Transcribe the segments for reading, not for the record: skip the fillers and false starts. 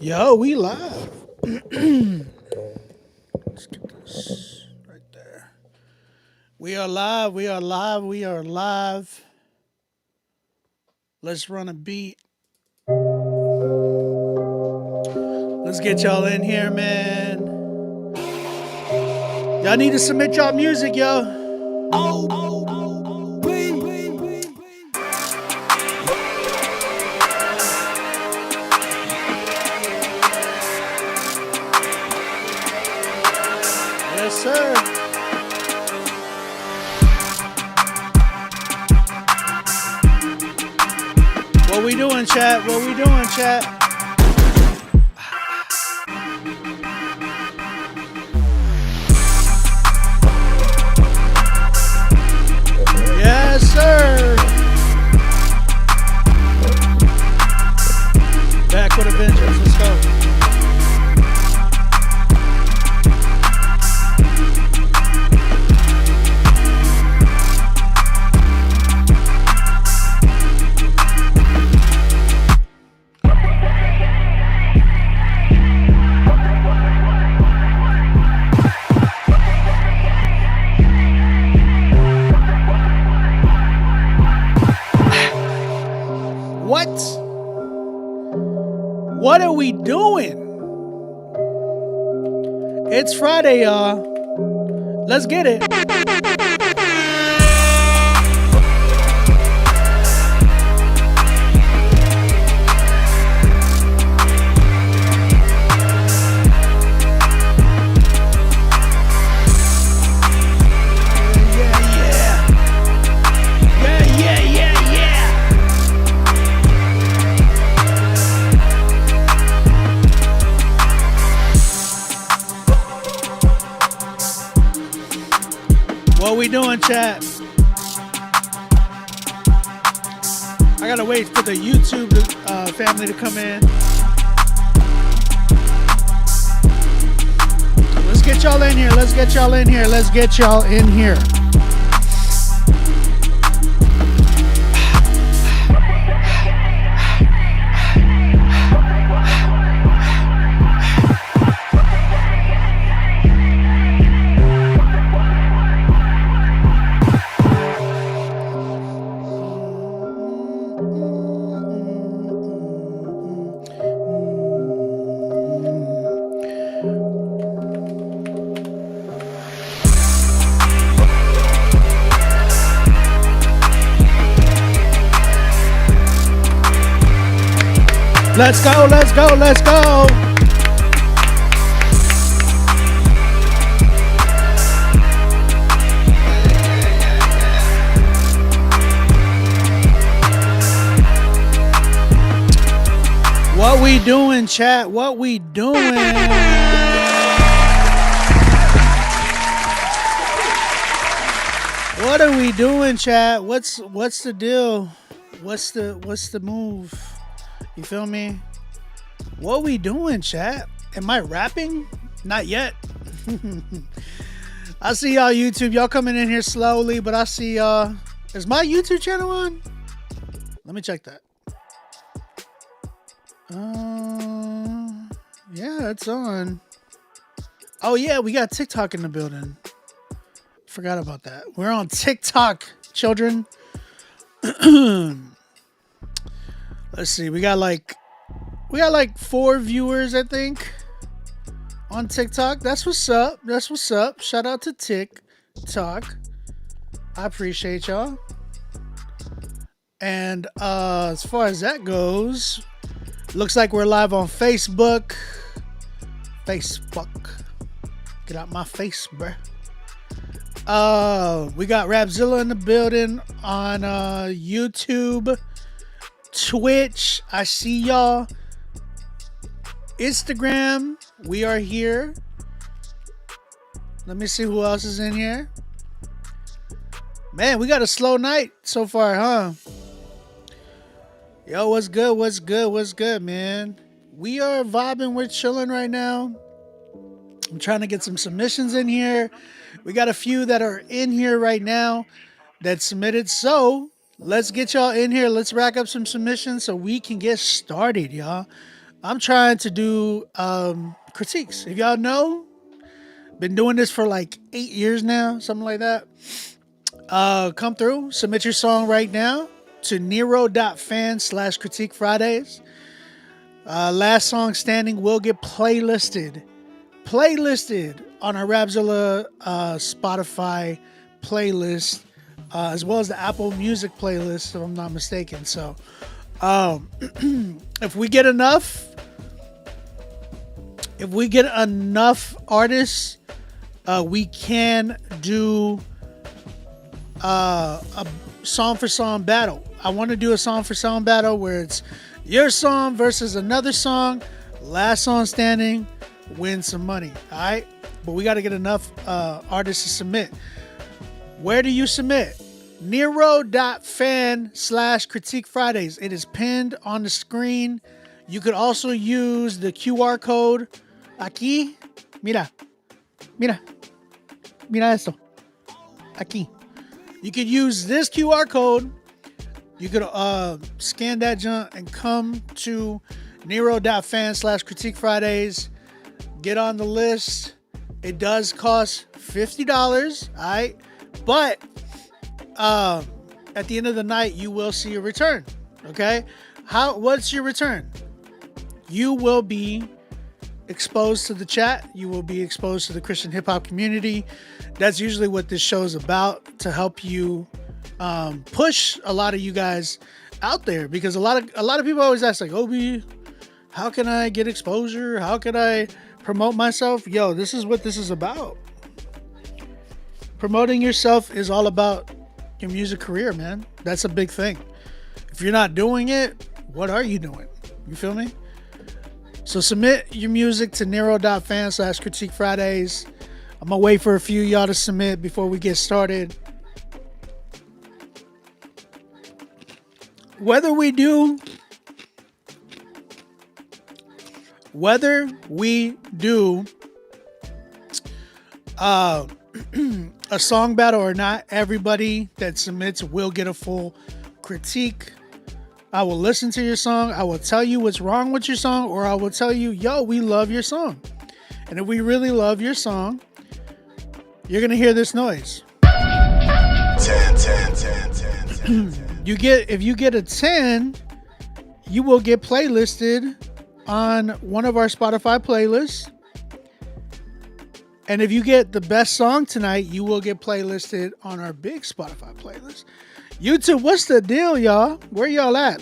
Yo, we live. Let's get this right there. We are live. We are live. We are live. Let's run a beat. Let's get y'all in here, man. Y'all need to submit y'all music, yo. Yes, sir. What we doing, chat? What we doing, chat? Yes, sir. Back with a vengeance. Let's go. What are we doing? It's Friday, y'all. Let's get it. What we doing, chat? I gotta wait for the YouTube family to come in. Let's get y'all in here. Let's get y'all in here. Let's get y'all in here. Let's go, let's go, let's go. What we doing, chat? What we doing? What are we doing, chat? What's the deal? What's the move? You feel me? What we doing, chat? Am I rapping? Not yet. I see y'all YouTube. Y'all coming in here slowly, but I see y'all. Is my YouTube channel on? Let me check that. Yeah, it's on. Oh yeah, we got TikTok in the building. Forgot about that. We're on TikTok, children. Let's see. We got like 4 viewers, I think, on TikTok. That's what's up. That's what's up. Shout out to TikTok. I appreciate y'all. And as far as that goes, looks like we're live on Facebook. Get out my face, bruh. We got Rapzilla in the building on YouTube, Twitch. I see y'all. Instagram, we are here. Let me see who else is in here. Man, we got a slow night so far, huh? Yo, what's good? What's good? What's good, man? We are vibing. We're chilling right now. I'm trying to get some submissions in here. We got a few that are in here right now that submitted. So let's get y'all in here. Let's rack up some submissions so we can get started, y'all. I'm trying to do critiques. If y'all know, been doing this for like 8 years now, something like that. Come through, submit your song right now to Nero.fan/Critique Fridays. Last song standing will get playlisted on our Rapzilla Spotify playlist, as well as the Apple Music playlist, if I'm not mistaken. So, if we get enough artists, we can do a song for song battle. I want to do a song for song battle where it's your song versus another song. Last song standing wins some money. All right, but we got to get enough artists to submit. Where do you submit? Nero.fan/Critique Fridays. It is pinned on the screen. You could also use the QR code. Aquí, mira esto. Aquí. You could use this QR code. You could scan that junk and come to Nero.fan/Critique Fridays. Get on the list. It does cost $50. All right. But at the end of the night, you will see a return. Okay. What's your return? You will be exposed to the chat. You will be exposed to the Christian hip hop community. That's usually what this show is about, to help you push a lot of you guys out there, because a lot of people always ask, like, Obi, how can I get exposure? How can I promote myself? Yo, this is what this is about. Promoting yourself is all about your music career, man. That's a big thing. If you're not doing it, what are you doing? You feel me? So submit your music to Nero.fan/Critique Fridays. I'm going to wait for a few of y'all to submit before we get started. Whether we do a song battle or not, everybody that submits will get a full critique. I will listen to your song. I will tell you what's wrong with your song, or I will tell you, yo, we love your song. And if we really love your song, you're going to hear this noise. 10. If you get a 10, you will get playlisted on one of our Spotify playlists. And if you get the best song tonight, you will get playlisted on our big Spotify playlist. YouTube, what's the deal, y'all? Where y'all at?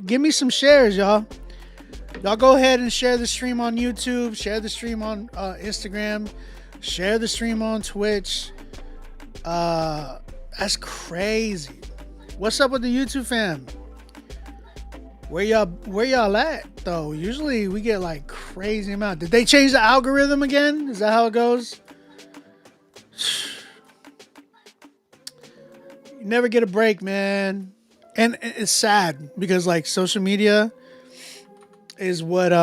Give me some shares, y'all. Y'all go ahead and share the stream on YouTube, share the stream on Instagram, share the stream on Twitch. That's crazy. What's up with the YouTube fam? Where y'all at though? Usually we get like crazy amount. Did they change the algorithm again? Is that how it goes? You never get a break, man. And it's sad because like social media is what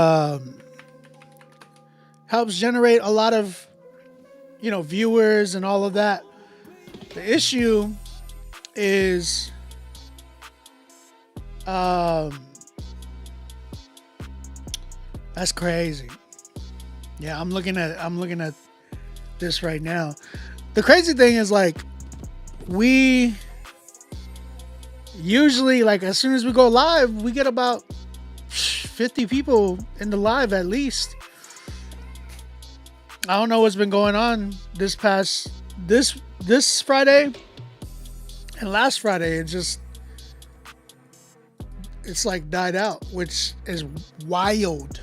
helps generate a lot of, viewers and all of that. The issue is that's crazy. Yeah, I'm looking at this right now. The crazy thing is, like, we usually, like, as soon as we go live, we get about 50 people in the live at least. I don't know what's been going on this Friday and last Friday. It's like died out, which is wild.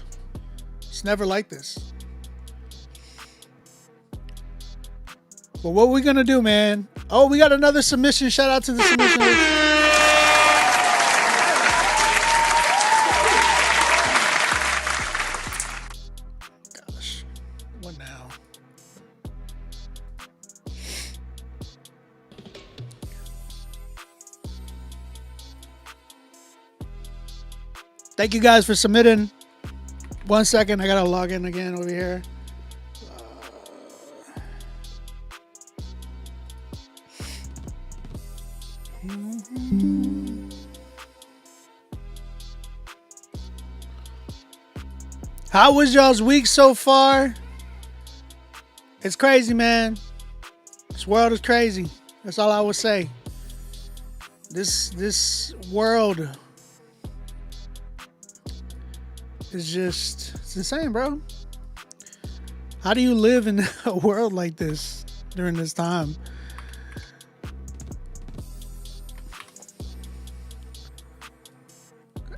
It's never like this. But what we gonna do, man? Oh, we got another submission. Shout out to the submission. Gosh, what now? Thank you guys for submitting. 1 second, I gotta log in again over here. How was y'all's week so far? It's crazy, man. This world is crazy. That's all I would say. This world is just, it's insane, bro. How do you live in a world like this during this time?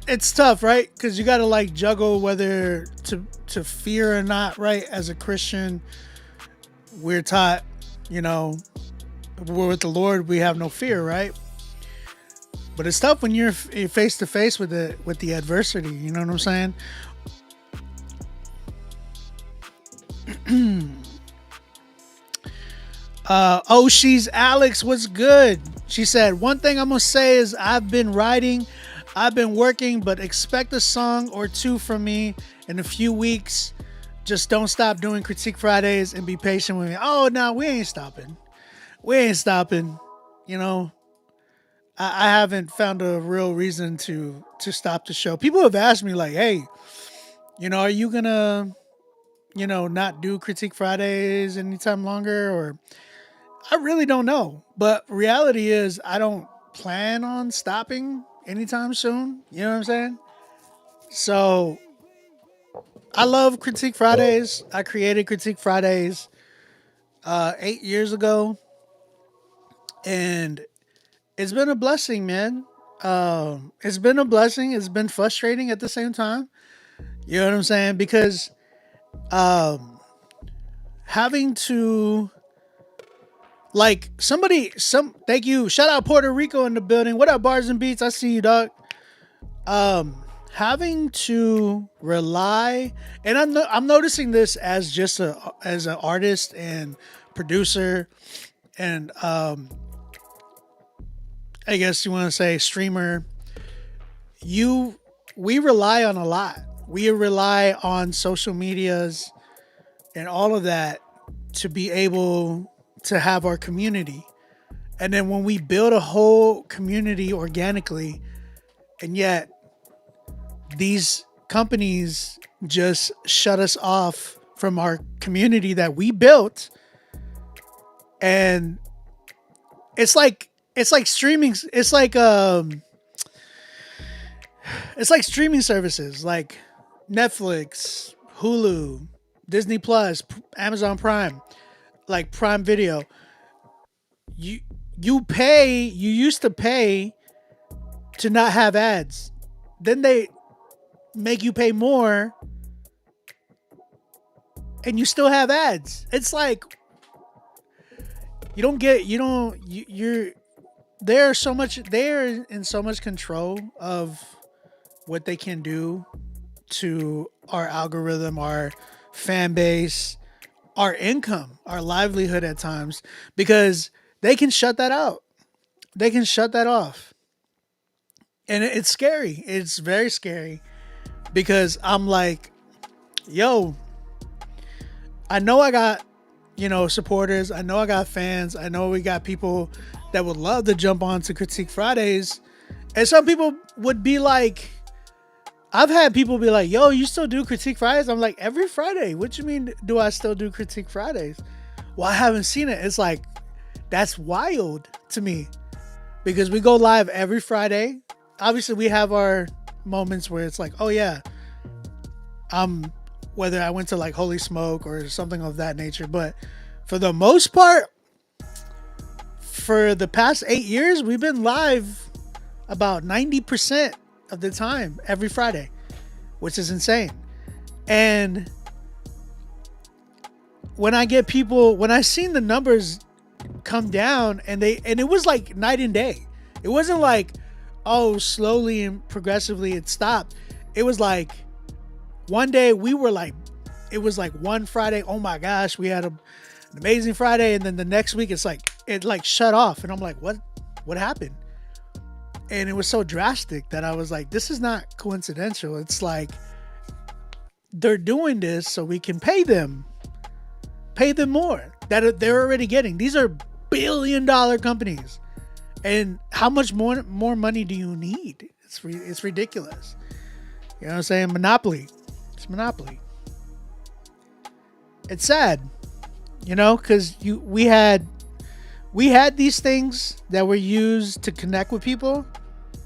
It's tough, right? Because you got to like juggle whether to fear or not, right? As a Christian, we're taught, you know, we're with the Lord, we have no fear, right? But it's tough when you're face to face with the adversity. You know what I'm saying? Oh, she's Alex. What's good? She said, one thing I'm gonna say is I've been writing, I've been working, but expect a song or two from me in a few weeks. Just don't stop doing Critique Fridays and be patient with me. Oh no, we ain't stopping. We ain't stopping. You know, I haven't found a real reason to stop the show. People have asked me like, hey, you know, are you gonna, you know, not do Critique Fridays anytime longer? Or I really don't know. But reality is I don't plan on stopping anytime soon. You know what I'm saying? So I love Critique Fridays. I created Critique Fridays 8 years ago. And it's been a blessing, man. It's been a blessing. It's been frustrating at the same time. You know what I'm saying? Because having to like thank you. Shout out Puerto Rico in the building. What up, Bars and Beats? I see you, dog. Having to rely, and I'm noticing this as just as an artist and producer, and I guess you want to say streamer. We rely on a lot. We rely on social medias and all of that to be able to have our community. And then when we build a whole community organically, and yet these companies just shut us off from our community that we built, and it's like streaming. It's like streaming services like Netflix, Hulu, Disney Plus, Amazon Prime, like Prime Video. You used to pay to not have ads. Then they make you pay more and you still have ads. It's like they're in so much control of what they can do to our algorithm, our fan base, our income, our livelihood at times, because they can shut that out. They can shut that off. And it's scary. It's very scary because I'm like, yo, I know I got, you know, supporters. I know I got fans. I know we got people that would love to jump on to Critique Fridays. And some people would be like, I've had people be like, yo, you still do Critique Fridays? I'm like, every Friday. What you mean, do I still do Critique Fridays? Well, I haven't seen it. It's like, that's wild to me because we go live every Friday. Obviously, we have our moments where it's like, oh, yeah, whether I went to like Holy Smoke or something of that nature. But for the most part, for the past 8 years, we've been live about 90% of the time every Friday, which is insane. And when I seen the numbers come down and it was like night and day. It wasn't like, oh, slowly and progressively it stopped. It was like one day it was like one Friday, oh my gosh, we had an amazing Friday. And then the next week it shut off. And I'm like, what happened? And it was so drastic that I was like, this is not coincidental. It's like they're doing this so we can pay them more that they're already getting. These are billion-dollar companies. And how much more money do you need? It's ridiculous. You know what I'm saying? Monopoly. It's monopoly. It's sad, because we had these things that were used to connect with people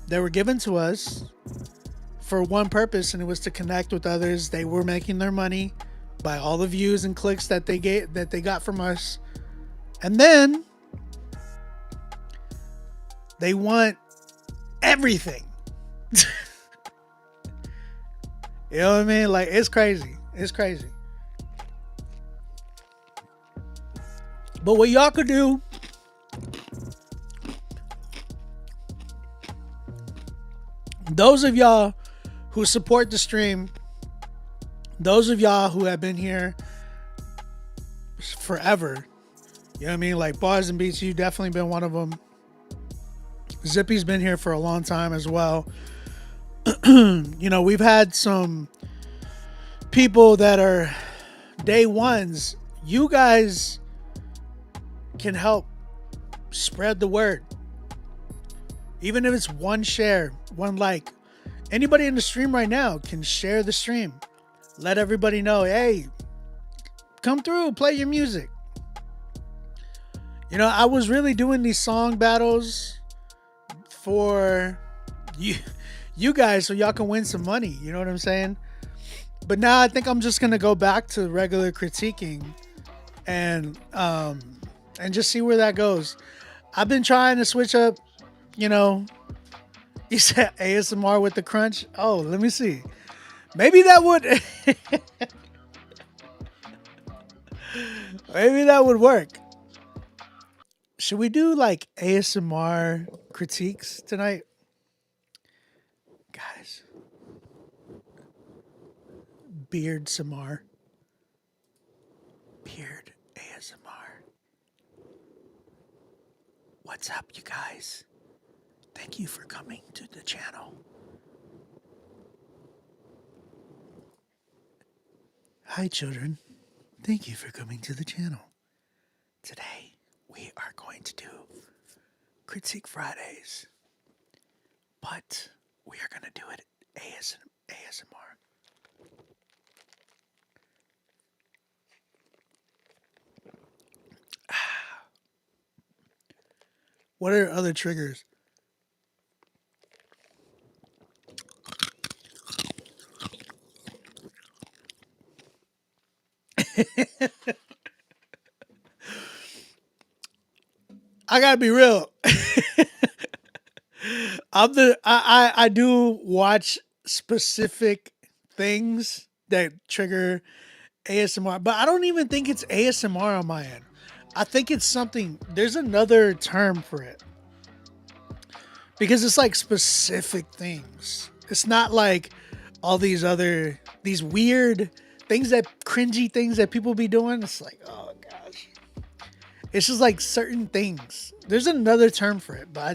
that were given to us for one purpose, and it was to connect with others. They were making their money by all the views and clicks that they got from us, and then they want everything. You know what I mean? Like, it's crazy. It's crazy. But what y'all could do, those of y'all who support the stream, those of y'all who have been here forever, you know what I mean? Like Bars and Beats, you definitely been one of them. Zippy's been here for a long time as well. We've had some people that are day ones. You guys can help spread the word. Even if it's one share, one like. Anybody in the stream right now can share the stream. Let everybody know, hey, come through, play your music. I was really doing these song battles for you guys so y'all can win some money. You know what I'm saying? But now I think I'm just going to go back to regular critiquing and just see where that goes. I've been trying to switch up, you said ASMR with the crunch. Oh, let me see. Maybe that would maybe that would work. Should we do like ASMR critiques tonight? Guys. Beard Samar. Beard ASMR. What's up, you guys? Thank you for coming to the channel. Hi, children. Thank you for coming to the channel. Today, we are going to do Critique Fridays, but we are going to do it ASMR. What are other triggers? I gotta be real. I do watch specific things that trigger ASMR, but I don't even think it's ASMR on my end. I think it's something. There's another term for it because it's like specific things. It's not like all these weird things, that cringy things that people be doing. It's like, oh gosh, it's just like certain things. There's another term for it, but I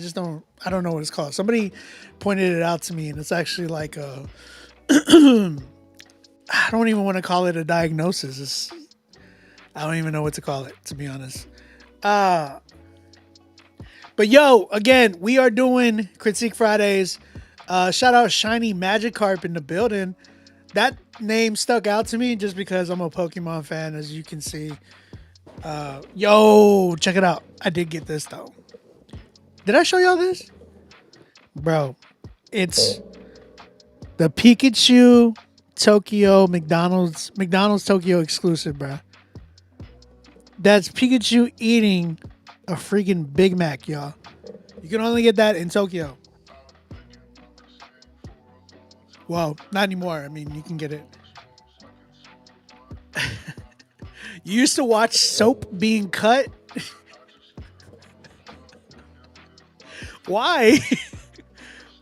don't know what it's called. Somebody pointed it out to me, and it's actually like a I don't even want to call it a diagnosis. I don't even know what to call it, to be honest. But yo, again, we are doing Critique Fridays. Shout out Shiny Magikarp in the building. That name stuck out to me just because I'm a Pokemon fan, as you can see. Yo, check it out. I did get this though. Did I show y'all this? Bro, it's the Pikachu Tokyo McDonald's Tokyo exclusive, bro. That's Pikachu eating a freaking Big Mac, y'all. You can only get that in Tokyo. Well, not anymore. I mean, you can get it. You used to watch soap being cut? Why?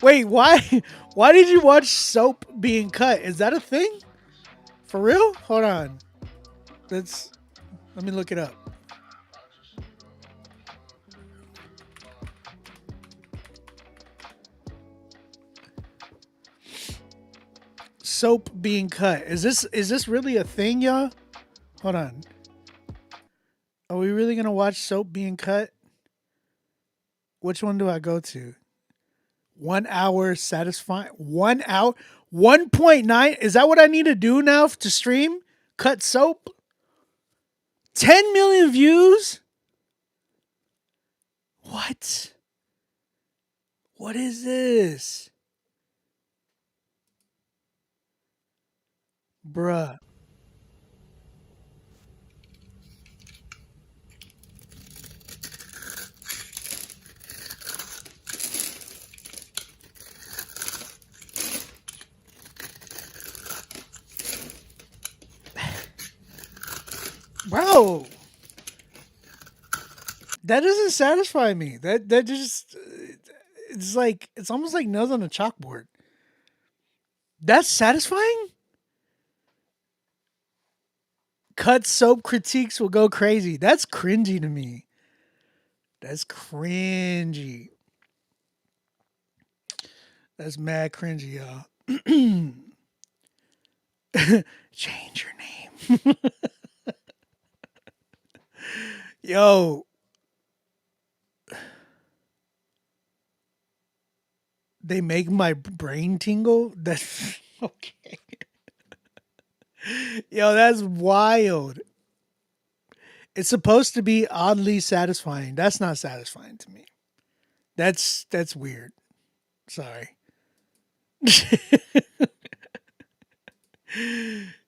Wait, why? Why did you watch soap being cut? Is that a thing? For real? Hold on. Let me look it up. Soap being cut. Is this really a thing, y'all? Hold on. Are we really gonna watch soap being cut? Which one do I go to? 1 hour satisfying. 1 hour. 1.9. Is that what I need to do now to stream? Cut soap? 10 million views? What? What is this? Bruh. Bro. That doesn't satisfy me. That just it's like it's almost like nails on a chalkboard. That's satisfying? Cut soap critiques will go crazy. That's cringy to me. That's cringy. That's mad cringy, y'all. Change your name. Yo. They make my brain tingle? That's okay. Yo, that's wild. It's supposed to be oddly satisfying. That's not satisfying to me. That's weird. Sorry.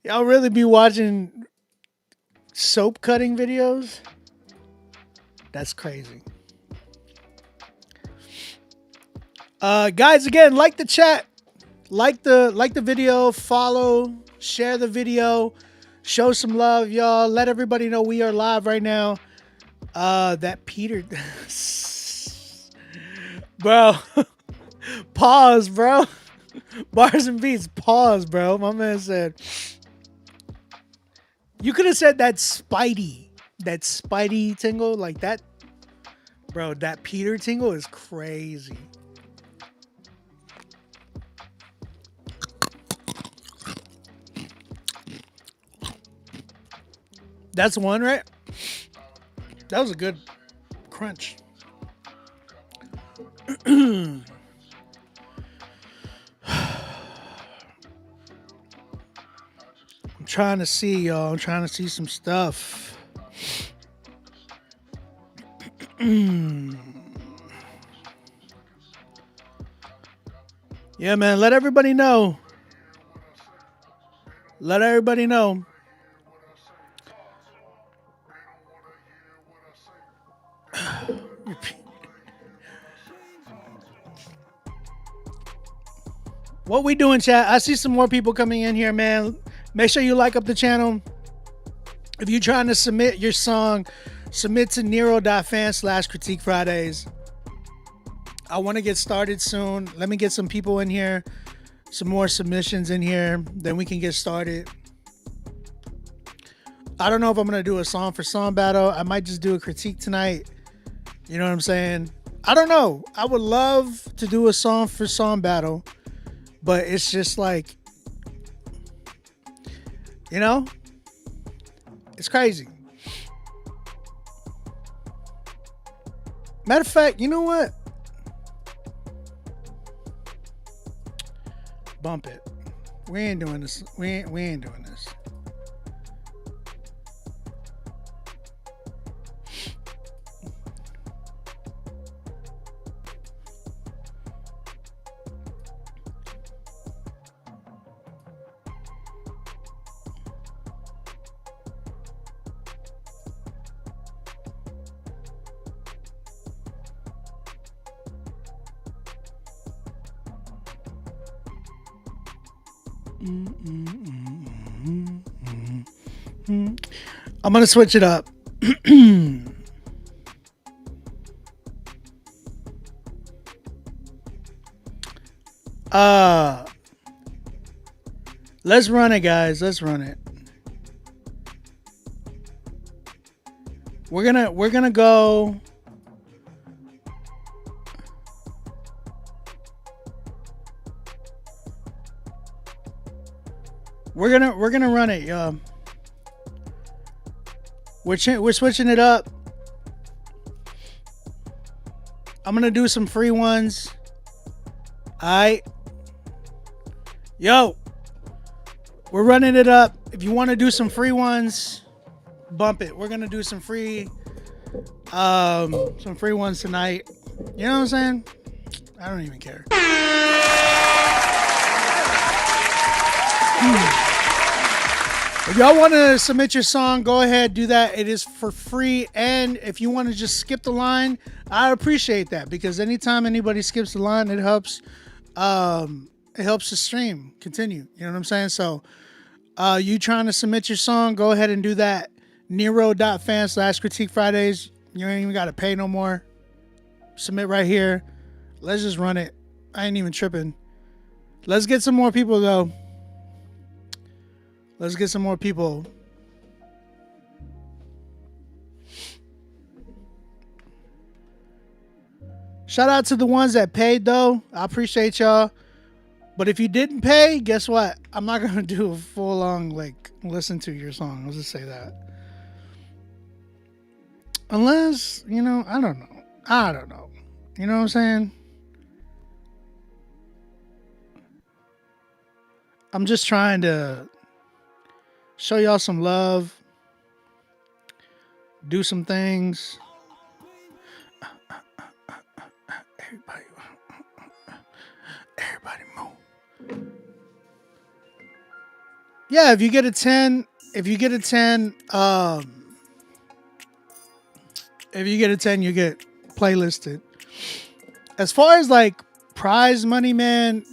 Y'all really be watching soap cutting videos? That's crazy. Guys, again, like the chat, like the video, follow, share the video, show some love, y'all. Let everybody know we are live right now. That Peter, bro, pause, bro. Bars and beats, pause, bro. My man said, you could have said that Spidey tingle like that, bro. That Peter tingle is crazy. That's one, right? That was a good crunch. I'm trying to see, y'all. I'm trying to see some stuff. Yeah, man. Let everybody know. Let everybody know. What we doing, chat? I see some more people coming in here, man. Make sure you like up the channel. If you're trying to submit your song, submit to Nero.fan/CritiqueFridays. I want to get started soon. Let me get some people in here, some more submissions in here, then we can get started. I don't know if I'm going to do a song for song battle. I might just do a critique tonight. You know what I'm saying? I don't know. I would love to do a song for song battle, but it's just like, you know, it's crazy. Matter of fact, you know what? Bump it. We ain't doing this. We ain't doing this. I'm gonna switch it up. Let's run it, guys. Let's run it. We're gonna go. We're gonna run it, y'all. We're switching it up. I'm gonna do some free ones. Alright. Yo. We're running it up. If you want to do some free ones, bump it. We're gonna do some free ones tonight. You know what I'm saying? I don't even care. If y'all want to submit your song, go ahead, do that. It is for free. And if you want to just skip the line, I appreciate that, because anytime anybody skips the line, it helps the stream continue. You know what I'm saying? So you trying to submit your song, go ahead and do that. Nero.fan/CritiqueFridays. You ain't even got to pay no more. Submit right here. Let's just run it. I ain't even tripping. Let's get some more people, though. Let's get some more people. Shout out to the ones that paid, though. I appreciate y'all. But if you didn't pay, guess what? I'm not going to do a full long, listen to your song. Let's just say that. Unless, I don't know. You know what I'm saying? I'm just trying to show y'all some love. Do some things. Everybody move. Yeah, if you get a 10, you get playlisted. As far as prize money, man,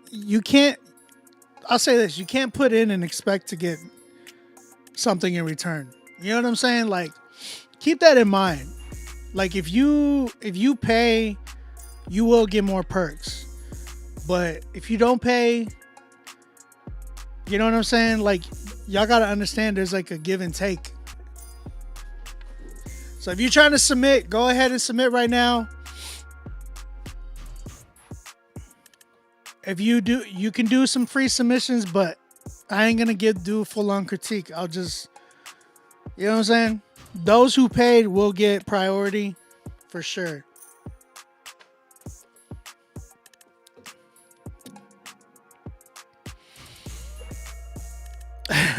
you can't. I'll say this: you can't put in and expect to get something in return. You know what I'm saying? Keep that in mind. If you pay, you will get more perks. But if you don't pay, you know what I'm saying? Y'all gotta understand there's a give and take. So if you're trying to submit, go ahead and submit right now. If you do, you can do some free submissions, but I ain't gonna do full on critique. I'll just, you know what I'm saying? Those who paid will get priority for sure.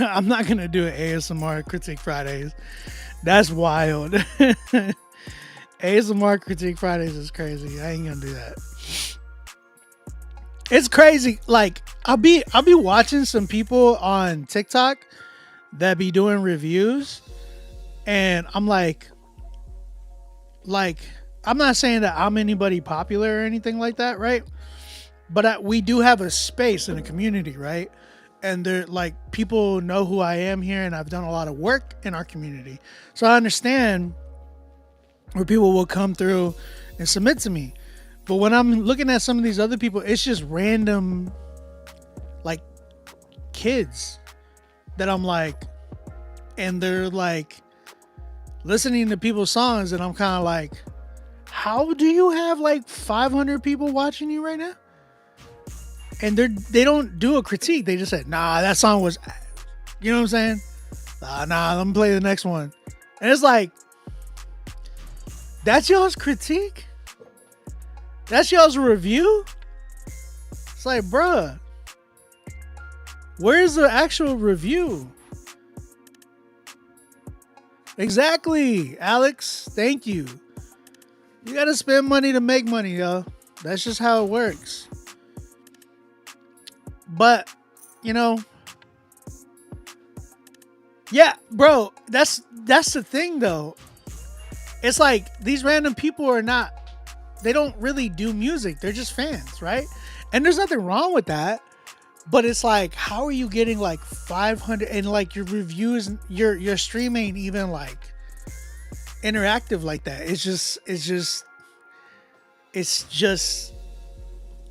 I'm not gonna do an ASMR Critique Fridays. That's wild. ASMR Critique Fridays is crazy. I ain't gonna do that. It's crazy. I'll be watching some people on TikTok that be doing reviews, and I'm I'm not saying that I'm anybody popular or anything like that, right? But we do have a space in a community, right? And they're people know who I am here, and I've done a lot of work in our community. So I understand where people will come through and submit to me. But when I'm looking at some of these other people, it's just random, kids that I'm and they're listening to people's songs, and I'm kind of how do you have 500 people watching you right now? And they don't do a critique. They just said, nah, that song was, you know what I'm saying? Nah, let me play the next one. And it's that's y'all's critique? That's y'all's review? It's bruh, where's the actual review? Exactly, Alex. Thank you. You gotta spend money to make money, yo. That's just how it works. But, yeah, bro, that's the thing, though. It's these random people they don't really do music. They're just fans, right? And there's nothing wrong with that. But it's how are you getting 500 and your reviews, your stream ain't even interactive like that. It's just,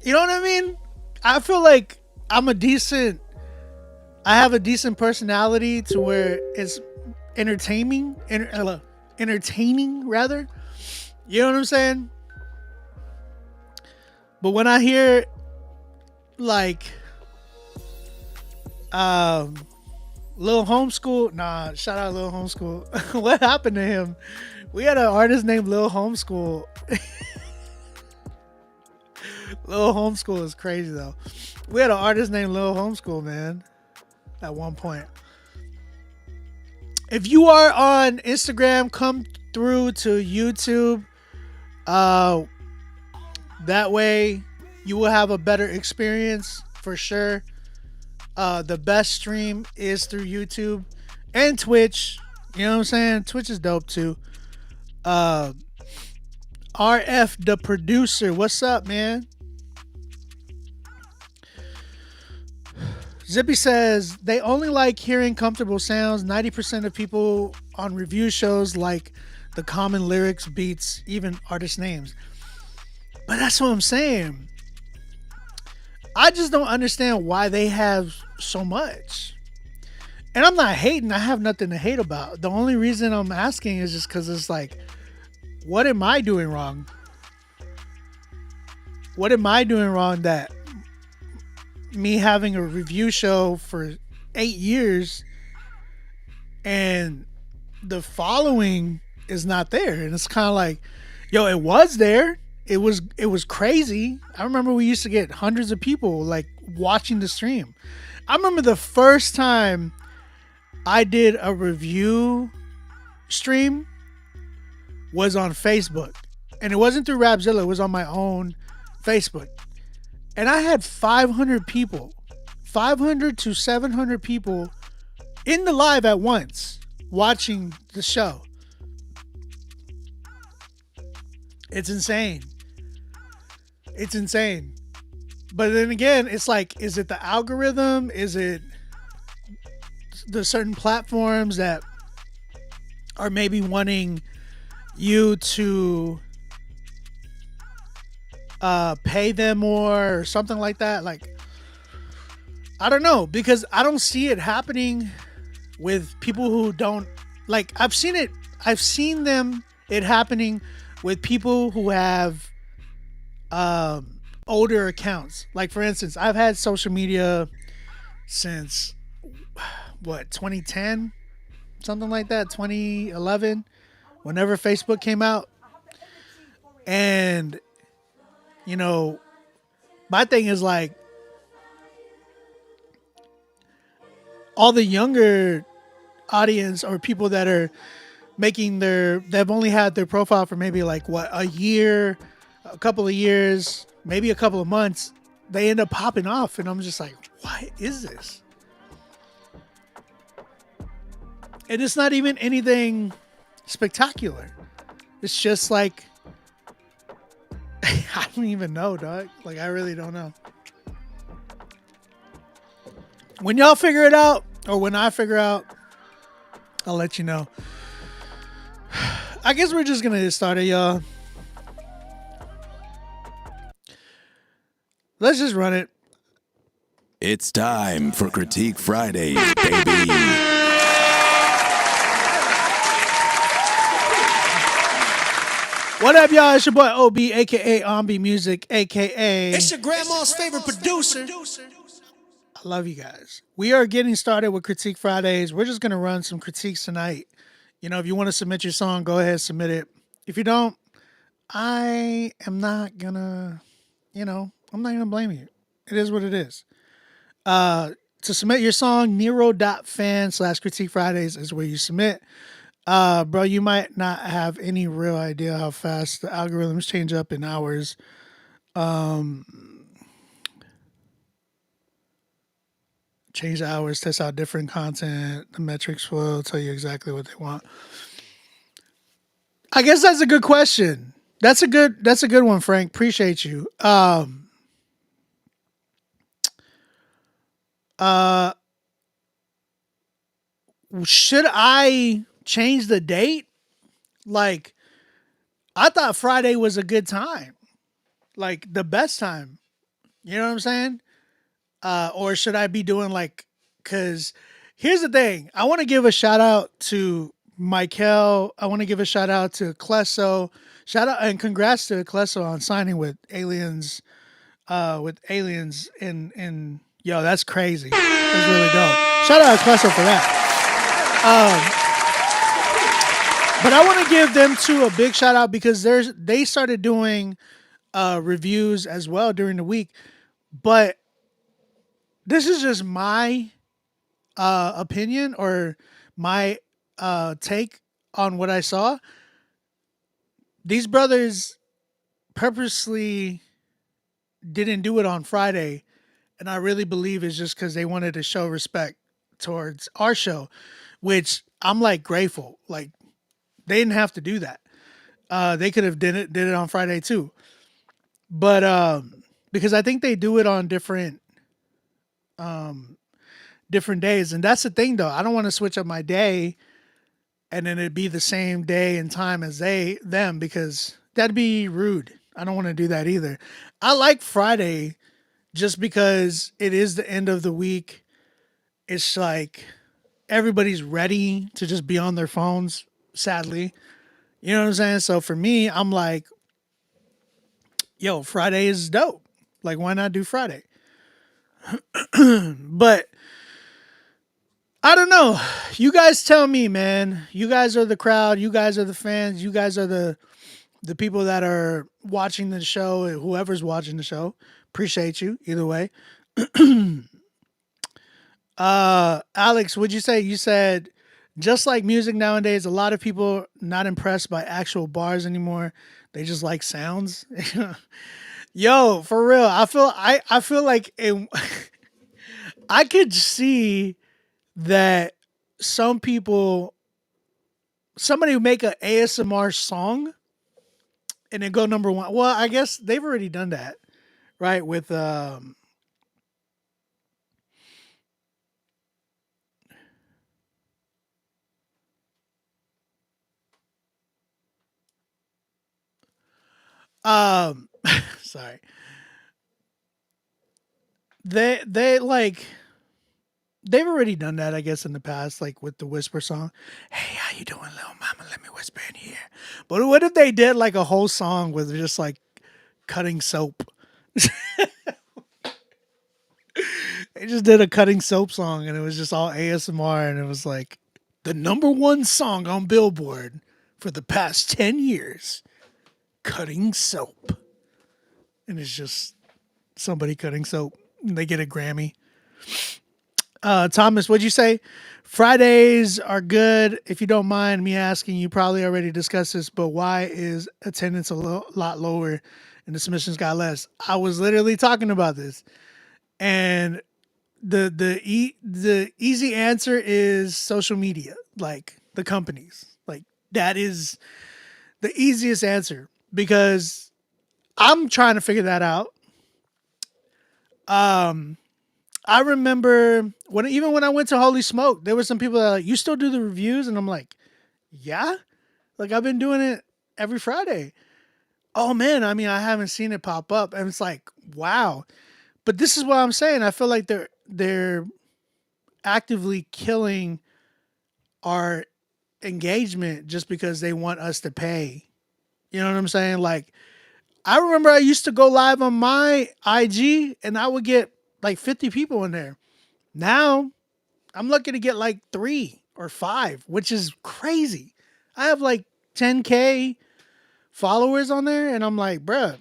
you know what I mean? I feel I have a decent personality to where it's entertaining rather. You know what I'm saying? But when I hear Lil Homeschool, shout out Lil Homeschool. What happened to him? We had an artist named Lil Homeschool. Lil Homeschool is crazy though. We had an artist named Lil Homeschool, man, at one point. If you are on Instagram, come through to YouTube. Uh, that way, you will have a better experience for sure. The best stream is through YouTube and Twitch. You know what I'm saying? Twitch is dope too. Uh, RF the producer, what's up, man? Zippy says they only like hearing comfortable sounds. 90% of people on review shows like the common lyrics, beats, even artist names. But that's what I'm saying. I just don't understand why they have so much. And I'm not hating. I have nothing to hate about. The only reason I'm asking is just because it's like, what am I doing wrong? What am I doing wrong that me having a review show for 8 years and the following is not there? And it's kind of like, yo, it was there. It was crazy. I remember we used to get hundreds of people like watching the stream. I remember the first time I did a review stream was on Facebook. And it wasn't through Rapzilla, it was on my own Facebook. And I had 500 people, 500 to 700 people in the live at once watching the show. It's insane. It's insane. But then again, it's like, is it the algorithm? Is it the certain platforms that are maybe wanting you to pay them more or something like that? Like, I don't know, because I don't see it happening with people who don't like. I've seen it happening with people who have older accounts. Like, for instance, I've had social media since 2010, something like that, 2011, whenever Facebook came out. And my thing is like, all the younger audience or people that are they've only had their profile for maybe like a year, a couple of years, maybe a couple of months, they end up popping off. And I'm just like, what is this? And it's not even anything spectacular. It's just like, I don't even know, dog. Like, I really don't know. When y'all figure it out, or when I figure out, I'll let you know. I guess we're just going to get started, y'all. Let's just run it. It's time for Critique Fridays, baby. What up, y'all? It's your boy OB, a.k.a. Ombi Music, a.k.a. It's your grandma's favorite producer. I love you guys. We are getting started with Critique Fridays. We're just going to run some critiques tonight. If you want to submit your song, go ahead, submit it. If you don't, I am not going to, I'm not going to blame you. It is what it is. To submit your song, Nero.fan /Critique Fridays is where you submit. Bro, you might not have any real idea how fast the algorithms change up in hours. Change the hours, test out different content. The metrics will tell you exactly what they want. I guess that's a good question. That's a good one, Frank. Appreciate you. Should I change the date? Like, I thought Friday was a good time. Like, the best time. You know what I'm saying? Or should I be doing because here's the thing. I want to give a shout out to Michael. I want to give a shout out to Klesso. Shout out and congrats to Klesso on signing with Aliens. And yo, that's crazy. That's really dope. Shout out to Klesso for that. But I want to give them too a big shout out because they started doing reviews as well during the week. But this is just my opinion or my take on what I saw. These brothers purposely didn't do it on Friday, and I really believe it's just because they wanted to show respect towards our show, which I'm like grateful. Like they didn't have to do that. They could have did it on Friday too, but because I think they do it on different days, and that's the thing though. I don't want to switch up my day and then it'd be the same day and time as them because that'd be rude. I don't want to do that either. I like Friday just because it is the end of the week. It's like everybody's ready to just be on their phones, sadly. You know what I'm saying? So for me, I'm like, yo, Friday is dope. Like, why not do Friday? But I don't know. You guys tell me, man. You guys are the crowd. You guys are the fans. You guys are the people that are watching the show. Whoever's watching the show, appreciate you either way. Alex, would you say you said just like music nowadays, a lot of people not impressed by actual bars anymore. They just like sounds. Yo, for real. I feel like I could see that some people somebody would make an ASMR song and then go number one. Well, I guess they've already done that, right? With um sorry. They like they've already done that, I guess, in the past, like with the whisper song. Hey, how you doing, little mama? Let me whisper in here. But what if they did like a whole song with just like cutting soap? They just did a cutting soap song and it was just all ASMR and it was like the number one song on Billboard for the past 10 years, cutting soap. And it's just somebody cutting soap. And they get a Grammy. Thomas, what'd you say? Fridays are good. If you don't mind me asking, you probably already discussed this, but why is attendance a lot lower and the submissions got less? I was literally talking about this, and the easy answer is social media, like the companies, like that is the easiest answer because I'm trying to figure that out. Um, I remember when I went to Holy Smoke, there were some people that are like, you still do the reviews, and I'm like, yeah, like I've been doing it every Friday. Oh man, I mean I haven't seen it pop up, and it's like wow. But this is what I'm saying. I feel like they're actively killing our engagement just because they want us to pay. You know what I'm saying? Like I remember I used to go live on my IG and I would get like 50 people in there. Now I'm lucky to get like 3 or 5, which is crazy. I have like 10K followers on there and I'm like, bruh,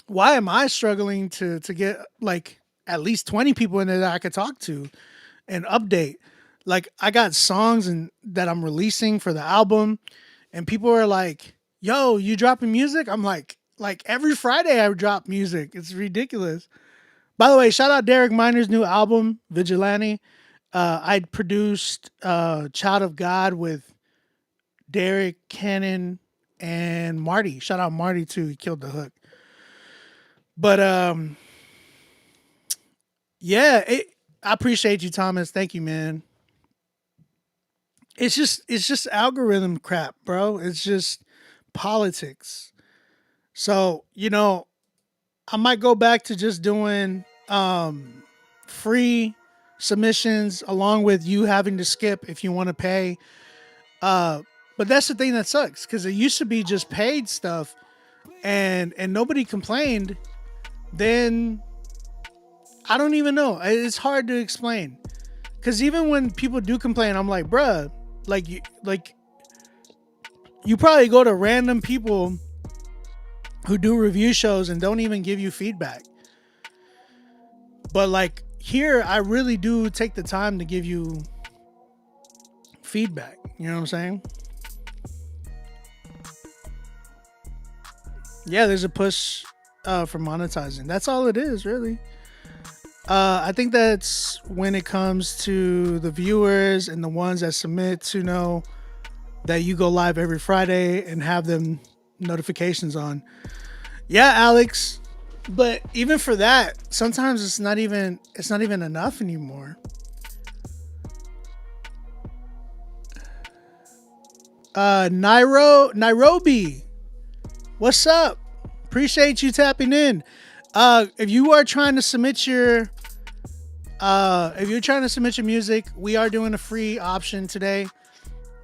why am I struggling to get like at least 20 people in there that I could talk to and update? Like I got songs and that I'm releasing for the album and people are like, "Yo, you dropping music?" I'm like every Friday I drop music. It's ridiculous. By the way, shout out Derek Miner's new album, Vigilante. I produced Child of God with Derek, Cannon, and Marty. Shout out Marty too. He killed the hook. But yeah, I appreciate you, Thomas. Thank you, man. It's just algorithm crap, bro. It's just politics. So, I might go back to just doing free submissions along with you having to skip if you want to pay. Uh but that's the thing that sucks cuz it used to be just paid stuff and nobody complained. Then I don't even know. It's hard to explain. Cuz even when people do complain, I'm like, "Bruh, you probably go to random people who do review shows and don't even give you feedback. But like here, I really do take the time to give you feedback. You know what I'm saying? Yeah, there's a push for monetizing. That's all it is, really. I think that's when it comes to the viewers and the ones that submit to know that you go live every Friday and have them notifications on. Yeah, Alex. But even for that, sometimes it's not even enough anymore. Nairobi. What's up? Appreciate you tapping in. If you are trying to submit your if you're trying to submit your music, we are doing a free option today,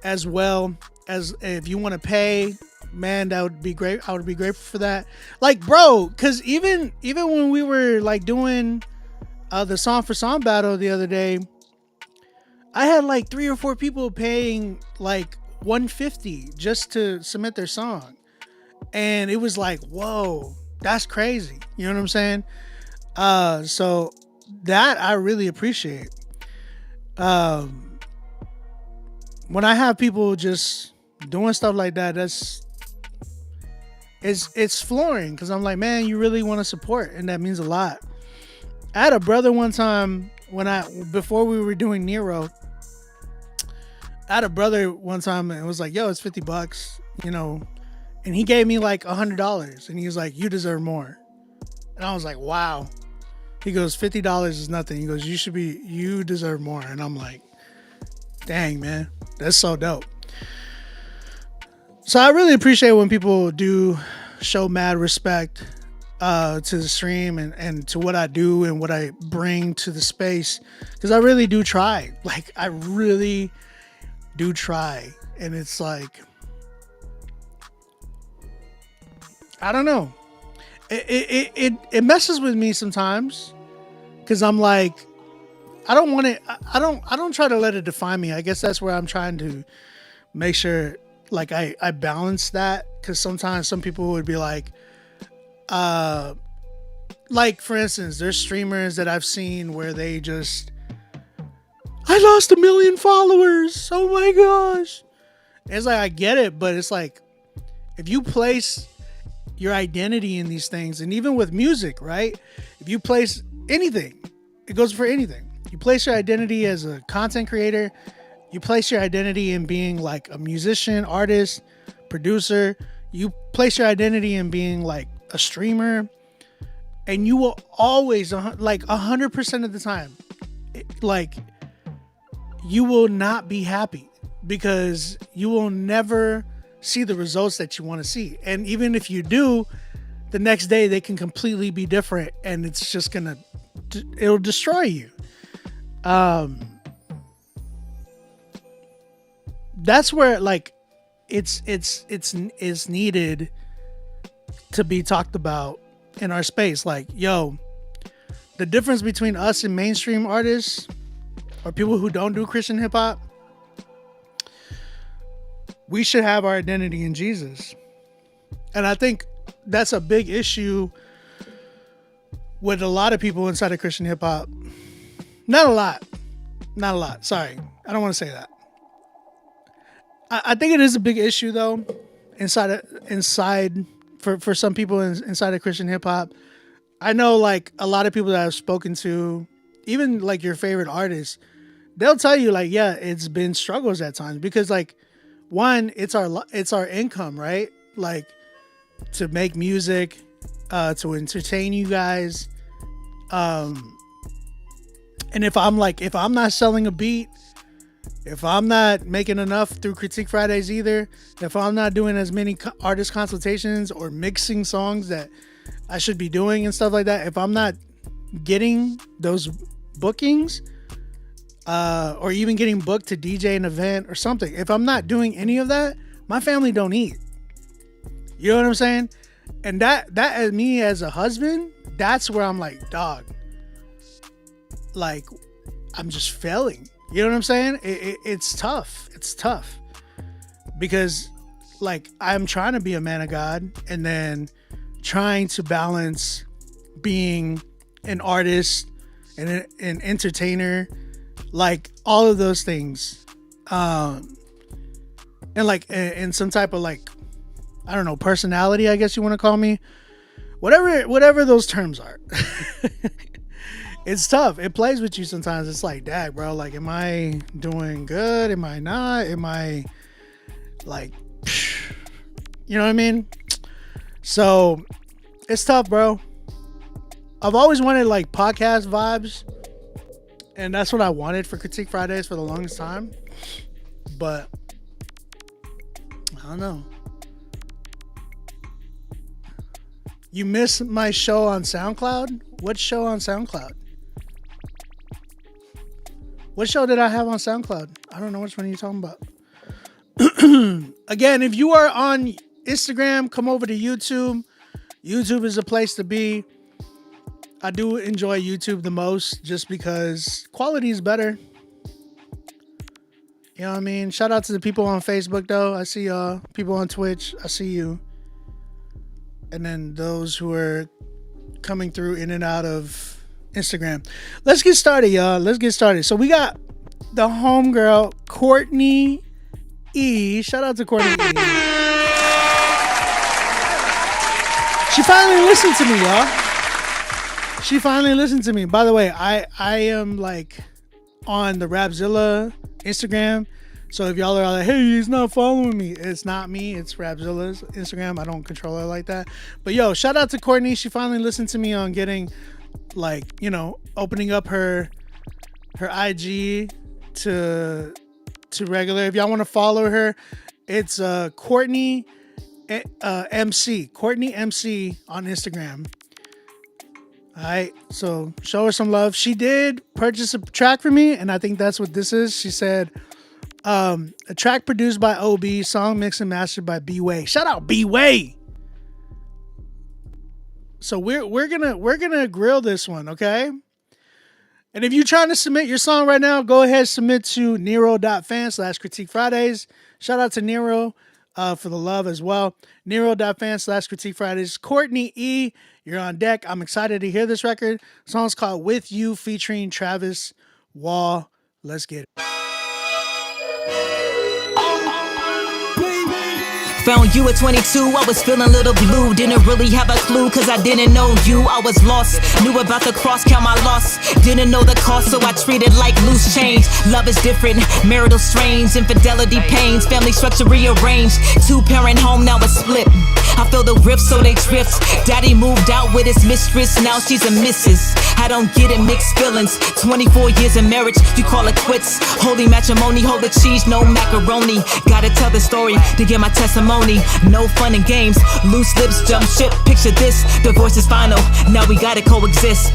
as well as if you want to pay. Man, that would be great. I would be grateful for that. Like, bro, because even when we were like doing the song for song battle the other day, I had like 3 or 4 people paying like 150 just to submit their song, and it was like, whoa, that's crazy. You know what I'm saying? So that I really appreciate. When I have people just doing stuff like that, it's flooring, because I'm like, man, you really want to support, and that means a lot. I had a brother one time before we were doing Nero. I had a brother one time and it was like, yo, it's $50, and he gave me like $100, and he was like, you deserve more. And I was like, wow. He goes, $50 is nothing. He goes, you deserve more. And I'm like, dang, man, that's so dope. So I really appreciate when people do show mad respect to the stream and to what I do and what I bring to the space, because I really do try. Like, I really do try. And it's like, I don't know. It messes with me sometimes, because I'm like, I don't want it. I don't try to let it define me. I guess that's where I'm trying to make sure, like, I balance that, because sometimes some people would be like for instance, there's streamers that I've seen where they just, I lost 1 million followers. Oh my gosh. It's like, I get it, but it's like, if you place your identity in these things, and even with music, right? If you place anything, it goes for anything. You place your identity as a content creator, you place your identity in being like a musician, artist, producer, you place your identity in being like a streamer, and you will always, like 100% of the time, like, you will not be happy, because you will never see the results that you want to see. And even if you do, the next day they can completely be different, and it's just it'll destroy you. That's where, like, it's needed to be talked about in our space. Like, yo, the difference between us and mainstream artists, or people who don't do Christian hip hop, we should have our identity in Jesus. And I think that's a big issue with a lot of people inside of Christian hip hop. Not a lot. Sorry. I don't want to say that. I think it is a big issue, though, inside for some people inside of Christian hip hop. I know, like, a lot of people that I've spoken to, even like your favorite artists, they'll tell you, like, yeah, it's been struggles at times, because, like, one, it's our income, right? Like, to make music, to entertain you guys. And if I'm not selling a beat, if I'm not making enough through Critique Fridays either, if I'm not doing as many artist consultations or mixing songs that I should be doing and stuff like that, if I'm not getting those bookings, or even getting booked to DJ an event or something, if I'm not doing any of that, my family don't eat. You know what I'm saying? And that as me as a husband, that's where I'm like, dog, like, I'm just failing. You know what I'm saying? It's tough. It's tough, because, like, I'm trying to be a man of God, and then trying to balance being an artist and an entertainer, like, all of those things. and like in some type of like, I don't know, personality, I guess you want to call me, whatever those terms are. It's tough. It plays with you sometimes. It's like, dang, bro, like, am I doing good? Am I not? Am I like, you know what I mean? So it's tough, bro. I've always wanted like podcast vibes, and that's what I wanted for Critique Fridays for the longest time. But I don't know. You miss my show on SoundCloud? What show on SoundCloud? What show did I have on SoundCloud? I don't know which one you're talking about. Again, if you are on Instagram, come over to YouTube. YouTube is a place to be. I do enjoy YouTube the most just because quality is better. You know what I mean? Shout out to the people on Facebook, though. I see y'all. People on Twitch, I see you. And then those who are coming through in and out of Instagram. Let's get started, y'all. Let's get started. So we got the homegirl, Courtney E. Shout out to Courtney E. She finally listened to me, y'all. She finally listened to me. By the way, I am like on the Rapzilla Instagram. So if y'all are like, hey, he's not following me. It's not me. It's Rapzilla's Instagram. I don't control her like that. But yo, shout out to Courtney. She finally listened to me on getting like, you know, opening up her IG to regular. If y'all want to follow her, it's Courtney MC. Courtney MC on Instagram. All right, so show her some love. She did purchase a track for me, and I think that's what this is. She said, a track produced by OB, song mixed and mastered by B-Way. Shout out B-Way. So we're gonna grill this one, okay? And if you're trying to submit your song right now, go ahead, submit to Nero.fan/CritiqueFridays. Shout out to Nero for the love as well. Nero.fan/CritiqueFridays. Courtney E, you're on deck. I'm excited to hear this record. The song's called With You featuring Travis Wall. Let's get it. Found you at 22, I was feeling a little blue. Didn't really have a clue, cause I didn't know you. I was lost, knew about the cross, count my loss. Didn't know the cost, so I treated like loose change. Love is different, marital strains, infidelity pains, family structure rearranged. 2-parent home, now it's split. I feel the rift, so they drift. Daddy moved out with his mistress, now she's a missus. I don't get it, mixed feelings. 24 years of marriage, you call it quits. Holy matrimony, hold the cheese, no macaroni. Gotta tell the story to get my testimony. No fun and games, loose lips, jump ship. Picture this, divorce is final. Now we gotta coexist.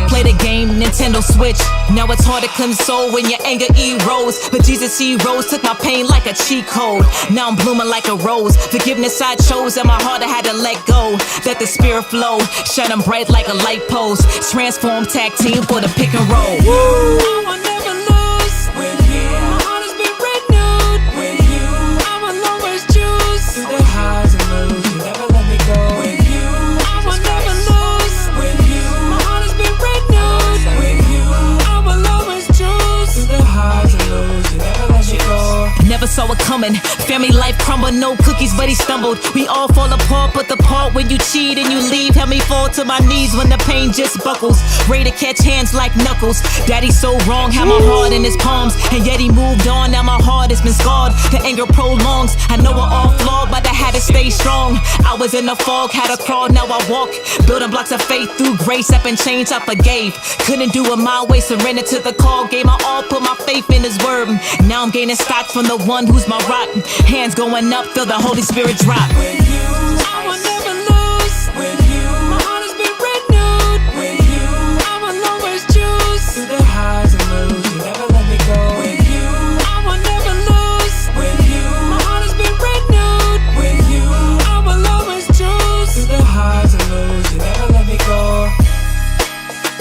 Play the game, Nintendo Switch. Now it's hard to console when your anger erodes. But Jesus, he rose, took my pain like a cheat code. Now I'm blooming like a rose. Forgiveness I chose, and my heart I had to let go. Let the spirit flow, shining bright like a light post. Transform tag team for the pick and roll. Woo! I will never lose with you. My heart has been renewed with you. I will always choose through the highs and lows. You never let me go with you. I will never lose with you. My heart has been renewed with you. I will always choose through the highs and lows. You never let me go. Never saw it coming. Family life crumble, no cookies, but he stumbled. We all fall apart, but the part when you cheat and you leave help me fall to my knees when the pain just buckles. Ready to catch hands like knuckles. Daddy's so wrong, had my heart in his palms, and yet he moved on. Now my heart has been scarred. The anger prolongs. I know we're all flawed, but I had to stay strong. I was in the fog, had to crawl, now I walk. Building blocks of faith through grace, up and change, I forgave. Couldn't do it my way, surrendered to the call. Gave my all, put my faith in his word. Now I'm gaining stock from the one who's my rock. Hands going up, feel the Holy Spirit drop. With you, I will never lose. With you, my heart has been renewed. With you, I will always choose through the highs and lows. You never let me go. With you, I will never lose. With you, my heart has been renewed. With you, I will always choose through the highs and lows. You never let me go.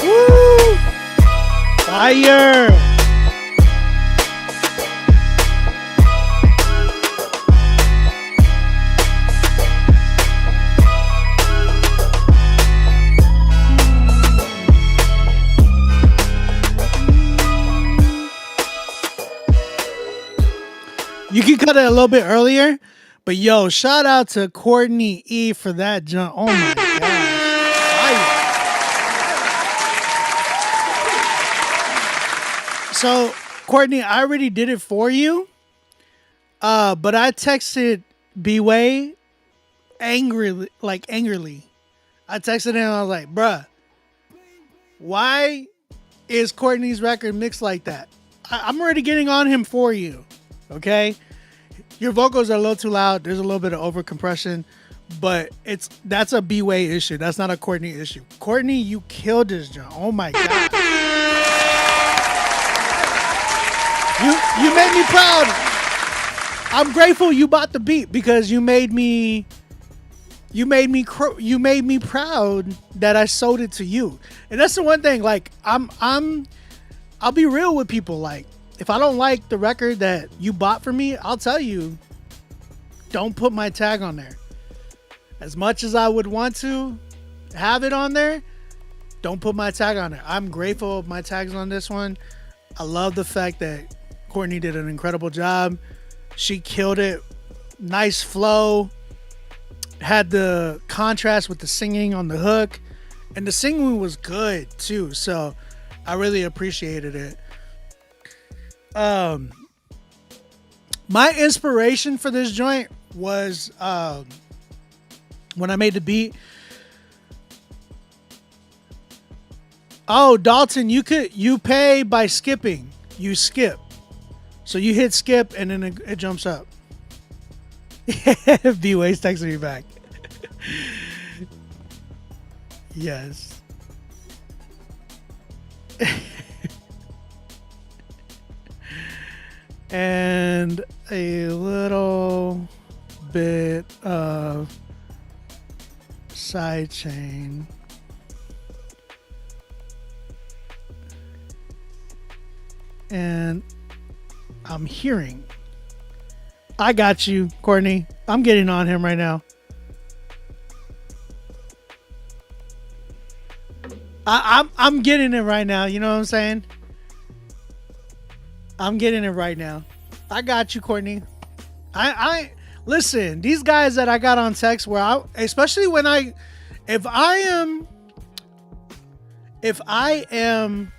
Woo! Fire! You can cut it a little bit earlier, but yo, shout out to Courtney E for that jump. Oh my gosh. So, Courtney, I already did it for you. But I texted B-Way angrily. I texted him and I was like, bruh, why is Courtney's record mixed like that? I'm already getting on him for you. Okay? Your vocals are a little too loud. There's a little bit of over compression, but that's a B-Way issue. That's not a Courtney issue. Courtney, you killed this joint. Oh my God. You made me proud. I'm grateful you bought the beat because you made me proud that I sold it to you. And that's the one thing, like I'll be real with people. Like, if I don't like the record that you bought for me, I'll tell you, don't put my tag on there. As much as I would want to have it on there, don't put my tag on there. I'm grateful my tag's on this one. I love the fact that Courtney did an incredible job. She killed it. Nice flow. Had the contrast with the singing on the hook. And the singing was good too. So I really appreciated it. My inspiration for this joint was when I made the beat. Oh, Dalton, you pay by skipping. You skip. So you hit skip and then it jumps up. B-Way's texting me back. Yes. And a little bit of sidechain. And I'm hearing. I got you, Courtney. I'm getting on him right now. I'm getting it right now. You know what I'm saying? I'm getting it right now. I got you, Courtney. I listen. These guys that I got on text, especially when if I am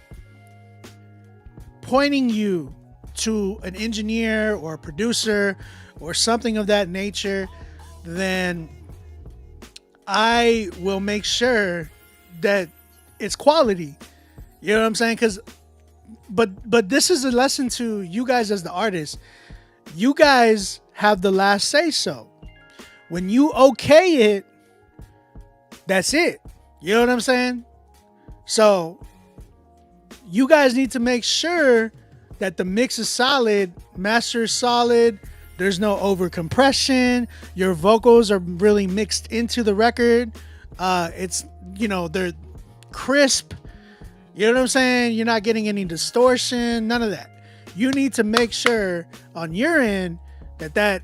pointing you to an engineer or a producer or something of that nature, then I will make sure that it's quality. You know what I'm saying? But this is a lesson to you guys as the artists. You guys have the last say so. When you okay it, that's it. You know what I'm saying? So you guys need to make sure that the mix is solid, master is solid, there's no over compression, your vocals are really mixed into the record. It's, they're crisp. You know what I'm saying? You're not getting any distortion, none of that. You need to make sure on your end that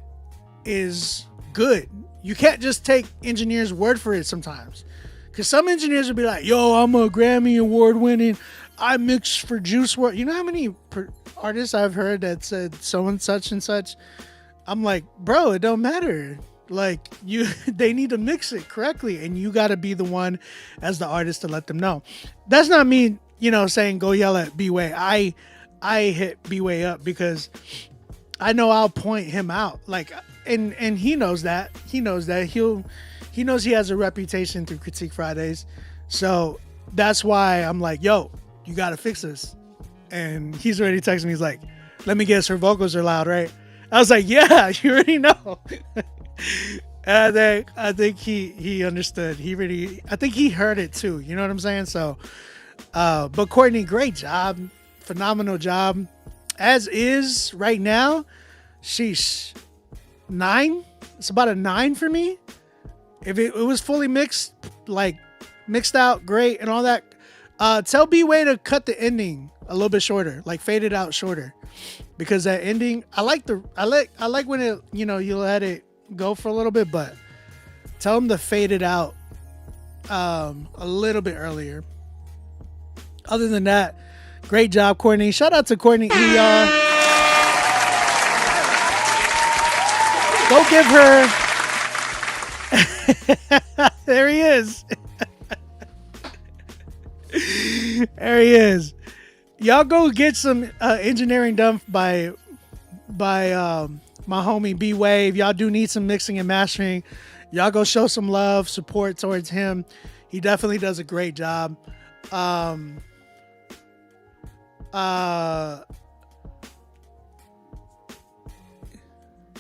is good. You can't just take engineers' word for it sometimes. Because some engineers will be like, yo, I'm a Grammy award winning, I mix for Juice WRLD. You know how many artists I've heard that said so and such? I'm like, bro, it don't matter. Like, they need to mix it correctly, and you got to be the one as the artist to let them know. That's not me, saying go yell at B-Way. I hit B-Way up because I know I'll point him out. Like, and he knows that. He knows that. He knows he has a reputation through Critique Fridays. So that's why I'm like, yo, you got to fix this. And he's already texting me. He's like, let me guess, her vocals are loud, right? I was like, yeah, you already know. And I think he understood. I think he heard it too. You know what I'm saying? So, but Courtney, great job. Phenomenal job. As is right now, sheesh, 9. It's about a 9 for me. If it was fully mixed, like mixed out, great and all that. Tell B-Way to cut the ending a little bit shorter, like fade it out shorter, because that ending, I like when it, you let it go for a little bit, but tell him to fade it out a little bit earlier. Other than that, great job, Courtney. Shout out to Courtney E, y'all. Go give her. There he is. There he is. Y'all go get some engineering done by my homie B Wave. Y'all do need some mixing and mastering. Y'all go show some love, support towards him. He definitely does a great job.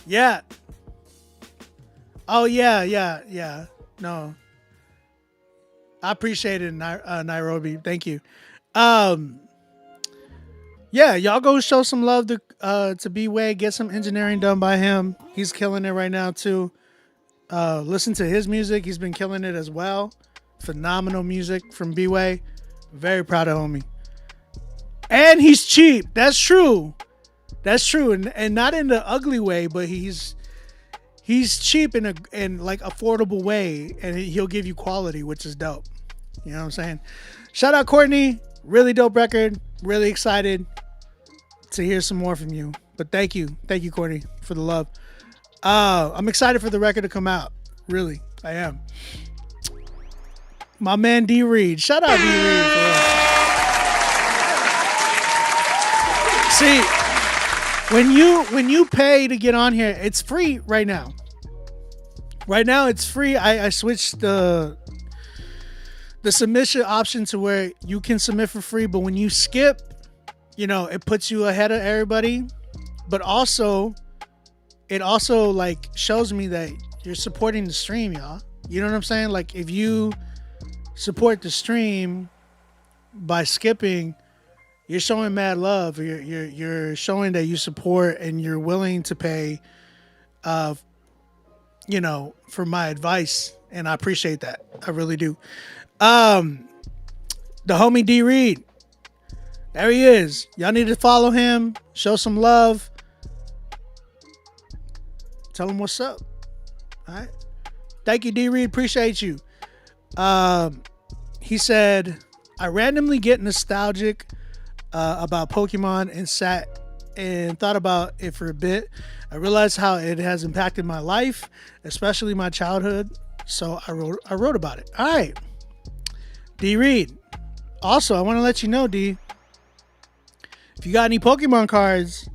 Yeah. Oh yeah. No, I appreciate it, Nairobi. Thank you. Yeah, y'all go show some love to B-Way. Get some engineering done by him. He's killing it right now too. Listen to his music. He's been killing it as well. Phenomenal music from B-Way. Very proud of homie. And he's cheap. That's true. And not in the ugly way, but he's cheap in like affordable way, and he'll give you quality, which is dope. You know what I'm saying? Shout out Courtney. Really dope record. Really excited to hear some more from you. But thank you, Courtney, for the love. I'm excited for the record to come out. Really, I am. My man D Reed. Shout out D Reed. See, when you pay to get on here, it's free right now. Right now, it's free. I switched the submission option to where you can submit for free, but when you skip, it puts you ahead of everybody. But it also like shows me that you're supporting the stream, y'all. You know what I'm saying? Like if you support the stream by skipping, you're showing mad love. You're showing that you support and you're willing to pay, for my advice, and I appreciate that. I really do. The homie D Reed, there he is. Y'all need to follow him. Show some love. Tell him what's up. All right. Thank you, D Reed. Appreciate you. He said, I randomly get nostalgic about Pokemon and sat and thought about it for a bit. I realized how it has impacted my life, especially my childhood. So I wrote about it. All right. D Reed. Also, I want to let you know, D, if you got any Pokemon cards,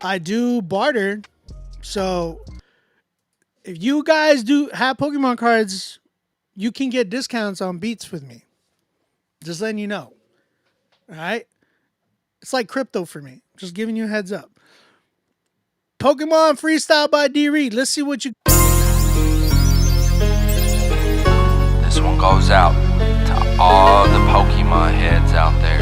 I do barter. So if you guys do have Pokemon cards, you can get discounts on beats with me. Just letting you know. All right. It's like crypto for me. Just giving you a heads up. Pokemon freestyle by D Reed. Let's see what you. This one goes out to all the Pokemon heads out there.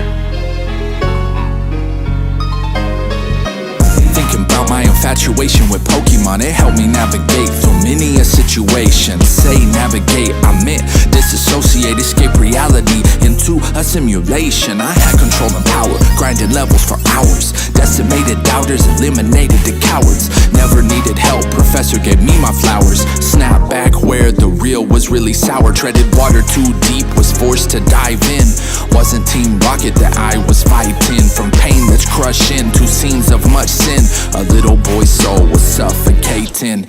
Thinking about my infatuation with Pokemon, it helped me navigate through many a situation. Say navigate, I meant disassociate, escape reality into a simulation. I had control and power, grinding levels for hours. Decimated doubters, eliminated the cowards. Never needed help, professor gave me my flowers. Snap back where the real was really sour. Treaded water too deep, was forced to dive in. Wasn't Team Rocket that I was fighting. From pain that's crushing to scenes of much sin. A little boy's soul was suffocating.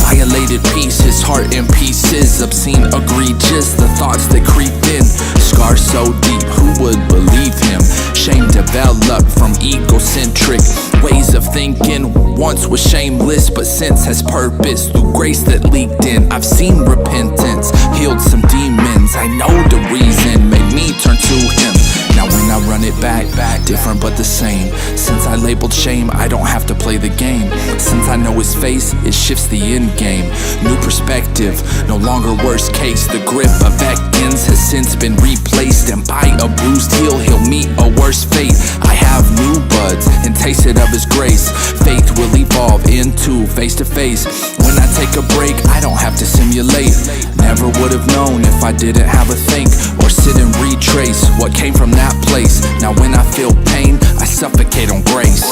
Violated peace, his heart in pieces. Obscene, egregious, the thoughts that creep in. Scars so deep, who would believe him? Shame developed from egocentric ways of thinking. Once was shameless, but since has purpose. Through grace that leaked in, I've seen repentance. Healed some demons, I know the reason. Made me turn to him. Now when I run it back, different but the same. Since I labeled shame, I don't have to play the game. Since I know his face, it shifts the end game. New perspective, no longer worst case. The grip of Ekans has since been replaced. And by a bruised heel, he'll meet a worse fate. I have new buds and tasted of his grace. Faith will evolve into face to face. When I take a break, I don't have to simulate. Never would have known if I didn't have a think or sit and retrace what came from that place. Now when I feel pain, I suffocate on grace.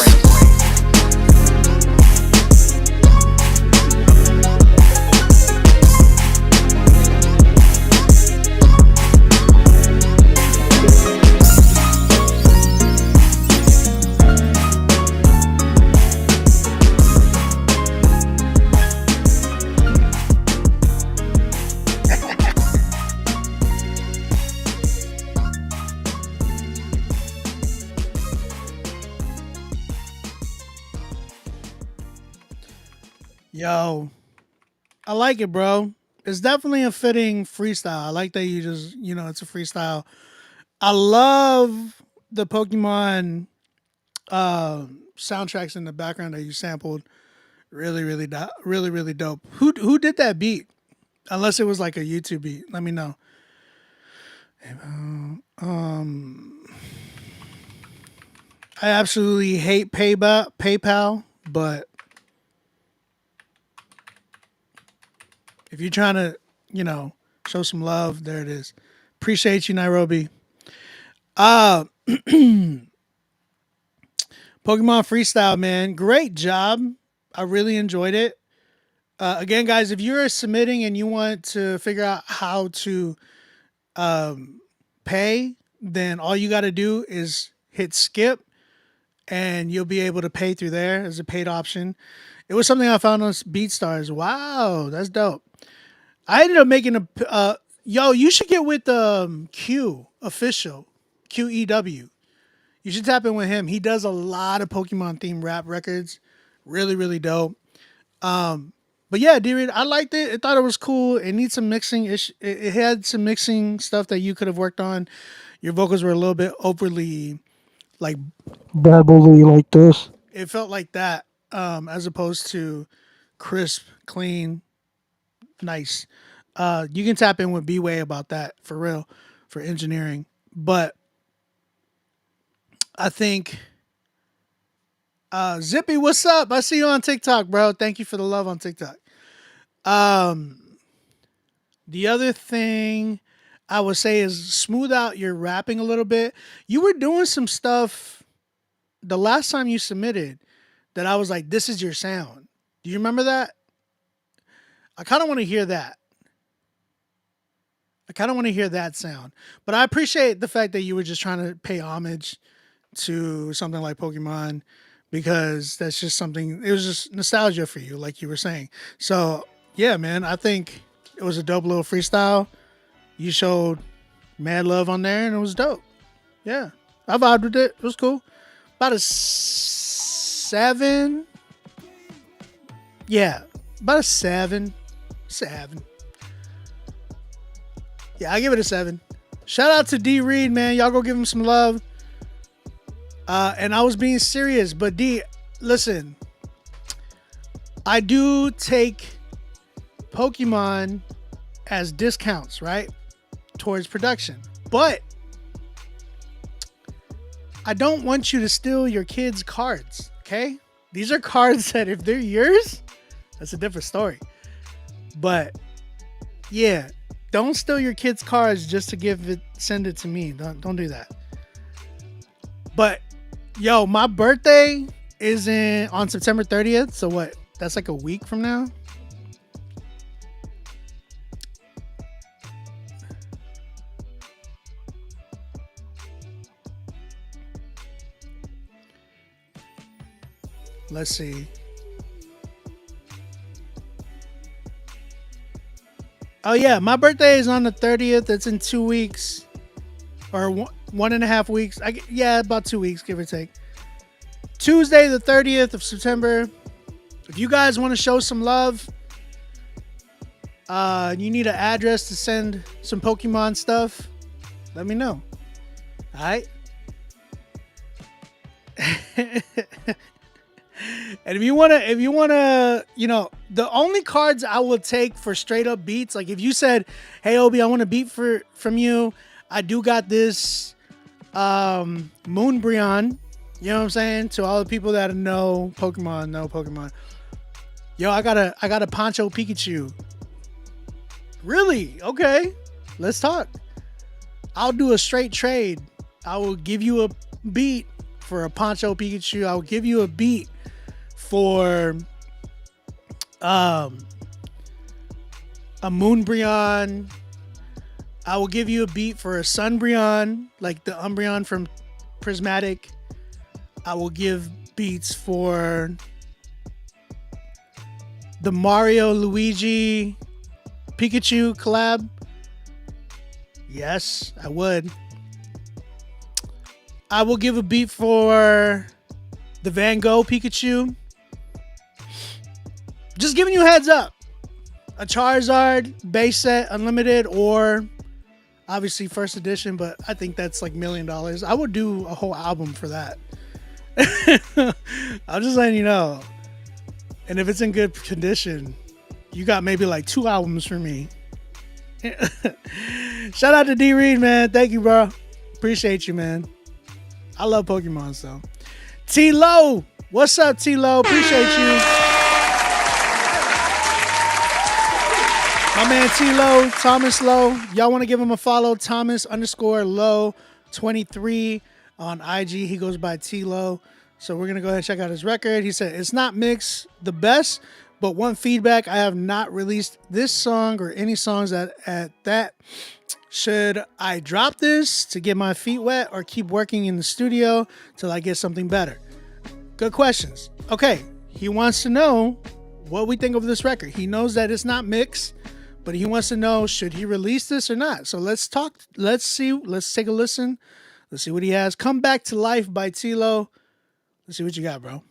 Yo, I like it, bro. It's definitely a fitting freestyle. I like that you just, it's a freestyle. I love the Pokemon soundtracks in the background that you sampled. Really, really, really, really dope. Who did that beat? Unless it was like a YouTube beat. Let me know. I absolutely hate PayPal, but if you're trying to, show some love, there it is. Appreciate you, Nairobi. Pokemon Freestyle, man. Great job. I really enjoyed it. Again, guys, if you're submitting and you want to figure out how to pay, then all you got to do is hit skip and you'll be able to pay through there as a paid option. It was something I found on BeatStars. Wow, that's dope. I ended up making yo, you should get with Q official, QEW. You should tap in with him. He does a lot of Pokemon themed rap records. Really, really dope. But yeah, dude, I liked it. I thought it was cool. It needs some mixing. It had some mixing stuff that you could have worked on. Your vocals were a little bit overly, like, bubbly like this. It felt like that, as opposed to crisp, clean, nice. You can tap in with B-Way about that for real, for engineering. But I think Zippy, what's up? I see you on TikTok, bro. Thank you for the love on TikTok. The other thing I would say is smooth out your rapping a little bit. You were doing some stuff the last time you submitted that I was like, this is your sound. Do you remember that? I kind of want to hear that. I kind of want to hear that sound. But I appreciate the fact that you were just trying to pay homage to something like Pokemon, because that's just something, it was just nostalgia for you, like you were saying. So, yeah, man, I think it was a dope little freestyle. You showed mad love on there, and it was dope. Yeah, I vibed with it. It was cool. About a 7. Yeah, about a 7. 7. Yeah, I give it a 7. Shout out to D Reed, man. Y'all go give him some love. And I was being serious, but D, listen. I do take Pokemon as discounts, right? Towards production. But I don't want you to steal your kids' cards, okay? These are cards that if they're yours, that's a different story. But yeah, don't steal your kids' cards just to send it to me. Don't do that. But yo, my birthday is on September 30th. So what? That's like a week from now. Let's see. Oh yeah, my birthday is on the 30th. It's in 2 weeks, or 1.5 weeks. About 2 weeks, give or take. Tuesday, the 30th of September. If you guys want to show some love, you need an address to send some Pokemon stuff, let me know. All right. And if you wanna, the only cards I will take for straight up beats, like if you said, "Hey Obi, I want a beat from you," I do got this Moonbreon. You know what I'm saying? To all the people that know Pokemon. Yo, I got a Poncho Pikachu. Really? Okay. Let's talk. I'll do a straight trade. I will give you a beat for a Poncho Pikachu. I will give you a beat for a Moonbreon. I will give you a beat for a Sunbreon, like the Umbreon from Prismatic. I will give beats for the Mario Luigi Pikachu collab. Yes, I would. I will give a beat for the Van Gogh Pikachu. Just giving you a heads up. A Charizard base set, unlimited, or obviously first edition, but I think that's like $1,000,000. I would do a whole album for that. I'm just letting you know. And if it's in good condition, you got maybe like 2 albums for me. Shout out to D Reed, man. Thank you, bro. Appreciate you, man. I love Pokemon, so. T Lo, what's up, T Lo? Appreciate you. My man T Lo, Thomas Lowe. Y'all want to give him a follow? Thomas_Low23 on IG. He goes by T Lo. So we're gonna go ahead and check out his record. He said it's not mixed the best, but one feedback: I have not released this song or any songs at that. Should I drop this to get my feet wet or keep working in the studio till I get something better? Good questions. Okay, he wants to know what we think of this record. He knows that it's not mixed, but he wants to know, should he release this or not? So let's talk. Let's see. Let's take a listen. Let's see what he has. Come Back to Life by T-Lo. Let's see what you got, bro.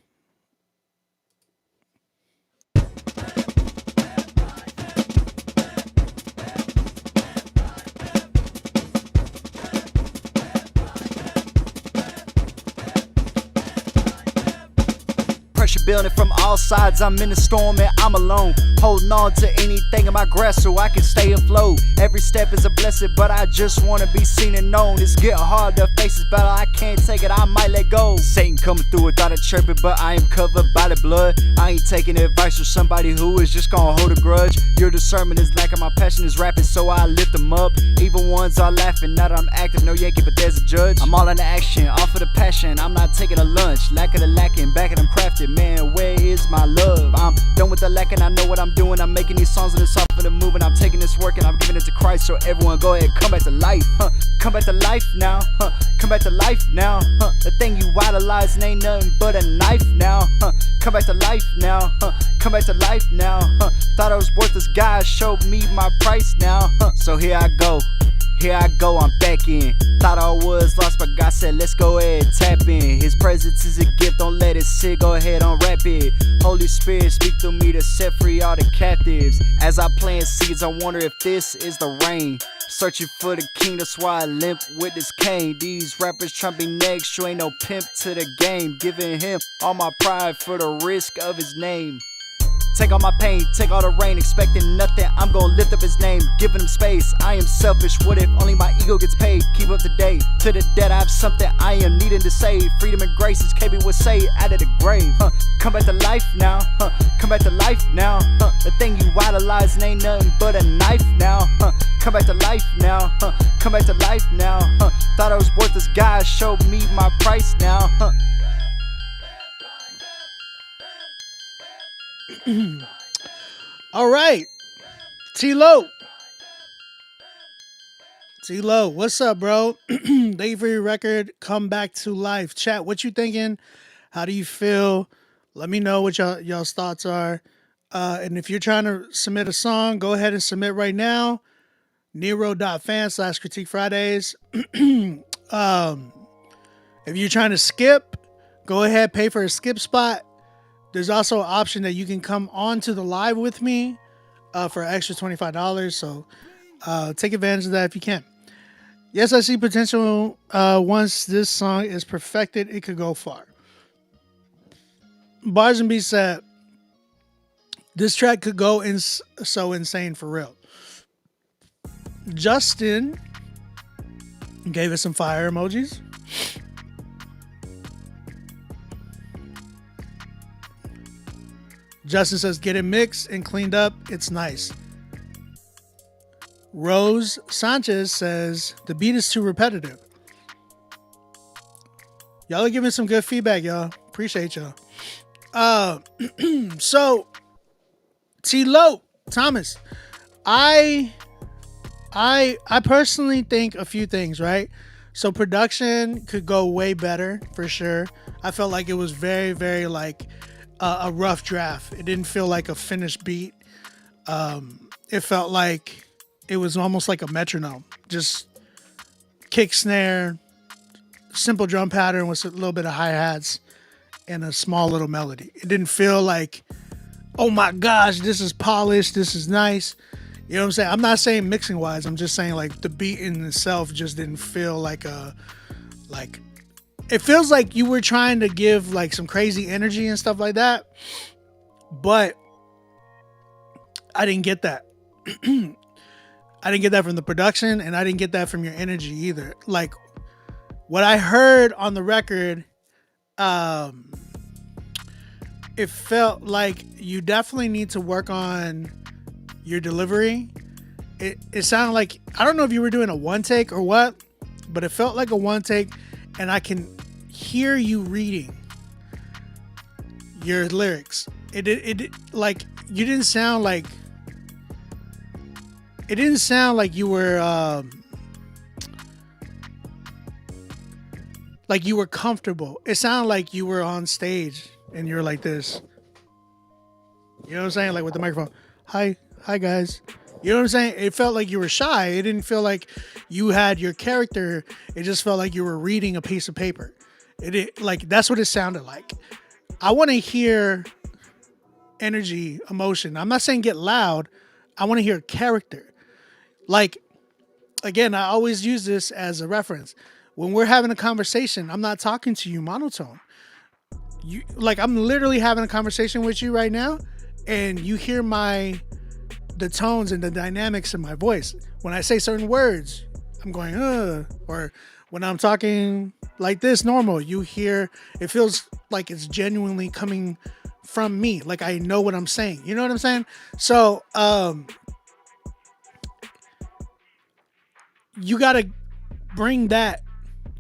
Pressure building from all sides, I'm in a storm and I'm alone. Holding on to anything in my grasp so I can stay afloat. Every step is a blessing, but I just wanna be seen and known. It's getting hard to face this battle, I can't take it, I might let go. Satan coming through without a chirping, but I am covered by the blood. I ain't taking advice from somebody who is just gonna hold a grudge. Your discernment is lacking, my passion is rapping, so I lift them up. Even ones are laughing, now that I'm active, no Yankee, but there's a judge. I'm all in the action, off of the passion, I'm not taking a lunch. Lack of the lacking, back of them crafted. Man, where is my love? I'm done with the lacking, I know what I'm doing. I'm making these songs and it's off for the move, and I'm taking this work and I'm giving it to Christ. So everyone go ahead, come back to life, come back to life now, come back to life now, the thing you idolize ain't nothing but a knife now, come back to life now, come back to life now, thought I was worthless, God showed me my price now, so here I go. Here I go, I'm back in. Thought I was lost, but God said, let's go ahead, tap in. His presence is a gift, don't let it sit, go ahead, unwrap it. Holy Spirit, speak through me to set free all the captives. As I plant seeds, I wonder if this is the rain. Searching for the king, that's why I limp with this cane. These rappers trying to be next, you ain't no pimp to the game. Giving him all my pride for the risk of his name. Take all my pain, take all the rain, expecting nothing, I'm gonna lift up his name, giving him space. I am selfish, what if only my ego gets paid? Keep up to date, to the dead I have something I am needing to say. Freedom and grace, as KB would say, out of the grave. Come back to life now, come back to life now, the thing you idolize ain't nothing but a knife now, come back to life now, come back to life now, thought I was worthless, God showed me my price now. All right, T-Lo. T-Lo, what's up, bro? Thank you for your record. Come Back to Life. Chat, what you thinking? How do you feel? Let me know what y'all's thoughts are. And if you're trying to submit a song, go ahead and submit right now. Nero.fan/CritiqueFridays. If you're trying to skip, go ahead, pay for a skip spot. There's also an option that you can come on to the live with me for an extra $25. So take advantage of that if you can. Yes, I see potential. Once this song is perfected, it could go far. Bars and Beats said, this track could go so insane for real. Justin gave us some fire emojis. Justin says, get it mixed and cleaned up. It's nice. Rose Sanchez says, the beat is too repetitive. Y'all are giving some good feedback, y'all. Appreciate y'all. So, T-Lo, Thomas, I personally think a few things, right? So production could go way better for sure. I felt like it was very, very like a rough draft. It didn't feel like a finished beat. It felt like it was almost like a metronome, just kick, snare, simple drum pattern with a little bit of hi-hats and a small little melody. It didn't feel like oh my gosh, this is polished, this is nice. You know what I'm saying? I'm not saying mixing wise. I'm just saying like the beat in itself just didn't feel like like it feels like you were trying to give like some crazy energy and stuff like that, but I didn't get that. I didn't get that from the production, and I didn't get that from your energy either. Like what I heard on the record, it felt like you definitely need to work on your delivery. It sounded like, I don't know if you were doing a one take or what, but it felt like a one take, and I can hear you reading your lyrics. It like you didn't sound like it didn't sound like you were comfortable. It sounded like you were on stage and you were like this. You know what I'm saying? Like with the microphone. Hi guys. You know what I'm saying? It felt like you were shy. It didn't feel like you had your character. It just felt like you were reading a piece of paper. It like that's what it sounded like. I want to hear energy, emotion. I'm not saying get loud. I want to hear character. Like, again, I always use this as a reference. When we're having a conversation, I'm not talking to you monotone. I'm literally having a conversation with you right now, and you hear the tones and the dynamics in my voice. When I say certain words, I'm going, or when I'm talking like this normal, you hear, it feels like it's genuinely coming from me. Like I know what I'm saying. You know what I'm saying? So, you got to bring that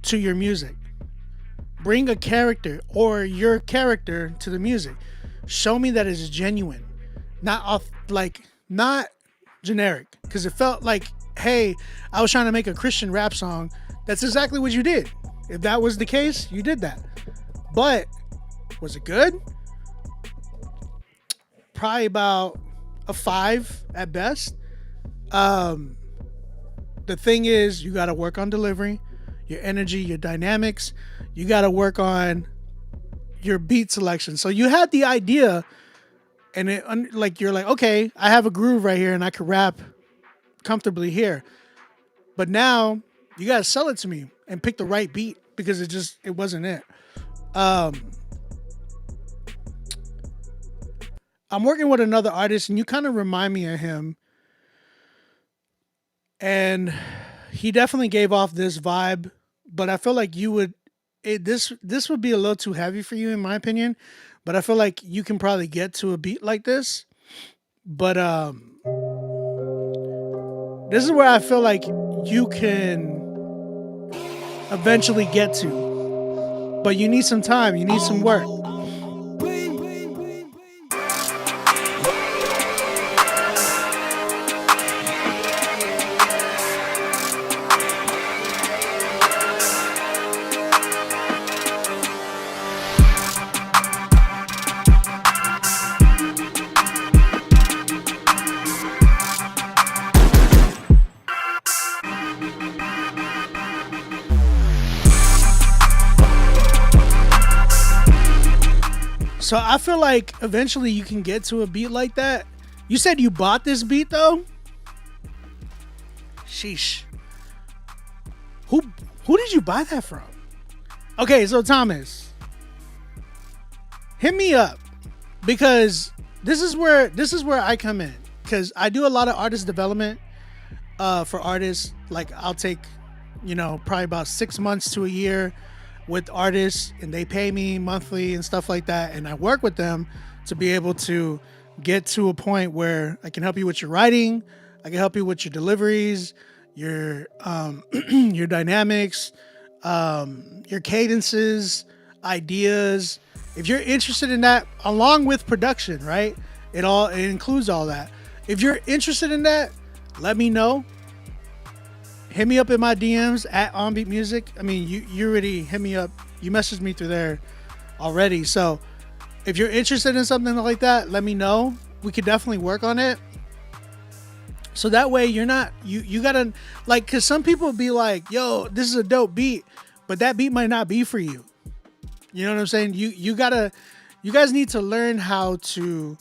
to your music. Bring a character or your character to the music. Show me that it's genuine, not generic. Because it felt like, hey, I was trying to make a Christian rap song. That's exactly what you did. If that was the case, you did that. But was it good? Probably about a 5 at best. The thing is, you got to work on delivery, your energy, your dynamics. You got to work on your beat selection. So you had the idea, and you're like, okay, I have a groove right here, and I can rap comfortably here. But now you got to sell it to me and pick the right beat, because it wasn't it. I'm working with another artist, and you kind of remind me of him. And he definitely gave off this vibe, but I feel like this would be a little too heavy for you in my opinion, but I feel like you can probably get to a beat like this. But this is where I feel like you can eventually get to, but you need some time, you need some work. So I feel like eventually you can get to a beat like that. You said you bought this beat though? Sheesh. Who did you buy that from? Okay, so Thomas, hit me up, because this is where I come in, because I do a lot of artist development for artists. Like I'll take, probably about 6 months to a year with artists, and they pay me monthly and stuff like that, and I work with them to be able to get to a point where I can help you with your writing, I can help you with your deliveries, your your dynamics, your cadences, ideas. If you're interested in that, along with production, right? It includes all that. If you're interested in that, let me know. Hit me up in my DMs at OnBeat Music. I mean, you already hit me up. You messaged me through there already. So if you're interested in something like that, let me know. We could definitely work on it. So that way you're not, you gotta, like, cause some people be like, yo, this is a dope beat, but that beat might not be for you. You know what I'm saying? You guys need to learn how to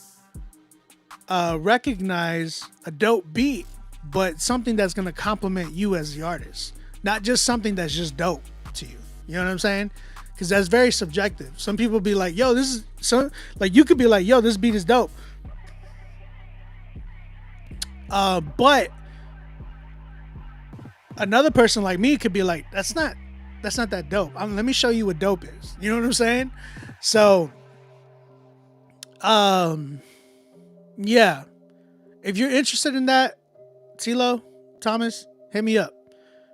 recognize a dope beat, but something that's going to complement you as the artist, not just something that's just dope to you. You know what I'm saying? Because that's very subjective. Some people be like, yo, this is so, like, you could be like, yo, this beat is dope. But another person like me could be like, that's not that dope. Let me show you what dope is. You know what I'm saying? So, yeah. If you're interested in that, Tilo, Thomas, hit me up,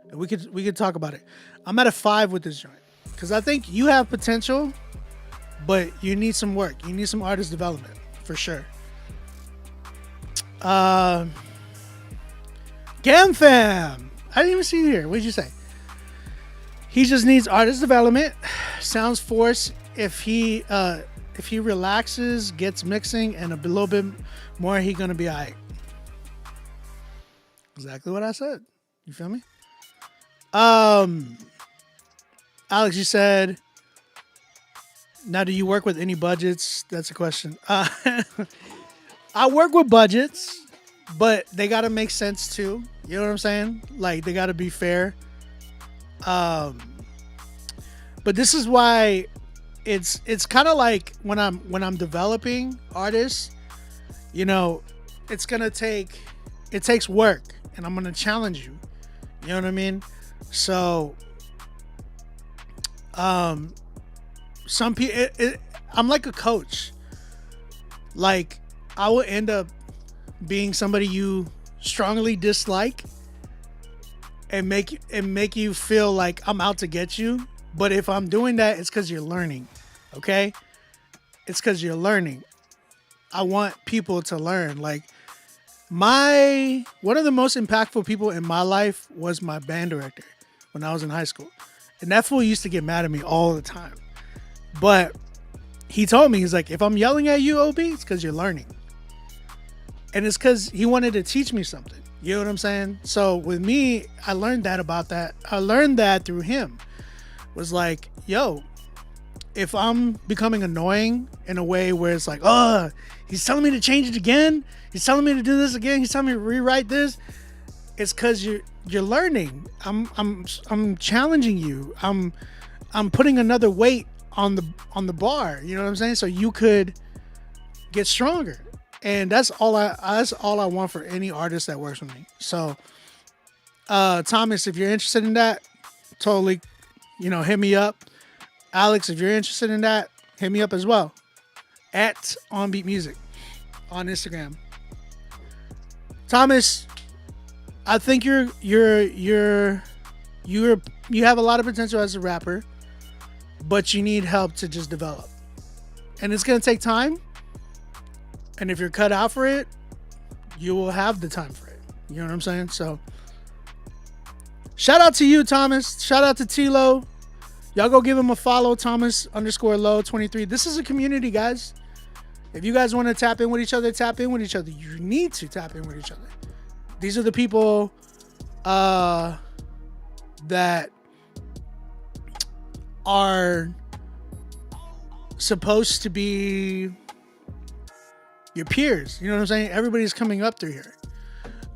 and we could talk about it. I'm at a 5 with this joint because I think you have potential, but you need some work. You need some artist development for sure. Gam fam, I didn't even see you here. What did you say? He just needs artist development. Sounds forced. If he relaxes, gets mixing, and a little bit more, he gonna be alright. Exactly what I said. You feel me? Alex, you said, now do you work with any budgets? That's a question. I work with budgets, but they gotta make sense too. You know what I'm saying? Like, they gotta be fair. But this is why it's kind of like when I'm developing artists, you know, it takes work, and I'm gonna challenge you. You know what I mean? So, some people, I'm like a coach. Like, I will end up being somebody you strongly dislike and make you feel like I'm out to get you. But if I'm doing that, it's because you're learning. Okay? It's because you're learning. I want people to learn. Like, one of the most impactful people in my life was my band director when I was in high school. And that fool used to get mad at me all the time. But he told me, he's like, if I'm yelling at you, OB, it's because you're learning. And it's because he wanted to teach me something. You know what I'm saying? So with me, I learned that about that. I learned that through him. Was like, yo, if I'm becoming annoying in a way where it's like, oh, he's telling me to change it again. He's telling me to do this again. He's telling me to rewrite this. It's because you're learning. I'm challenging you. I'm putting another weight on the bar. You know what I'm saying? So you could get stronger. And that's all I want for any artist that works with me. So, Thomas, if you're interested in that, totally, hit me up. Alex, if you're interested in that, hit me up as well. At OnBeat Music on Instagram. Thomas, I think you have a lot of potential as a rapper, but you need help to just develop. And it's gonna take time. And if you're cut out for it, you will have the time for it. You know what I'm saying? So, shout out to you, Thomas. Shout out to Tilo. Y'all go give him a follow, Thomas_low23. This is a community, guys. If you guys want to tap in with each other, tap in with each other. You need to tap in with each other. These are the people that are supposed to be your peers. You know what I'm saying? Everybody's coming up through here.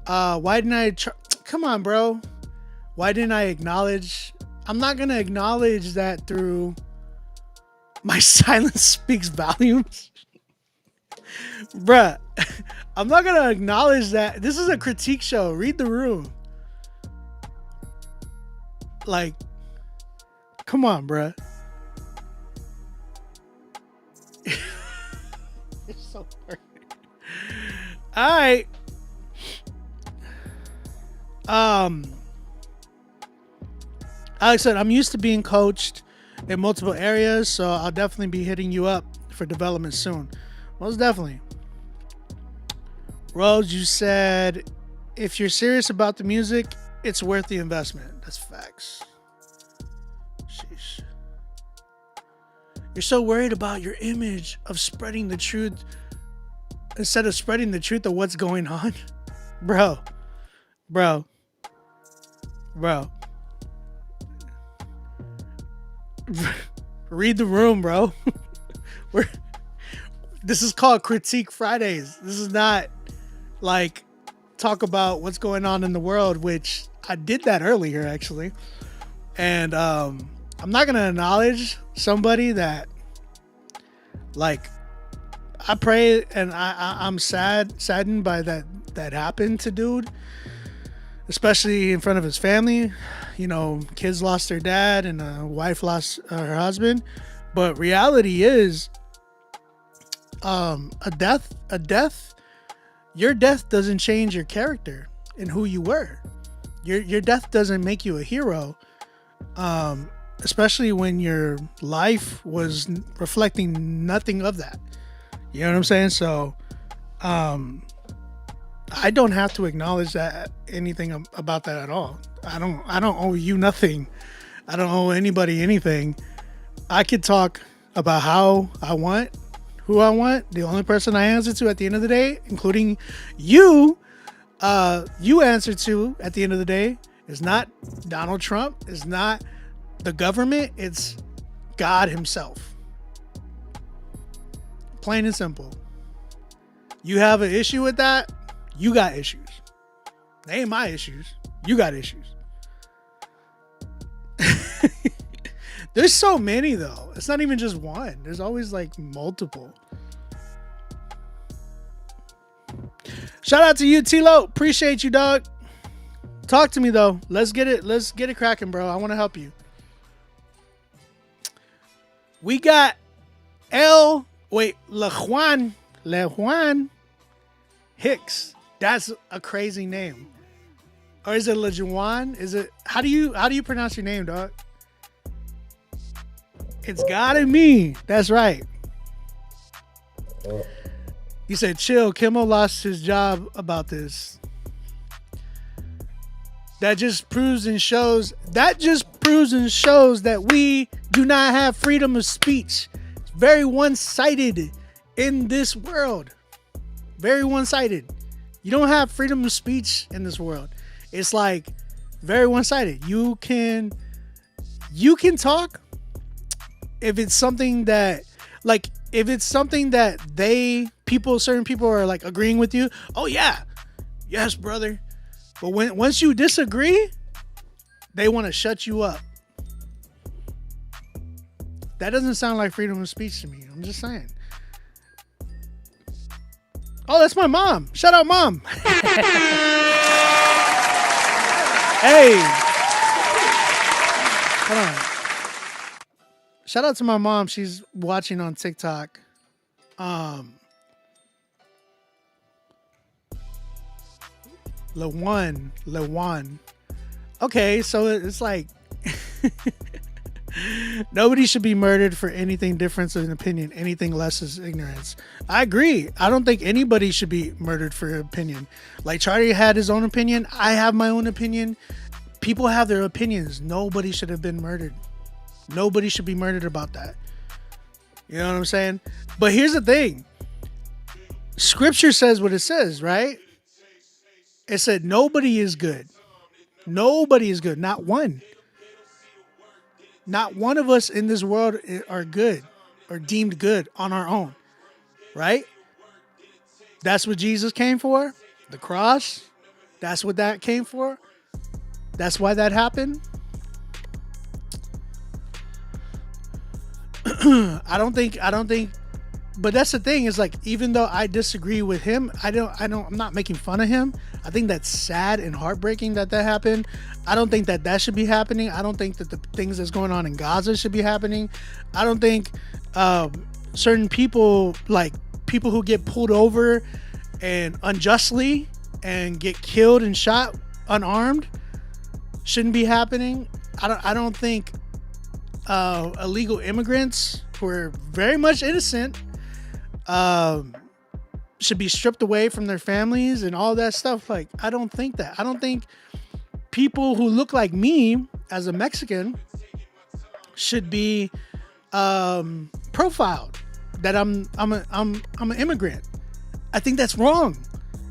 Why didn't I come on, bro? Why didn't I acknowledge? I'm not gonna acknowledge that through my silence speaks volumes. Bruh, I'm not gonna acknowledge that. This is a critique show. Read the room. Like, come on, bruh. It's so funny. All right. Alex said, I'm used to being coached in multiple areas, so I'll definitely be hitting you up for development soon. Most definitely. Rose, you said, if you're serious about the music, it's worth the investment. That's facts. Sheesh. You're so worried about your image of spreading the truth instead of spreading the truth of what's going on. Bro. Read the room, bro. This is called Critique Fridays. This is not like talk about what's going on in the world, which I did that earlier actually. And I'm not gonna acknowledge somebody that like I pray and I'm saddened by that happened to dude, especially in front of his family. You know, kids lost their dad and a wife lost her husband. But reality is, a death, your death doesn't change your character and who you were. Your death doesn't make you a hero. Especially when your life was reflecting nothing of that. You know what I'm saying? So, I don't have to acknowledge that anything about that at all. I don't owe you nothing. I don't owe anybody anything. I could talk about how I want, who I want. The only person I answer to at the end of the day, including you, you answer to at the end of the day is not Donald Trump, is not the government, it's God himself. Plain and simple. You have an issue with that, you got issues. They ain't my issues. You got issues. There's so many though. It's not even just one. There's always like multiple. Shout out to you, T-Lo. Appreciate you, dog. Talk to me though. Let's get it cracking, bro. I want to help you. We got LeJuan Hicks. That's a crazy name. Or is it LeJuan? Is it how do you pronounce your name, dog? It's gotta me. That's right. You said chill. Kimmel lost his job about this. That just proves and shows that we do not have freedom of speech. It's very one-sided in this world. Very one-sided. You don't have freedom of speech in this world. It's like very one-sided. You can talk if it's something that certain people are like agreeing with you. Oh yeah. Yes, brother. But once you disagree, they want to shut you up. That doesn't sound like freedom of speech to me. I'm just saying. Oh, that's my mom. Shout out, mom. Hey. Hold on. Shout out to my mom. She's watching on TikTok. Lewan. Okay, so it's like nobody should be murdered for anything different in opinion. Anything less is ignorance. I agree. I don't think anybody should be murdered for opinion. Like Charlie had his own opinion. I have my own opinion. People have their opinions. Nobody should have been murdered. Nobody should be murdered about that. You know what I'm saying? But here's the thing. Scripture says what it says, right? It said nobody is good. Nobody is good. Not one. Not one of us in this world are good or deemed good on our own. Right? That's what Jesus came for. The cross. That's what that came for. That's why that happened. I don't think, but that's the thing is like, even though I disagree with him, I'm not making fun of him. I think that's sad and heartbreaking that happened. I don't think that should be happening. I don't think that the things that's going on in Gaza should be happening. I don't think, certain people, like people who get pulled over and unjustly and get killed and shot unarmed shouldn't be happening. I don't think, illegal immigrants who are very much innocent should be stripped away from their families and all that stuff. Like, I don't think that. I don't think people who look like me as a Mexican should be profiled that I'm an immigrant. I think that's wrong.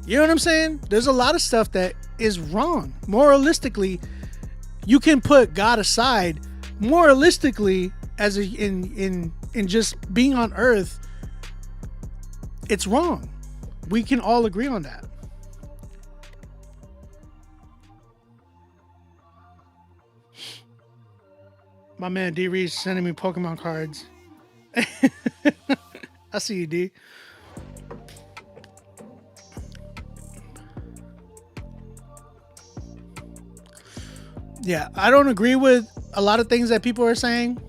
You know what I'm saying? There's a lot of stuff that is wrong. Moralistically, you can put God aside. Moralistically, as in just being on earth, it's wrong. We can all agree on that. My man D Reese sending me Pokemon cards. I see you, D. Yeah, I don't agree with a lot of things that people are saying.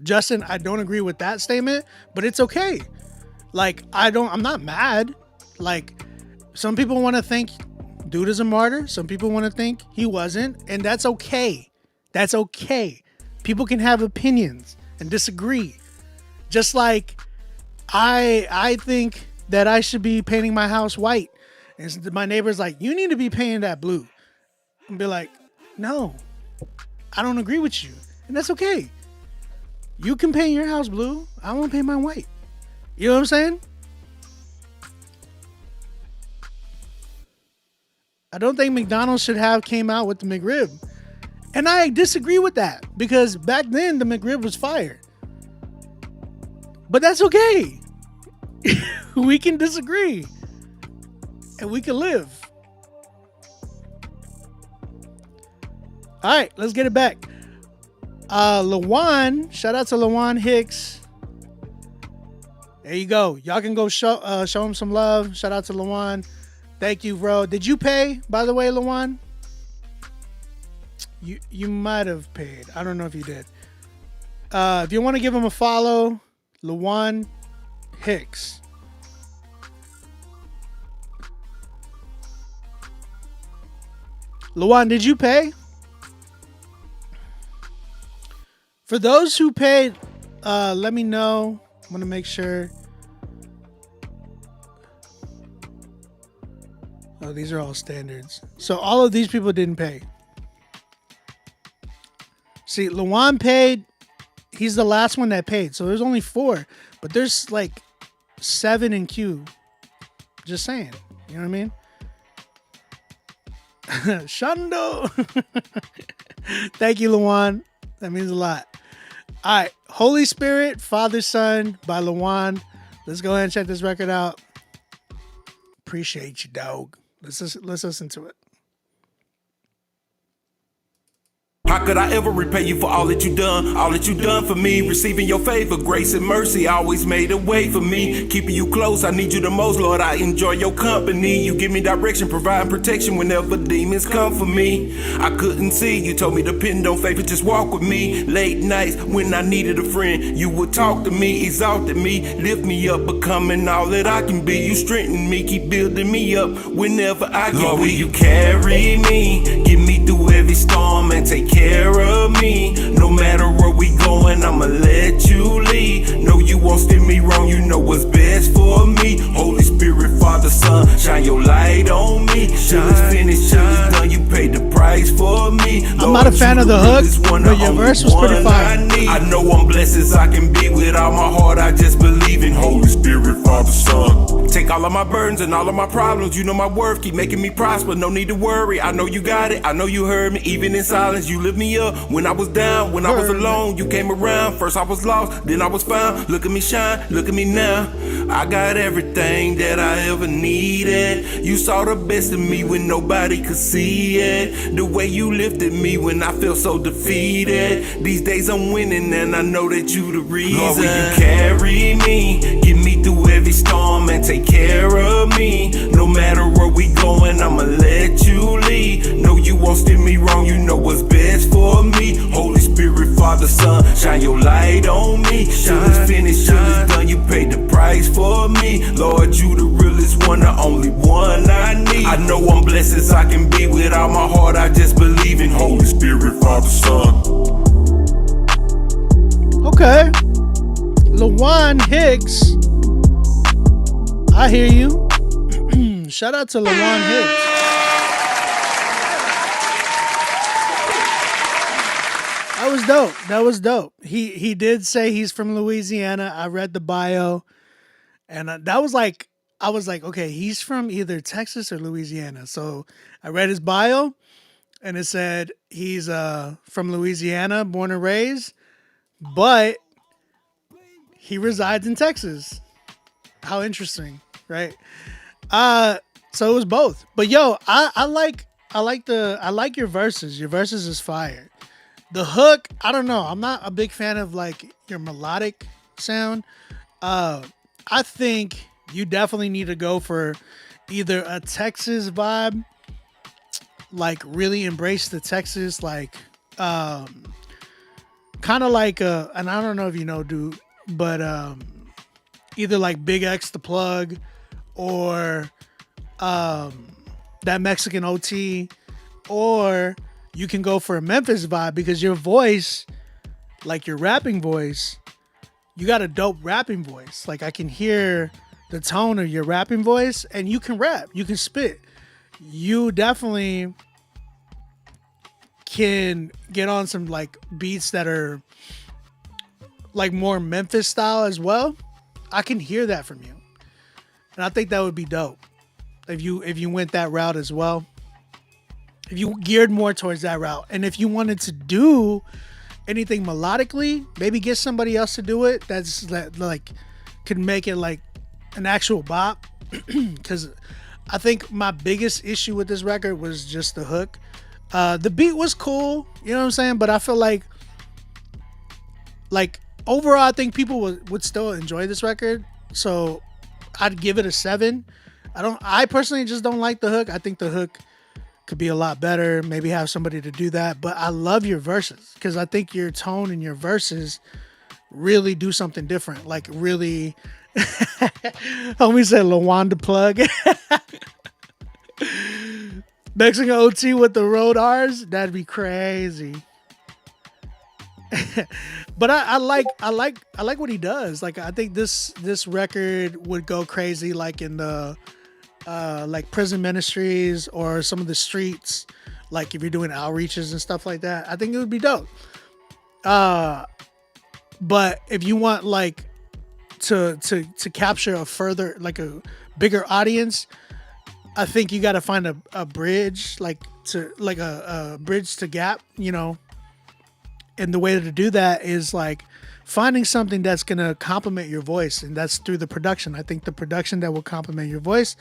Justin, I don't agree with that statement, but it's okay. Like, I'm not mad. Like, some people want to think dude is a martyr. Some people want to think he wasn't, and that's okay. That's okay. People can have opinions and disagree. Just like I think that I should be painting my house white. And my neighbor's like, you need to be painting that blue. And be like, no, I don't agree with you. And that's okay. You can paint your house blue. I want to paint mine white. You know what I'm saying? I don't think McDonald's should have came out with the McRib. And I disagree with that because back then the McRib was fire. But that's okay. We can disagree. And we can live. All right, let's get it back. Lawan, shout out to Lawan Hicks. There you go. Y'all can go show him some love. Shout out to Lawan. Thank you, bro. Did you pay, by the way, Lawan? You might have paid. I don't know if you did. If you want to give him a follow, Lawan Hicks. Lawan, did you pay? For those who paid, let me know. I'm going to make sure. Oh, these are all standards. So all of these people didn't pay. See, Lawan paid. He's the last one that paid. So there's only 4. But there's like 7 in queue. Just saying. You know what I mean? Shando. Thank you, Lawan. That means a lot. All right. Holy Spirit, Father, Son by Lawan. Let's go ahead and check this record out. Appreciate you, dog. Let's listen to it. How could I ever repay you for all that you done for me? Receiving your favor, grace and mercy always made a way for me. Keeping you close, I need you the most, Lord, I enjoy your company. You give me direction, provide protection whenever demons come for me. I couldn't see, you told me to depend on faith, just walk with me. Late nights when I needed a friend, you would talk to me, exalted me, lift me up, becoming all that I can be. You strengthen me, keep building me up whenever I get Lord, weak. Will you carry me, get me through every storm and take care of me. No matter where we going, I'ma let you lead. No, you won't steer me wrong, you know what's best for me. Holy Spirit, Father, Son, shine your light on me. Till it's finished, till it's done, you paid the price for me. I'm not a fan of the hook, but your verse was pretty fire. I know I'm blessed as I can be. With all my heart, I just believe in Holy Spirit, Father, Son. Take all of my burdens and all of my problems. You know my worth, keep making me prosper. No need to worry, I know you got it. I know you heard me, even in silence. You lift me up when I was down, when I was alone. You came around, first I was lost, then I was found. Look at me shine, look at me now. I got everything that I ever needed. You saw the best of me when nobody could see it. The way you lifted me when I felt so defeated. These days I'm winning and I know that you the reason. Lord, will you carry me, get me through every storm and take care of me. No matter where we going, I'ma let you lead. No, you won't steer me wrong, you know what's best for me. Holy Spirit, Father, Son, shine your light on me. Till it's finished, till it's done, you paid the price for me. Lord, you the realest one, the only one I need. I know I'm blessed as I can be. With all my heart, I just believe in Holy Spirit, Father, Son. Okay. Lawan Hicks. I hear you. Shout out to Lawan Hicks. That was dope. That was dope. He did say he's from Louisiana. I read the bio, and that was like, I was like, okay, he's from either Texas or Louisiana. So I read his bio, and it said he's from Louisiana, born and raised, but he resides in Texas. How interesting, right? So it was both. But yo, I like your verses. Your verses is fire. The hook, I don't know. I'm not a big fan of like your melodic sound. I think you definitely need to go for either a Texas vibe, like really embrace the Texas, like kind of like and I don't know if you know, dude, but either like Big X the Plug or that Mexican OT, or you can go for a Memphis vibe because your voice, like your rapping voice, you got a dope rapping voice. Like I can hear the tone of your rapping voice, and you can rap, you can spit. You definitely can get on some like beats that are like more Memphis style as well. I can hear that from you, and I think that would be dope if you went that route as well. If you geared more towards that route, and if you wanted to do anything melodically, maybe get somebody else to do it that like could make it like an actual bop. Because I think my biggest issue with this record was just the hook. The beat was cool, you know what I'm saying, but I feel like overall I think people would still enjoy this record, so I'd give it a 7. I personally just don't like the hook. I think the hook could be a lot better, maybe have somebody to do that, but I love your verses because I think your tone and your verses really do something different, like really. Homie said Lawanda Plug. Mexican OT with the road R's, that'd be crazy. But I like what he does. Like I think this record would go crazy like in the like prison ministries or some of the streets, like if you're doing outreaches and stuff like that. I think it would be dope. But if you want like to capture a further, like a bigger audience, I think you got to find a bridge, like a bridge to gap, you know. And the way to do that is like finding something that's going to complement your voice, and that's through the production. I think the production that will complement your voice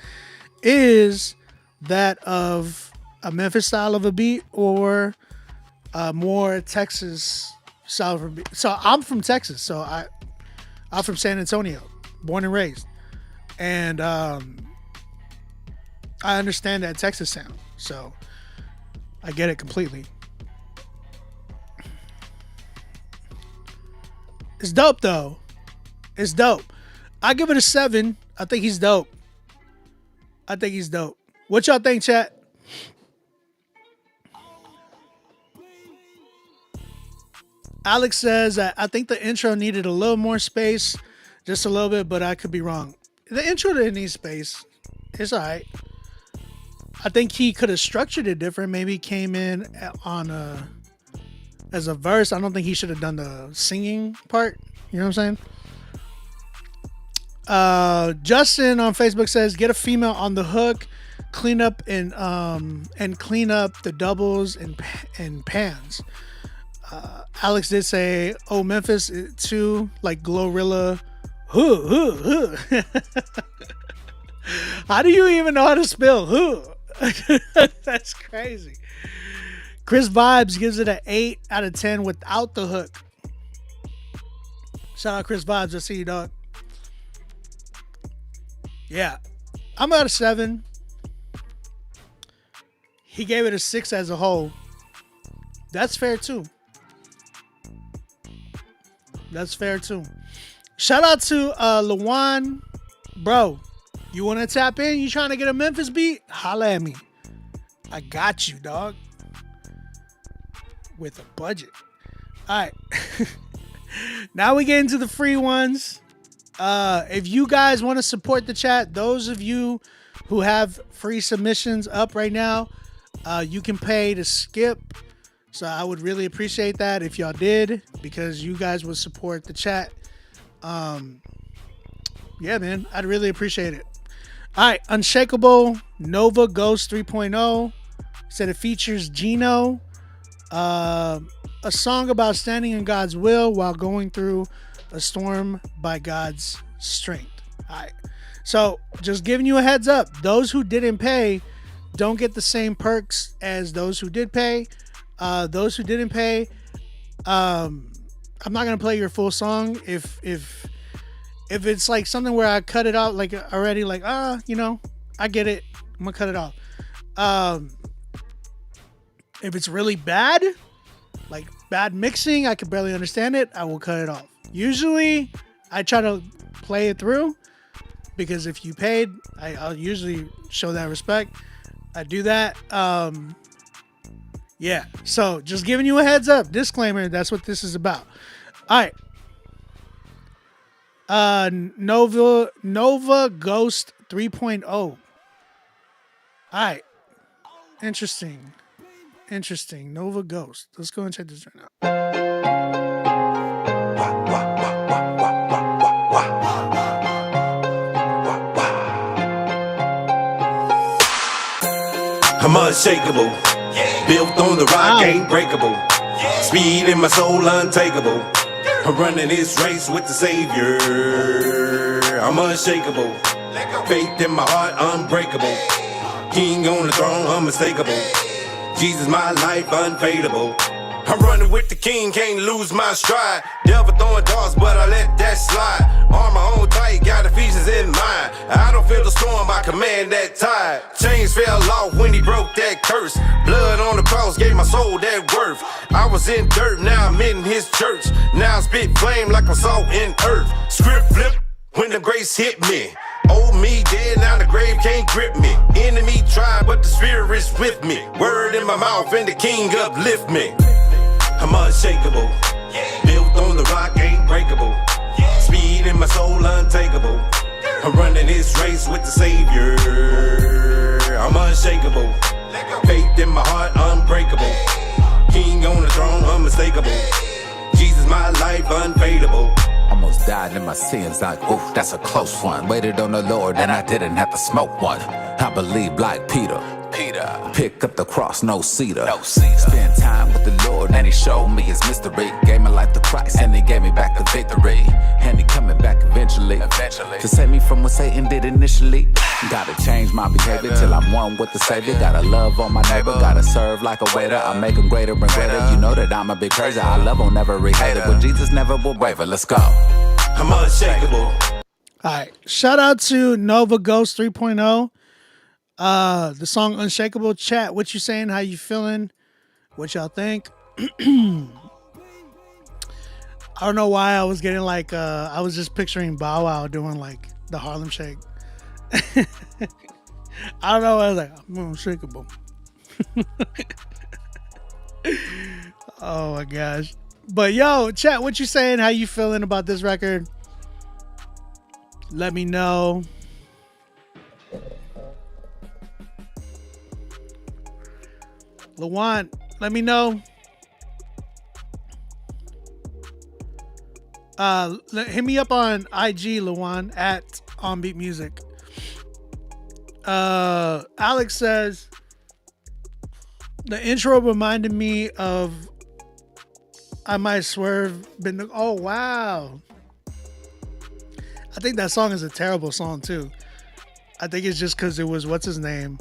is that of a Memphis style of a beat or a more Texas style of a beat. So I'm from Texas, so I'm from San Antonio, born and raised, and I understand that Texas sound, so I get it completely. It's dope though. It's dope. I give it a 7. I think he's dope. What y'all think, chat? Alex says that I think the intro needed a little more space, just a little bit, but I could be wrong. The intro didn't need space. It's all right. I think he could have structured it different. Maybe came in on as a verse. I don't think he should have done the singing part. You know what I'm saying? Justin on Facebook says, get a female on the hook, clean up and clean up the doubles and pans. Alex did say, oh, Memphis too, like Glorilla. How do you even know how to spell who? That's crazy. Chris Vibes gives it an 8 out of 10 without the hook. Shout out Chris Vibes. I see you, dog. Yeah. I'm at a 7. He gave it a 6 as a whole. That's fair too. Shout out to Lawan. Bro, you want to tap in? You trying to get a Memphis beat? Holla at me. I got you, dog. With a budget. All right. Now we get into the free ones. If you guys want to support the chat, those of you who have free submissions up right now, you can pay to skip. So I would really appreciate that if y'all did, because you guys would support the chat. Yeah, man, I'd really appreciate it. All right, Unshakable Nova Ghost 3.0 said it features Gino, a song about standing in God's will while going through a storm by God's strength. All right, So just giving you a heads up, those who didn't pay don't get the same perks as those who did pay. Those who didn't pay, I'm not gonna play your full song if it's like something where I cut it out like already, like I get it, I'm gonna cut it off. If it's really bad, like bad mixing, I can barely understand it, I will cut it off. Usually I try to play it through, because if you paid, I'll usually show that respect. I do that. Yeah, so just giving you a heads up, disclaimer, that's what this is about. All right. Nova Ghost 3.0. All right. Interesting. Nova Ghost. Let's go and check this right now. I'm unshakable, built on the rock, ain't breakable. Speed in my soul, untakeable. I'm running this race with the Savior. I'm unshakable, faith in my heart, unbreakable. King on the throne, unmistakable. Jesus, my life, unfadable. I'm running with the King, can't lose my stride. Devil throwing darts, but I let that slide. Armor on tight, got Ephesians in mind. I don't feel the storm, I command that tide. Chains fell off when he broke that curse. Blood on the cross gave my soul that worth. I was in dirt, now I'm in his church. Now I spit flame like I'm salt in earth. Script flip when the grace hit me. Old me dead, now the grave can't grip me. Enemy tried, but the spirit's with me. Word in my mouth and the King uplift me. I'm unshakable, built on the rock, ain't breakable. Speed in my soul, untakeable. I'm running this race with the Savior. I'm unshakable, faith in my heart, unbreakable. King on the throne, unmistakable. Jesus, my life, unfadable. Almost died in my sins, like, oof, that's a close one. Waited on the Lord, and I didn't have to smoke one. I believe like Peter. Pick up the cross, no cedar. Spend time with the Lord, and he showed me his mystery. Gave my life to Christ, and he gave me back the victory. And he coming back eventually. To save me from what Satan did initially. Gotta change my behavior till I'm one with the Savior. Gotta love on my neighbor, gotta serve like a waiter. I make him greater and greater. You know that I'm a big crazy. I love on every hater, but Jesus never will waver. Let's go. I'm unshakable. All right. Shout out to Nova Ghost 3.0. The song Unshakable. Chat, what you saying? How you feeling? What y'all think? I don't know why I was getting like I was just picturing Bow Wow doing like the Harlem Shake. I don't know. I was like, I'm unshakable. Oh my gosh. But yo, chat, what you saying? How you feeling about this record? Let me know. Lawan, let me know. Hit me up on IG, Lawan, at OnBeat Music. Alex says the intro reminded me of I Might Swerve. Oh wow. I think that song is a terrible song too. I think it's just because it was what's his name?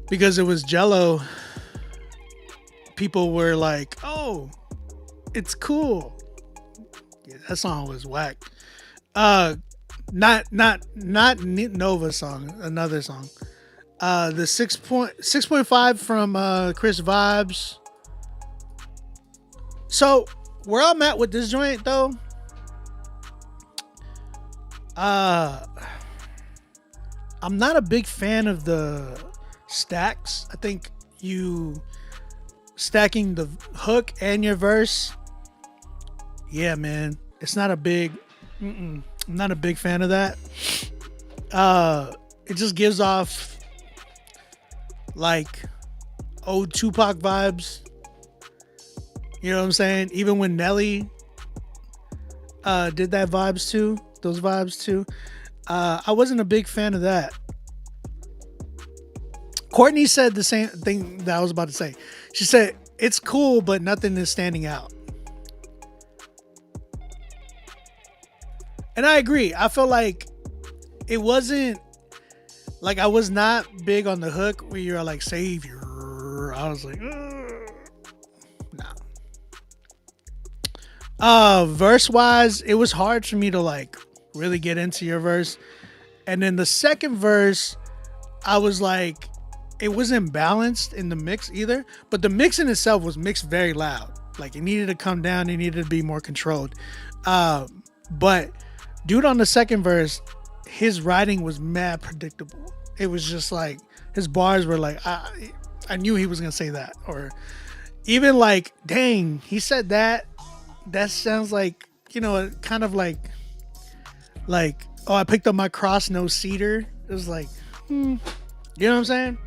Because it was Jello. People were like, "Oh, it's cool." Yeah, that song was whack. Not Nova song, another song. The 6.5 from Chris Vibes. So where I'm at with this joint though, I'm not a big fan of the stacks. I think you stacking the hook and your verse, yeah, man, it's not a big. I'm not a big fan of that. It just gives off like old Tupac vibes. You know what I'm saying? Even when Nelly did that vibes too, those vibes too. I wasn't a big fan of that. Courtney said the same thing that I was about to say. She said, it's cool, but nothing is standing out. And I agree. I feel like it wasn't like I was not big on the hook where you're like savior. I was like, nah. Verse wise, it was hard for me to like really get into your verse. And then the second verse, I was like, it wasn't balanced in the mix either. But the mix in itself was mixed very loud. Like it needed to come down, it needed to be more controlled. But dude on the second verse, his writing was mad predictable. It was just like his bars were like, I knew he was gonna say that, or even like, dang, he said that. That sounds like, you know, kind of like, oh, I picked up my cross, no cedar. It was like, you know what I'm saying?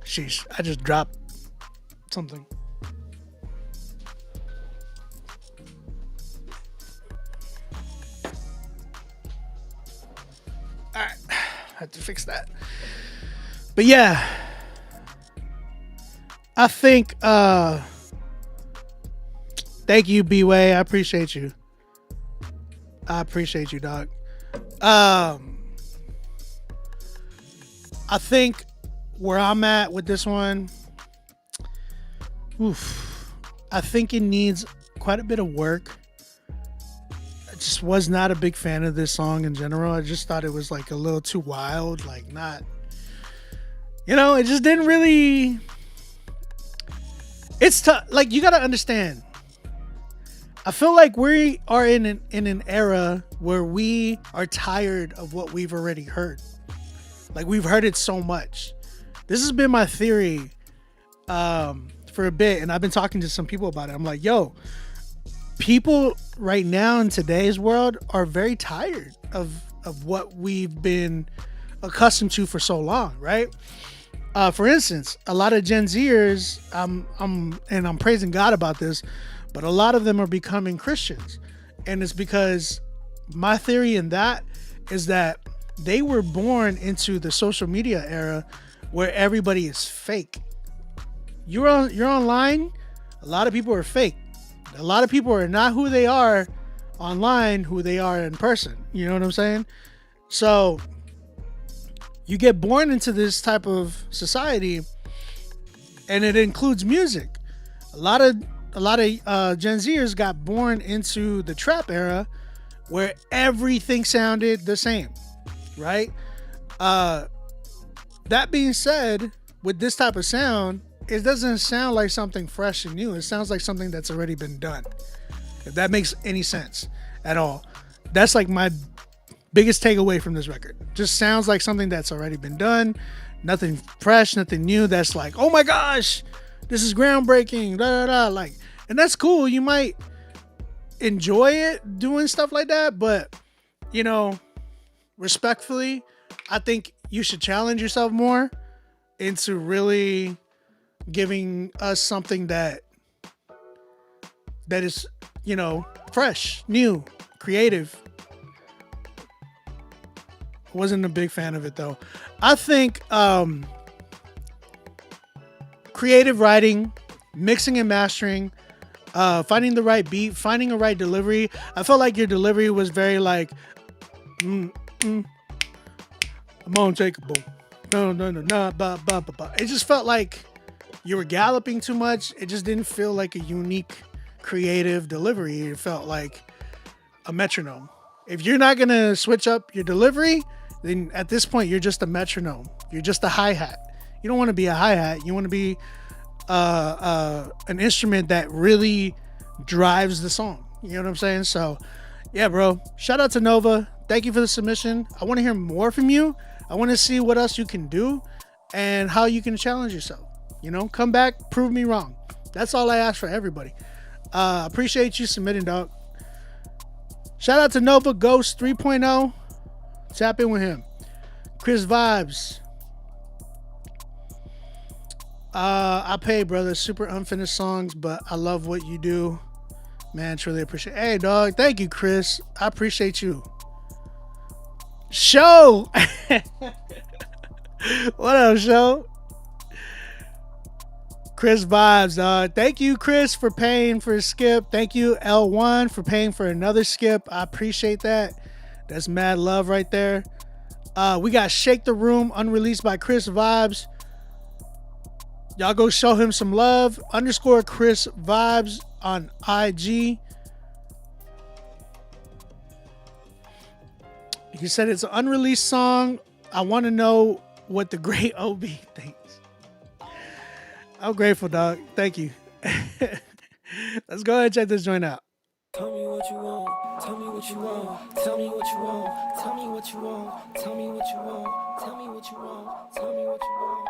Sheesh, I just dropped something. All right, had to fix that. But yeah, I think thank you, B-Way. I appreciate you. I appreciate you, dog. I think where I'm at with this one, I think it needs quite a bit of work. I just was not a big fan of this song in general. I just thought it was like a little too wild, like not, you know, it just didn't really. It's tough. Like, you gotta understand. I feel like we are in an era where we are tired of what we've already heard. Like, we've heard it so much. This has been my theory for a bit, and I've been talking to some people about it. I'm like, yo, people right now in today's world are very tired of what we've been accustomed to for so long, right? For instance, a lot of Gen Zers, I'm praising God about this, but a lot of them are becoming Christians. And it's because my theory in that is that they were born into the social media era where everybody is fake. You're online, a lot of people are fake. A lot of people are not who they are online, who they are in person. You know what I'm saying? So you get born into this type of society, and it includes music. A lot of Gen Zers got born into the trap era, where everything sounded the same, right? That being said, with this type of sound, it doesn't sound like something fresh and new. It sounds like something that's already been done. If that makes any sense at all. That's like my biggest takeaway from this record. Just sounds like something that's already been done. Nothing fresh, nothing new. That's like, oh my gosh, this is groundbreaking. Da, da, da. Like, and that's cool. You might enjoy it doing stuff like that, but you know, respectfully, I think you should challenge yourself more into really giving us something that is, you know, fresh, new, creative. Wasn't a big fan of it though. I think creative writing, mixing and mastering, finding the right beat, finding a right delivery. I felt like your delivery was very like, I'm unshakable. No, ba, ba, ba, ba. It just felt like you were galloping too much. It just didn't feel like a unique, creative delivery. It felt like a metronome. If you're not going to switch up your delivery, then at this point, you're just a metronome. You're just a hi-hat. You don't want to be a hi-hat. You want to be an instrument that really drives the song. You know what I'm saying? So, yeah, bro. Shout out to Nova. Thank you for the submission. I want to hear more from you. I want to see what else you can do and how you can challenge yourself. You know, come back, prove me wrong. That's all I ask for everybody. Appreciate you submitting, dog. Shout out to Nova Ghost 3.0. Tap in with him. Chris Vibes. I pay, brother. Super unfinished songs, but I love what you do. Man, truly appreciate it. Hey, dog. Thank you, Chris. I appreciate you. Show. What up, Show? Chris vibes. Thank you, Chris, for paying for a skip. Thank you, L1, for paying for another skip. I appreciate that. That's mad love right there. We got Shake the Room, unreleased by Chris Vibes. Y'all go show him some love. _ Chris Vibes on IG. He said it's an unreleased song. I want to know what the great OB thinks. I'm grateful, dog. Thank you. Let's go ahead and check this joint out. Tell me what you want, tell me what you want, tell me what you want, tell me what you want, tell me what you want, tell me what you want, tell me what you want.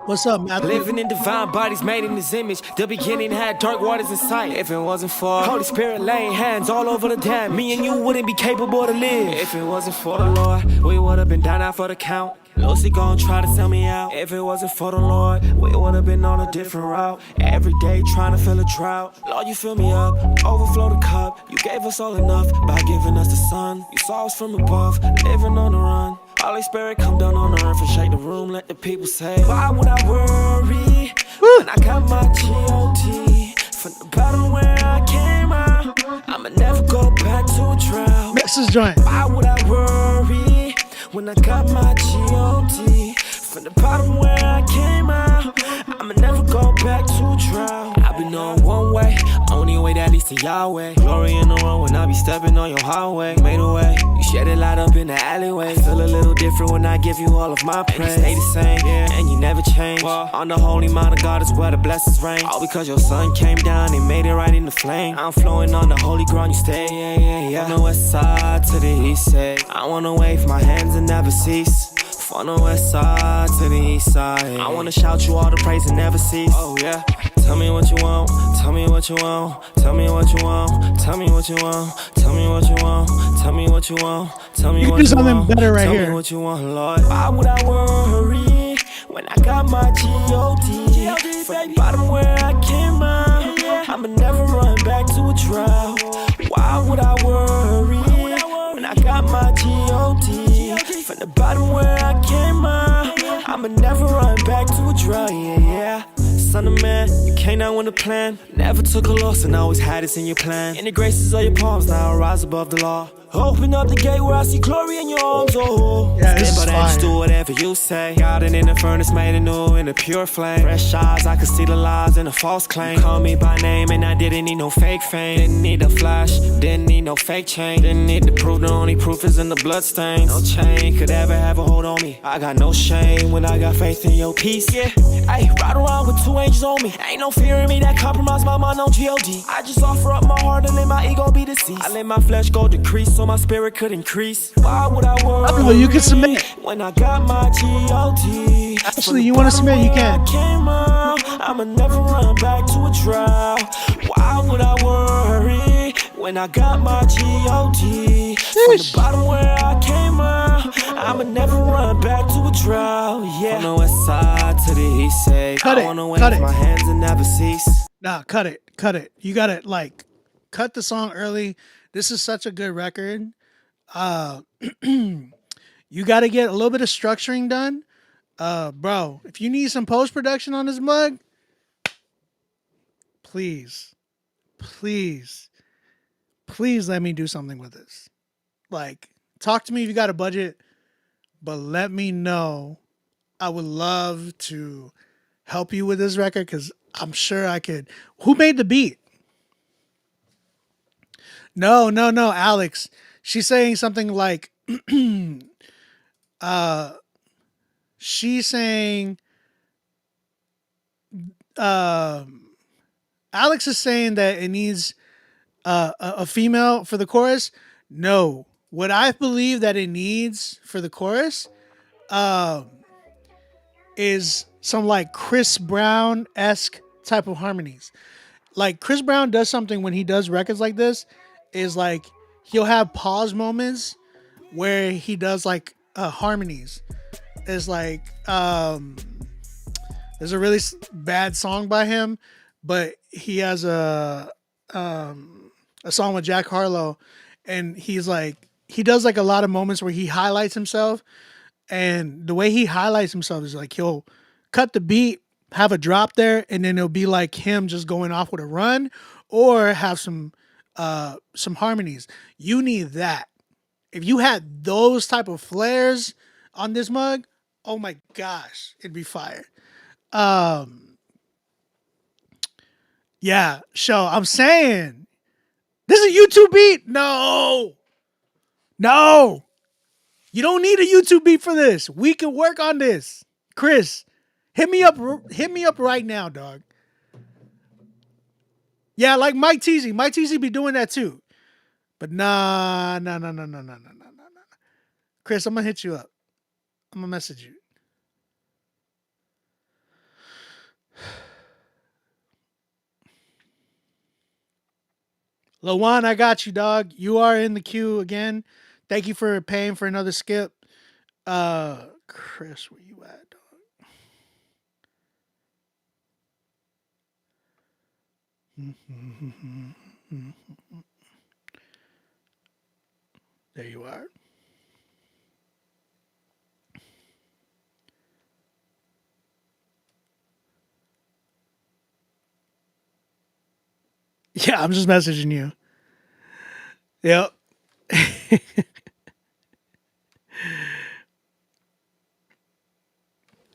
What's up, Matthew? Living in divine bodies made in his image. The beginning had dark waters in sight. If it wasn't for Holy Spirit laying hands all over the dam, me and you wouldn't be capable to live. If it wasn't for the Lord, we would have been down out for the count. Lucy gon' try to sell me out. If it wasn't for the Lord, we would have been on a different route. Every day trying to fill a drought. Lord, you fill me up, overflow the cup. You gave us all enough by giving us the sun. You saw us from above, living on the run. Holy Spirit, come down on earth and shake the room. Let the people say, why would I worry when I got my G.O.D. From the bottom where I came out, I'ma never go back to a drought. Mix this joint. Why would I worry when I got my G.O.D. From the bottom where I came out, I'ma never go back to a drought. I've been on one way, only way that leads to Yahweh. Glory in the road when I be stepping on your highway. Made a way, you shed a light up in the alleyway. Feel a little different when I give you all of my praise. And you stay the same, yeah, and you never change. On the holy mount of God is where the blessings reign. All because your son came down and made it right in the flame. I'm flowing on the holy ground, you stay, yeah, yeah, yeah. From the west side to the east side, I wanna wave my hands and never cease. From the west side to the east side, I wanna shout you all the praise and never cease. Oh yeah. Tell me what you want, tell me what you want, tell me what you want, tell me what you want, tell me what you want, tell me what you want, tell me what you want. You do something better right tell here. Me what you want, Lord. Why would I worry when I got my G.O.D. From the bottom where I came out, I'ma never run back to a drought. Why would I worry when I got my G.O.D. From the bottom where I came out, I'ma never run back to a drought, yeah, yeah. Son of man, you came down with a plan. Never took a loss and always had us in your plan. In the graces of your palms, now I rise above the law. Open up the gate where I see glory in your arms, oh. Yeah, this is Stand by that, just do whatever you say. Garden in the furnace, made anew in a pure flame. Fresh eyes, I could see the lies and the false claim. You call me by name and I didn't need no fake fame. Didn't need a flash, didn't need no fake chain. Didn't need the proof, the only proof is in the bloodstains. No chain could ever have a hold on me. I got no shame when I got faith in your peace, yeah. Ayy, ride around with 2 angels on me. Ain't no fear in me that compromise my mind on G.O.D. I just offer up my heart and let my ego be deceased. I let my flesh go decrease so my spirit could increase. Why would I worry? I know you can submit. When I got my G.O.D. Actually, you want to submit, you can. I'ma never run back to a drought. Why would I worry when I got my G.O.D. From the bottom where I came out, I'ma never run back to a drought, yeah. From the west side to the east side, Cut I it, wanna cut wave it. my hands and never cease. Nah, cut it. You gotta cut the song early. This is such a good record. You gotta get a little bit of structuring done. Bro, if you need some post-production on this mug, please let me do something with this. Like, talk to me if you got a budget, but let me know. I would love to help you with this record because I'm sure I could. Who made the beat? No, Alex. She's saying something like, she's saying, Alex is saying that it needs a female for the chorus. No, what I believe that it needs for the chorus is some like Chris Brown-esque type of harmonies. Like Chris Brown does something when he does records like this, is like he'll have pause moments where he does like harmonies. It's like there's a really bad song by him, but he has a song with Jack Harlow, and he does like a lot of moments where he highlights himself, and the way he highlights himself is like he'll cut the beat have a drop there, and then it'll be like him just going off with a run, or have some harmonies. You need that. If you had those type of flares on this mug, oh my gosh, it'd be fire. Yeah, show. I'm saying this is a YouTube beat. No, you don't need a YouTube beat for this. We can work on this. Chris, hit me up right now, dog. Yeah, like Mike Teasy. Mike Teasy be doing that too. But nah. Chris, I'm gonna hit you up. I'm gonna message you. Lawan, I got you, dog. You are in the queue again. Thank you for paying for another skip. Chris, where you at, dog? There you are. Yeah, I'm just messaging you. Yep.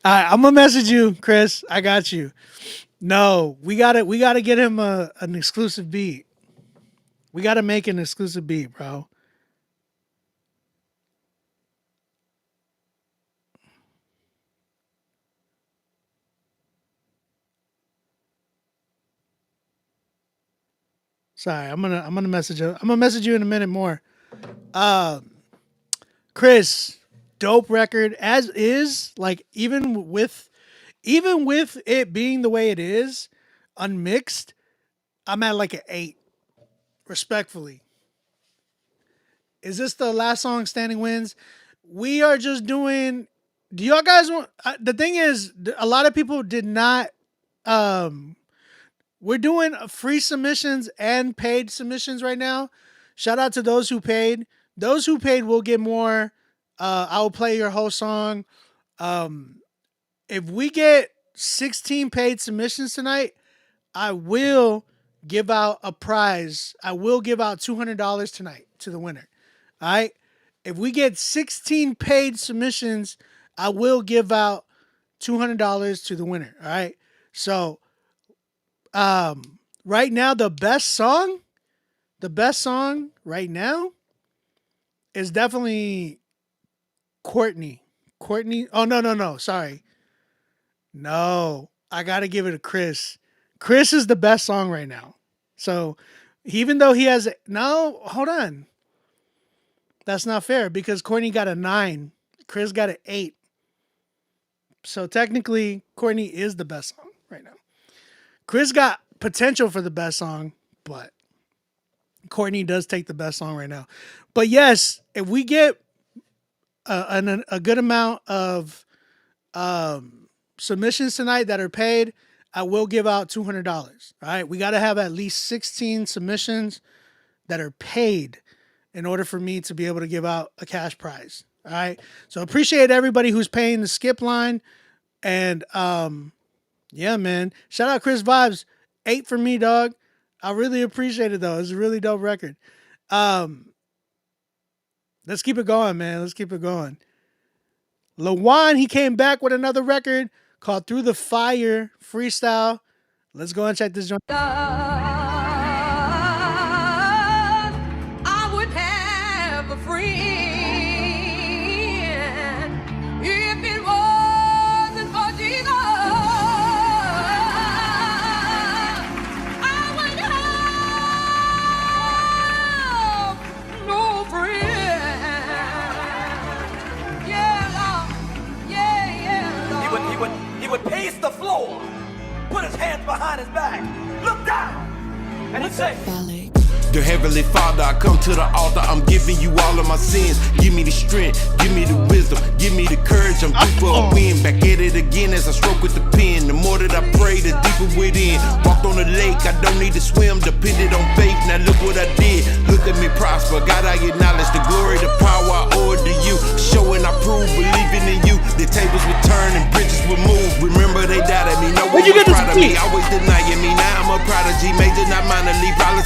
All right, I'm gonna message you, Chris. I got you. No, we gotta get him an exclusive beat. We gotta make an exclusive beat, bro. Sorry, I'm gonna message you. I'm gonna message you in a minute more. Chris, dope record as is. Like even with it being the way it is, unmixed, I'm at like an 8. Respectfully. Is this the last song? Standing Wins. We are just doing. Do y'all guys want? The thing is, a lot of people did not. We're doing free submissions and paid submissions right now. Shout out to those who paid. Those who paid will get more. I will play your whole song. If we get 16 paid submissions tonight, I will give out a prize. I will give out $200 tonight to the winner. All right. If we get 16 paid submissions, I will give out $200 to the winner. All right. So, right now, the best song right now is definitely Courtney. Oh, no. Sorry. No, I got to give it to Chris. Chris is the best song right now. So even though he has, no, hold on. That's not fair because Courtney got a 9. Chris got an 8. So technically, Courtney is the best song right now. Chris got potential for the best song, but Courtney does take the best song right now. But yes, if we get a good amount of submissions tonight that are paid, I will give out $200. All right, we got to have at least 16 submissions that are paid in order for me to be able to give out a cash prize. All right, so appreciate everybody who's paying the skip line, and yeah, man, shout out Chris Vibes, 8 for me, dog. I really appreciate it though. It's a really dope record. Let's keep it going, man. Let's keep it going. Lawan, he came back with another record called Through the Fire Freestyle. Let's go and check this joint. I would have a friend if it wasn't for Jesus. I would have no friend. Yeah, Lord. Yeah, Lord. He would pace the floor, put his hands behind his back, look down, and he'd say, Dear Heavenly Father, I come to the altar, I'm giving you all of my sins. Give me the strength, give me the wisdom, give me the courage, I'm due for a win. Back at it again as I stroke with the pen. The more that I pray, the deeper within. Walked on the lake, I don't need to swim, depended on faith, now look what I did. Look at me prosper, God, I acknowledge the glory, the power I owe it to you. Showing I prove, believing in you. The tables will turn and bridges will move. Remember they doubted me, no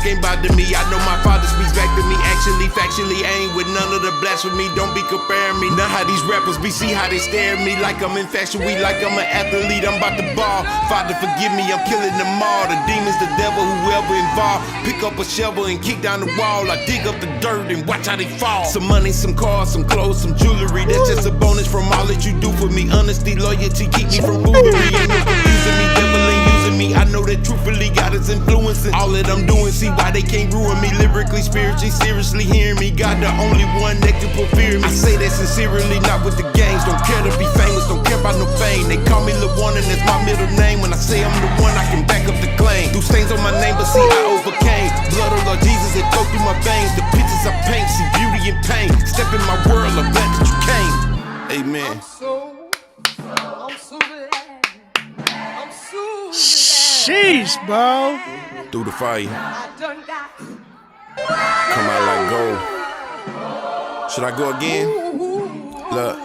can't bother me. I know my father speaks back to me. Actually, factually, I ain't with none of the blasphemy. Don't be comparing me. Now how these rappers be, see how they stare at me like I'm infatuated, like I'm an athlete. I'm about to ball. Father, forgive me, I'm killing them all. The demons, the devil, whoever involved. Pick up a shovel and kick down the wall. I dig up the dirt and watch how they fall. Some money, some cars, some clothes, some jewelry. That's just a bonus from all that you do for me. Honesty, loyalty, keep me from foolery. Ain't no confusing me, devil ain't using me. I know that truthfully God is influencing all that I'm doing. See why they can't ruin me lyrically, spiritually, seriously hearing me. God the only one that can fulfill me. I say that sincerely, not with the games. Don't care to be famous, don't care about no fame. They call me Lil One and that's my middle name. When I say I'm the one, I can back up the claim. Do stains on my name, but see I overcame. Blood of Lord Jesus, it go through my veins. The pictures I paint, see beauty and pain. Step in my world, I'm glad that you came. Amen. I'm so glad. I'm so glad. Sheesh, bro. Through the fire, I done got. come out like gold. Should I go again? Look.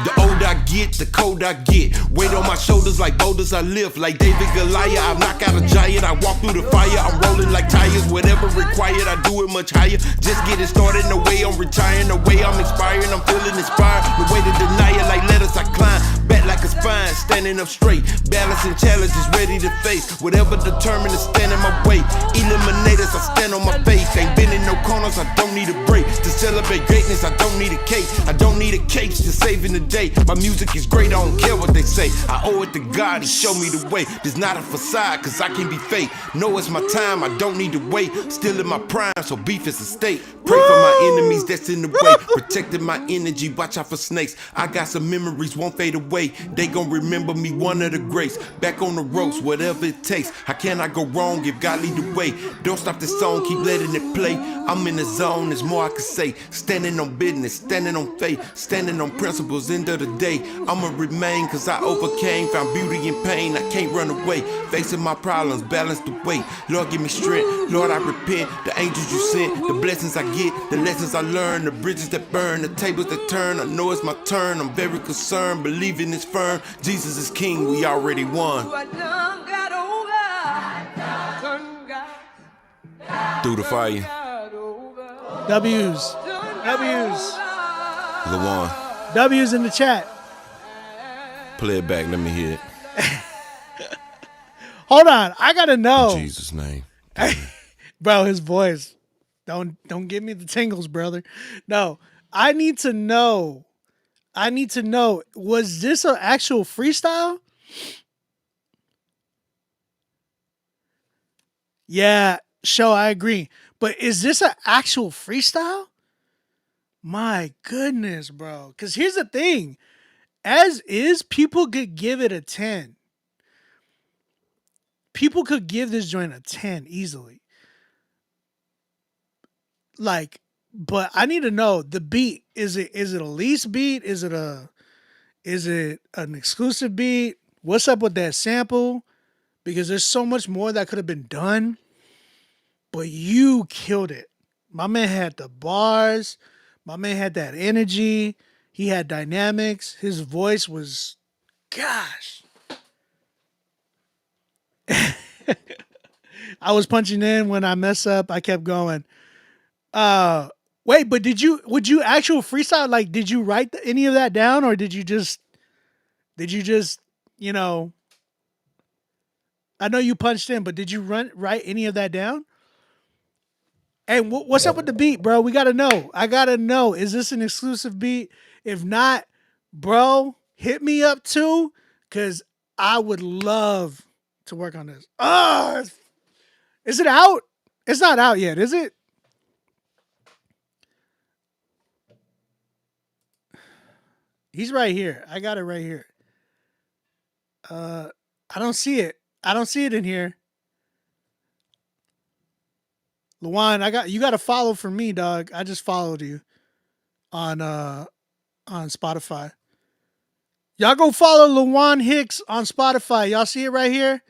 The older I get, the colder I get. Weight on my shoulders like boulders I lift. Like David Goliath, I knock out a giant. I walk through the fire, I'm rolling like tires. Whatever required, I do it much higher. Just getting started, no way I'm retiring. The way I'm inspiring, I'm feeling inspired. The way to deny it, like letters I climb. Back like a spine, standing up straight. Balancing challenges, ready to face. Whatever determined to stand in my way. Eliminators, I stand on my face. Ain't been in no corners, I don't need a break. To celebrate greatness, I don't need a cake. I don't need a cake to saving the day. My music is great, I don't care what they say. I owe it to God, he showed me the way. There's not a facade, cause I can be fake. Know it's my time, I don't need to wait. Still in my prime, so beef is a state. Pray for my enemies that's in the way. Protecting my energy, watch out for snakes. I got some memories, won't fade away. They gon' remember me, one of the greats. Back on the ropes, whatever it takes. How can I go wrong if God lead the way? Don't stop the song, keep letting it play. I'm in the zone, there's more I can say. Standing on business, standing on faith, standing on principles, end of the day. I'ma remain cause I overcame, found beauty in pain, I can't run away. Facing my problems, balance the weight. Lord give me strength, Lord I repent. The angels you sent, the blessings I get, the lessons I learn, the bridges that burn, the tables that turn. I know it's my turn, I'm very concerned, believing it's firm. Jesus is king, we already won. I done got over. Done got. Through the fire, Got over. W's. Done got W's. over. LaJuan, W's in the chat. play it back, let me hear it. Hold on. I gotta know. In Jesus' name. Bro, his voice. Don't give me the tingles, brother. No. I need to know. Was this an actual freestyle? Yeah, sure, I agree. But is this an actual freestyle? My goodness, bro. Because here's the thing. As is, people could give it a 10. People could give this joint a 10 easily. Like, but I need to know the beat. Is it a lease beat? Is it an exclusive beat? What's up with that sample? Because there's so much more that could have been done. But you killed it. My man had the bars. My man had that energy. He had dynamics. His voice was, gosh. I was punching in when I mess up. I kept going. Wait, but would you actual freestyle? Like, did you write any of that down, or did you just, you know, I know you punched in, but did you write any of that down? And what's up with the beat, bro? We got to know. I got to know. Is this an exclusive beat? If not, bro, hit me up too, because I would love to work on this. Is it out? It's not out yet, is it? He's right here. I got it right here. I don't see it. I don't see it in here. LaJuan, you got to follow for me, dog. I just followed you on Spotify. Y'all go follow LaJuan Hicks on Spotify. Y'all see it right here?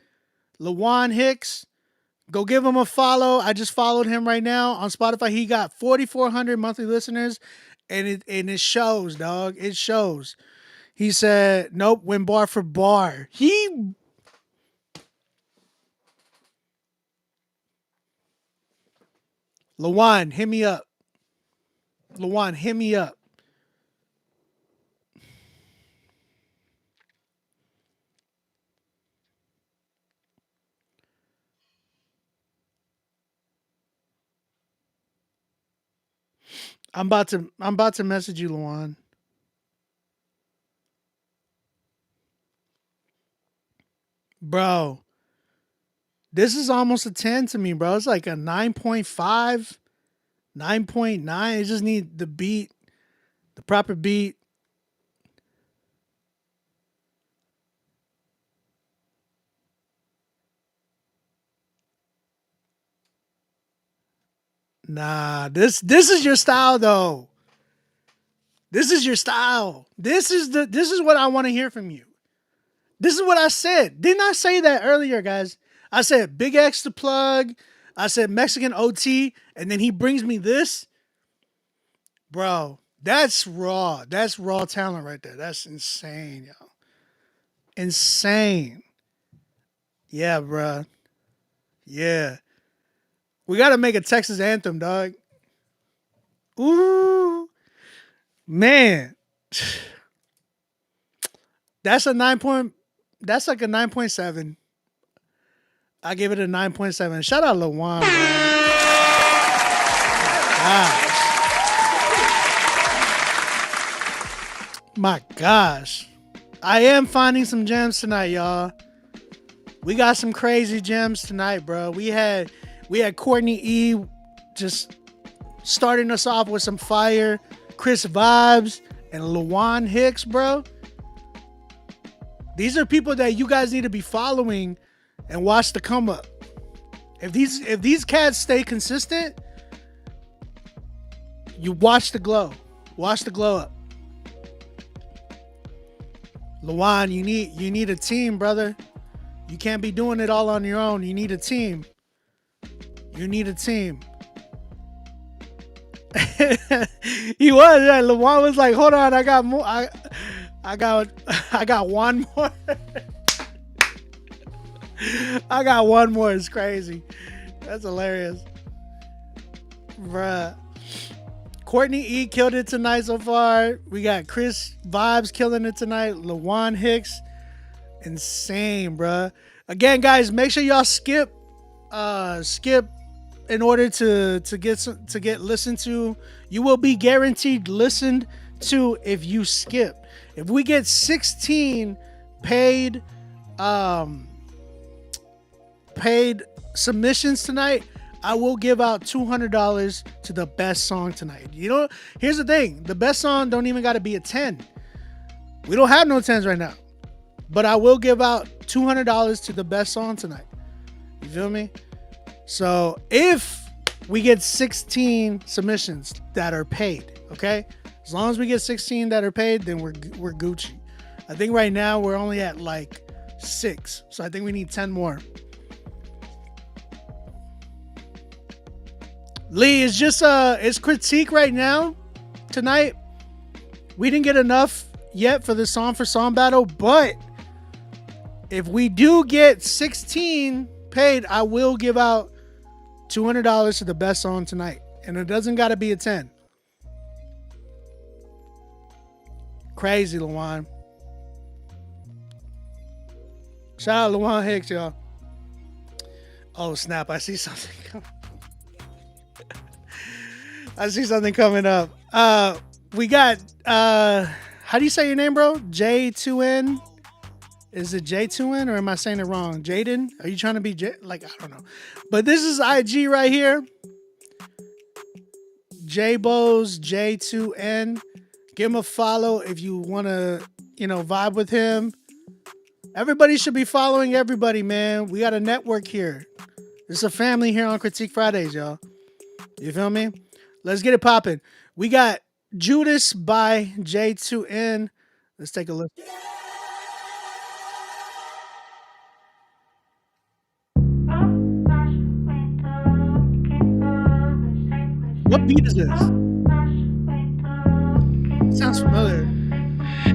LaJuan Hicks. Go give him a follow. I just followed him right now on Spotify. He got 4,400 monthly listeners, and it shows, dog. It shows. He said, nope, went bar for bar. Lawan, hit me up. Lawan, hit me up. I'm about to message you, Lawan. Bro, this is almost a 10 to me, bro. It's like a 9.5, 9.9. It just need the beat, the proper beat. Nah, this is your style though. This is your style. This is what I want to hear from you. This is what I said. Didn't I say that earlier, guys? I said Big X to plug. I said Mexican OT, and then he brings me this. Bro, that's raw. That's raw talent right there. That's insane, yo. Insane. Yeah, bro. Yeah. We got to make a Texas anthem, dog. Ooh. Man. That's a 9 point. That's like a 9.7. I give it a 9.7. Shout out Lawan, bro. Gosh. My gosh. I am finding some gems tonight, y'all. We got some crazy gems tonight, bro. We had Courtney E just starting us off with some fire. Chris Vibes and Lawan Hicks, bro. These are people that you guys need to be following and watch the come up. If these cats stay consistent, you watch the glow. Watch the glow up. Lawan, you need a team, brother. You can't be doing it all on your own. You need a team. You need a team. He was, yeah. Lawan was like, hold on, I got more. I got one more. I got one more. It's crazy. That's hilarious. Bruh. Courtney E killed it tonight so far. We got Chris Vibes killing it tonight. Lawan Hicks. Insane, bruh. Again, guys, make sure y'all skip in order to get listened to. You will be guaranteed listened to if you skip. If we get 16 paid submissions tonight, I will give out $200 to the best song tonight. You know, here's the thing. The best song don't even got to be a 10. We don't have no 10s right now. But I will give out $200 to the best song tonight. You feel me? So if we get 16 submissions that are paid, okay? As long as we get 16 that are paid, then we're Gucci. I think right now we're only at like 6. So I think we need 10 more. Lee, it's just it's critique right now tonight. We didn't get enough yet for the song for song battle, but if we do get 16 paid, I will give out $200 to the best song tonight. And it doesn't got to be a 10. Crazy, Lawan. Shout out Lawan Hicks, y'all. Oh, snap. I see something coming. I see something coming up. We got, how do you say your name, bro? J2N? Is it J2N or am I saying it wrong? Jaden? Are you trying to be I don't know. But this is IG right here. J-Bose J2N. Give him a follow if you want to, vibe with him. Everybody should be following everybody, man. We got a network here. It's a family here on Critique Fridays, y'all. You feel me? Let's get it popping. We got Judas by J2N. Let's take a look. What beat is this? Sounds familiar.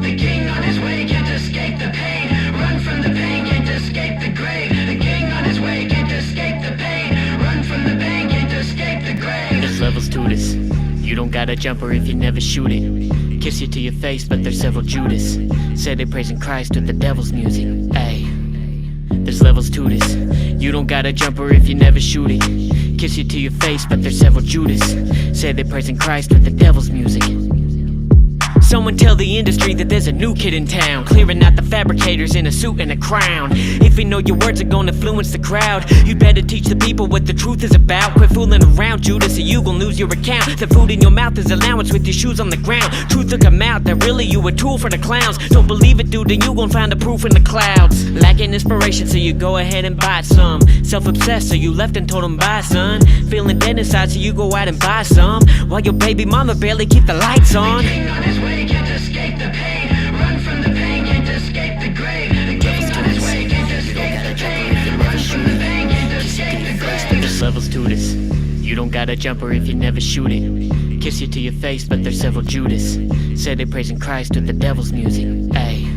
The king on his way can't escape the pain. Run from the pain, can't escape the grave. The king on his way can't escape the pain. Run from the pain, can't escape the grave. don't got a jumper if you never shoot it. Kiss you to your face, but there's several Judas. Say they praising Christ with the devil's music. Ayy, there's levels to this. You don't got a jumper if you never shoot it. Kiss you to your face, but there's several Judas. Say they praising Christ with the devil's music. Someone tell the industry that there's a new kid in town, clearing out the fabricators in a suit and a crown. If you know your words are gonna influence the crowd, you better teach the people what the truth is about. Quit fooling around, Judas, or you gon' lose your account. The food in your mouth is allowance with your shoes on the ground. Truth will come out that really you a tool for the clowns. Don't believe it, dude, then you gon' find the proof in the clouds. Lacking inspiration, so you go ahead and buy some. Self-obsessed, so you left and told him bye, son. Feeling dead inside, so you go out and buy some. While your baby mama barely keep the lights on. On his way, can't escape the pain. Run from the pain, can't escape the grave. The king on his way, can't escape the pain. Run from the pain, can't escape the grave. There's levels to this. You don't got a jumper if you never shoot it. Kiss you to your face, but there's several Judas. Say they praising Christ with the devil's music. Ayy,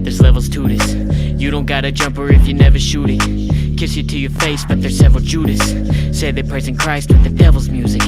there's levels to this. You don't got a jumper if you never shoot it. Kiss you to your face, but there's several Judas. Say they praising Christ with the devil's music.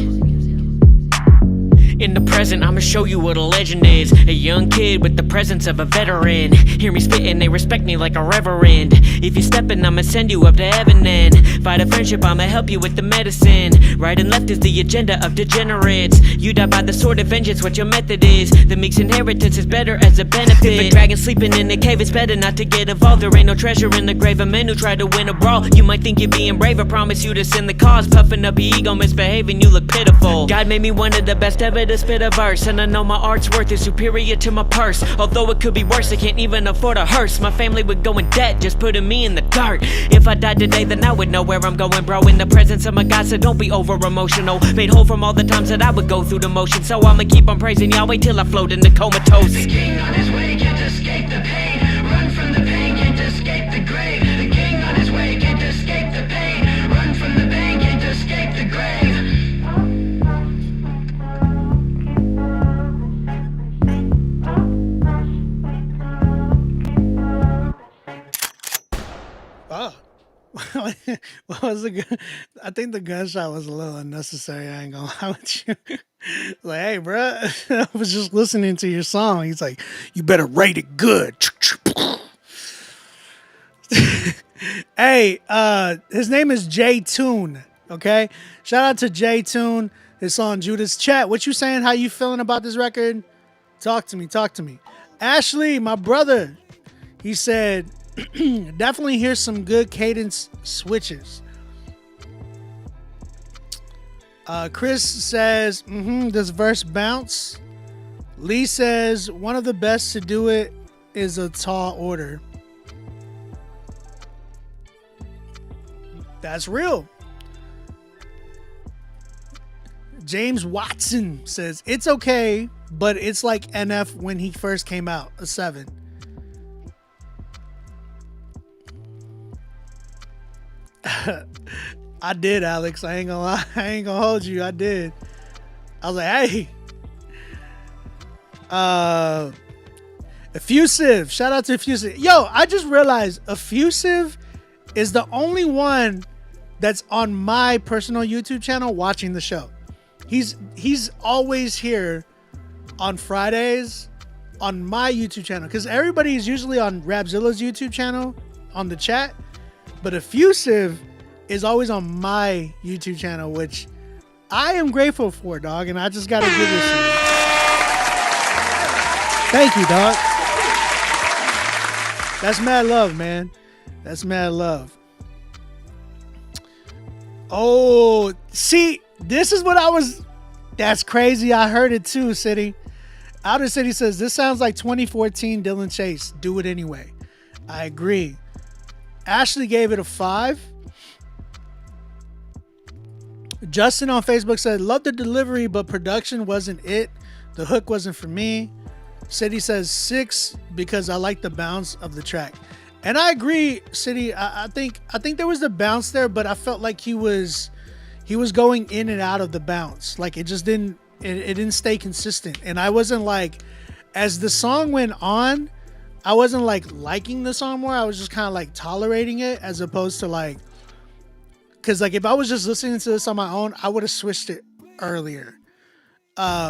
In the present, I'ma show you what a legend is. A young kid with the presence of a veteran. Hear me spittin', they respect me like a reverend. If you steppin', I'ma send you up to heaven then. Fight a friendship, I'ma help you with the medicine. Right and left is the agenda of degenerates. You die by the sword of vengeance, what your method is. The meek's inheritance is better as a benefit. If a dragon sleeping in the cave, it's better not to get involved. There ain't no treasure in the grave of men who try to win a brawl. You might think you're being brave, I promise you this in the cause. Puffin' up your ego, misbehaving, you look pitiful. God made me one of the best ever to spit a verse, and I know my art's worth is superior to my purse. Although it could be worse, I can't even afford a hearse. My family would go in debt, just putting me in the dirt. If I died today, then I would know where I'm going, bro. In the presence of my God, so don't be over emotional. Made whole from all the times that I would go through the motion, so I'ma keep on praising Yahweh till I float in the comatose. The king on his way, can't escape the pain. Run from the pain, can't escape the grave. The king on his way, can't escape the pain. Run from the pain, can't escape the grave. Oh. What was the gun? I think the gunshot was a little unnecessary. I ain't gonna lie with you. Like, hey, bro, I was just listening to your song. He's like, you better rate it good. Hey, his name is J Tune. Okay, shout out to J Tune. His song Judas. Chat, what you saying? How you feeling about this record? Talk to me. Talk to me. Ashley, my brother, he said, definitely hear some good cadence switches. Chris says, this verse bounce. Lee says, one of the best to do it is a tall order. That's real. James Watson says, it's okay, but it's like NF when he first came out, a 7. I did, Alex. I ain't gonna lie. I ain't gonna hold you. I did. I was like, hey. Effusive. Shout out to Effusive. Yo, I just realized Effusive is the only one that's on my personal YouTube channel watching the show. He's always here on Fridays on my YouTube channel, because everybody is usually on Rapzilla's YouTube channel on the chat. But Effusive is always on my YouTube channel, which I am grateful for, dog. And I just got to give this to you. Thank you, dog. That's mad love, man. That's mad love. Oh, see, this is what I was... That's crazy. I heard it too, City. Outer City says, this sounds like 2014 Dylan Chase. Do it anyway. I agree. Ashley gave it a 5. Justin on Facebook said, love the delivery, but production wasn't it. The hook wasn't for me. City says 6 because I like the bounce of the track. And I agree, City. I think there was the bounce there, but I felt like he was going in and out of the bounce. Like it just didn't stay consistent. And I wasn't like, as the song went on, I wasn't like liking the song more. I was just kind of like tolerating it, as opposed to like, because like if I was just listening to this on my own, I would have switched it earlier.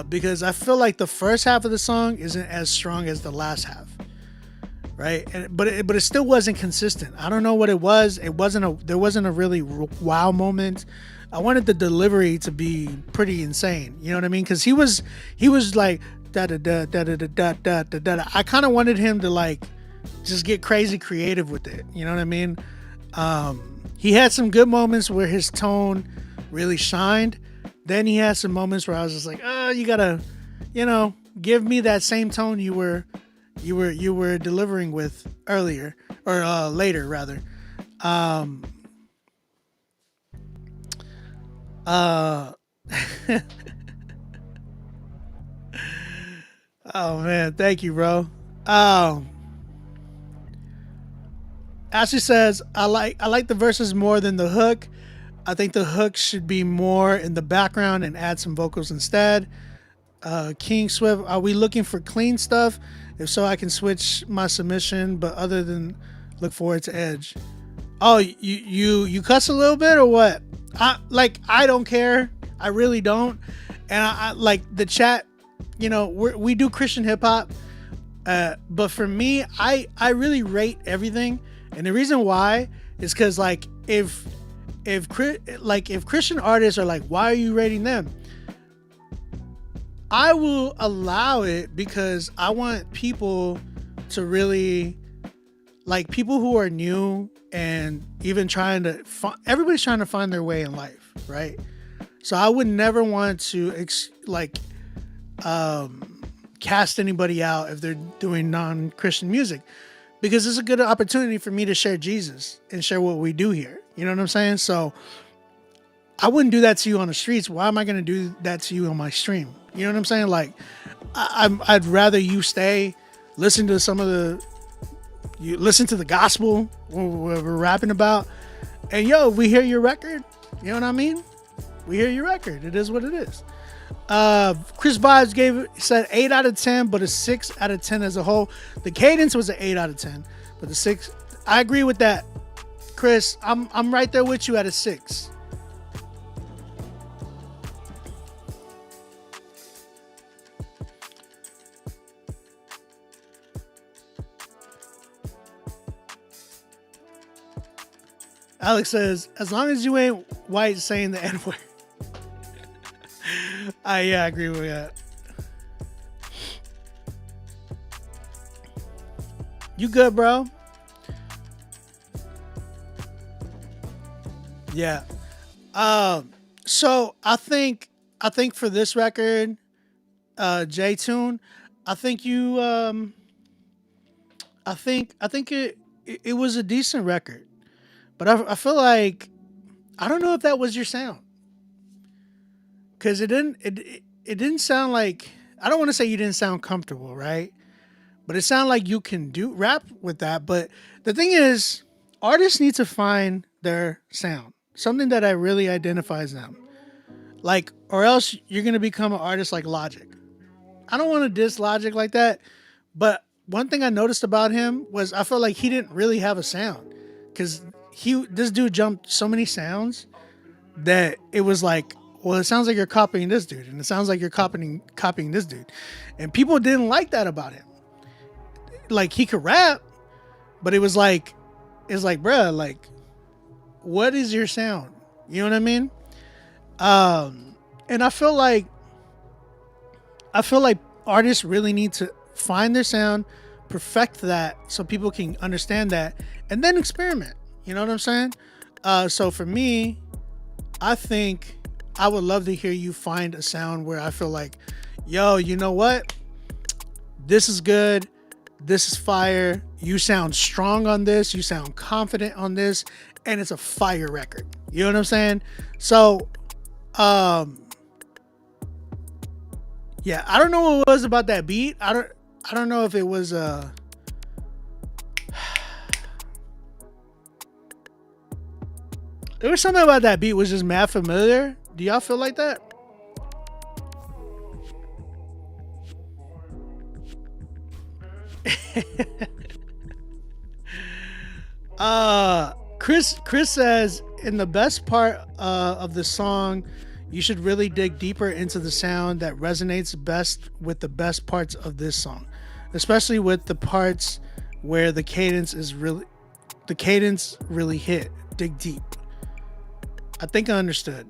because I feel like the first half of the song isn't as strong as the last half, right? But it still wasn't consistent. I don't know what it was. There wasn't a really wow moment. I wanted the delivery to be pretty insane. You know what I mean? Because he was like da da da da da da da da da. I kind of wanted him to like just get crazy creative with it. You know what I mean? He had some good moments where his tone really shined. Then he had some moments where I was just like, you gotta, give me that same tone you were delivering with earlier or later rather. Oh man, thank you, bro. Ashley says, I like the verses more than the hook. I think the hook should be more in the background and add some vocals instead. King Swift, are we looking for clean stuff? If so, I can switch my submission, but other than look forward to Edge. Oh, you cuss a little bit or what? I don't care. I really don't. And I like the chat, we do Christian hip hop. But for me, I really rate everything. And the reason why is because like if Christian artists are like, why are you rating them? I will allow it because I want people to really, like, people who are new and even everybody's trying to find their way in life, right? So I would never want to cast anybody out if they're doing non-Christian music, because it's a good opportunity for me to share Jesus and share what we do here. You know what I'm saying? So I wouldn't do that to you on the streets. Why am I going to do that to you on my stream? You know what I'm saying? Like, I'd rather you listen to listen to the gospel what we're rapping about. And we hear your record. You know what I mean? We hear your record. It is what it is. Chris Vibes said 8 out of 10, but a 6 out of 10 as a whole. The cadence was an 8 out of 10, but the 6, I agree with that. Chris, I'm right there with you at a 6. Alex says, as long as you ain't white saying the N-word. I agree with that. You good, bro? Yeah. So I think for this record, J-Tune, I think it was a decent record. But I feel like, I don't know if that was your sound. Because it didn't sound like, I don't want to say you didn't sound comfortable, right? But it sounded like you can rap with that. But the thing is, artists need to find their sound. Something that really identifies them. Like, or else you're going to become an artist like Logic. I don't want to diss Logic like that. But one thing I noticed about him was I felt like he didn't really have a sound. Because this dude jumped so many sounds that it was like, well, it sounds like you're copying this dude, and it sounds like you're copying this dude, and people didn't like that about him. Like, he could rap, but it's like, bruh, like, what is your sound? You know what I mean? And I feel like artists really need to find their sound, perfect that, so people can understand that, and then experiment. You know what I'm saying? So for me, I think I would love to hear you find a sound where I feel like, yo, you know what? This is good. This is fire. You sound strong on this. You sound confident on this. And it's a fire record. You know what I'm saying? So, yeah, I don't know what it was about that beat. I don't know if it was there was something about that beat was just mad familiar. Do y'all feel like that? Chris says, in the best part of the song, you should really dig deeper into the sound that resonates best with the best parts of this song, especially with the parts where the cadence really hit. Dig deep. I think I understood.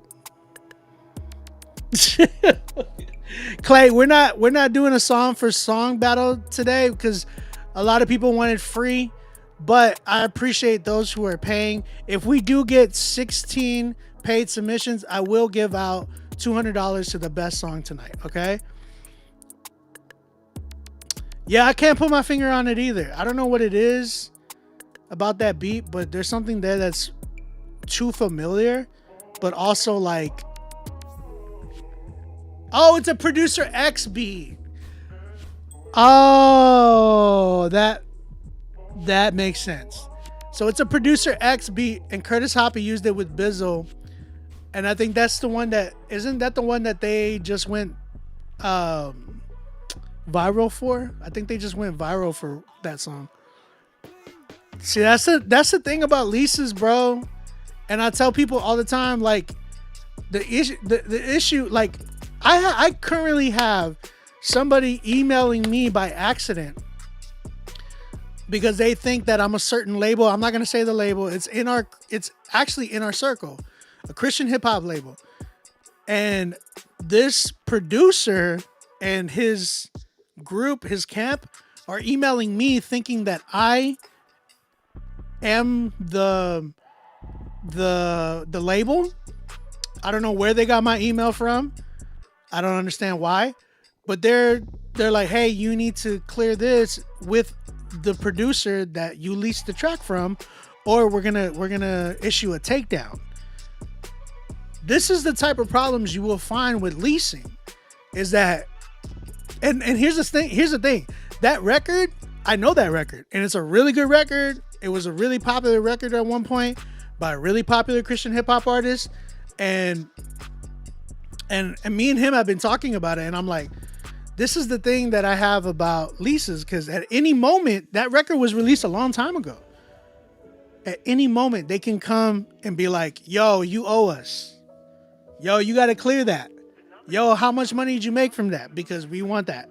Clay, we're not doing a song for song battle today because a lot of people wanted free, but I appreciate those who are paying. If we do get 16 paid submissions, I will give out $200 to the best song tonight, okay? Yeah, I can't put my finger on it either. I don't know what it is about that beat, but there's something there that's too familiar, but also like, oh, it's a Producer X beat. Oh, that makes sense. So it's a Producer X beat, and Curtis Hoppy used it with Bizzle, and I think that's the one that isn't that the one that they just went viral for. I think they just went viral for that song. See, that's the thing about leases, bro. And I tell people all the time, like the issue, like I currently have somebody emailing me by accident because they think that I'm a certain label. I'm not gonna say the label. It's actually in our circle, a Christian hip hop label, and this producer and his group, his camp, are emailing me thinking that I am the label. I don't know where they got my email from. I don't understand why, but they're like, hey, you need to clear this with the producer that you leased the track from, or we're gonna issue a takedown. This is the type of problems you will find with leasing, is that, and here's the thing, that record, I know that record, and it's a really good record. It was a really popular record at one point by a really popular Christian hip hop artist, and me and him have been talking about it, and I'm like, this is the thing that I have about leases, because at any moment, that record was released a long time ago. At any moment, they can come and be like, yo, you owe us. Yo, you got to clear that. Yo, how much money did you make from that? Because we want that.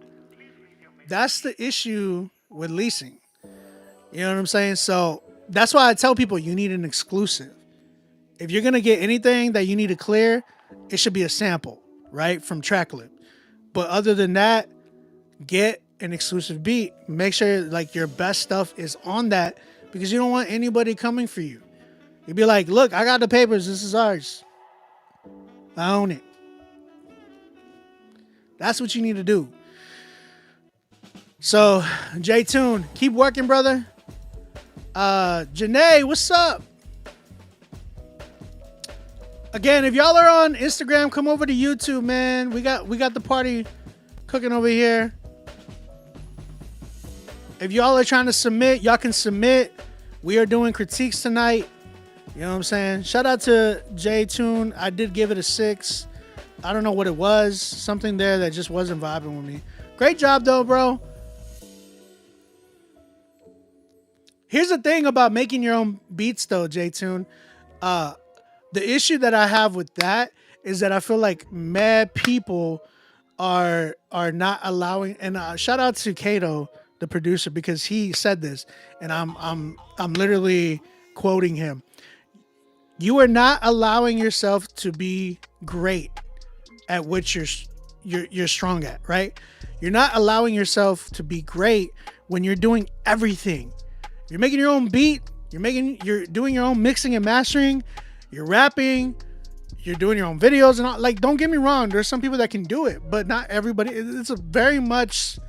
That's the issue with leasing. You know what I'm saying? So that's why I tell people you need an exclusive. If you're going to get anything that you need to clear, it should be a sample, right? From Tracklip. But other than that, get an exclusive beat. Make sure like your best stuff is on that, because you don't want anybody coming for you. You'd be like, look, I got the papers. This is ours. I own it. That's what you need to do. So, J-Tune, keep working, brother. Janae, what's up? Again, if y'all are on Instagram, come over to YouTube, man. We got the party cooking over here. If y'all are trying to submit, y'all can submit. We are doing critiques tonight. You know what I'm saying? Shout out to J-Tune. I did give it a 6. I don't know what it was. Something there that just wasn't vibing with me. Great job, though, bro. Here's the thing about making your own beats, though, J-Tune. The issue that I have with that is that I feel like mad people are not allowing. And shout out to Kato, the producer, because he said this, and I'm literally quoting him. You are not allowing yourself to be great at what you're strong at, right? You're not allowing yourself to be great when you're doing everything. You're making your own beat. You're doing your own mixing and mastering. You're rapping. You're doing your own videos and all. Like, don't get me wrong. There's some people that can do it, but not everybody. It's a very much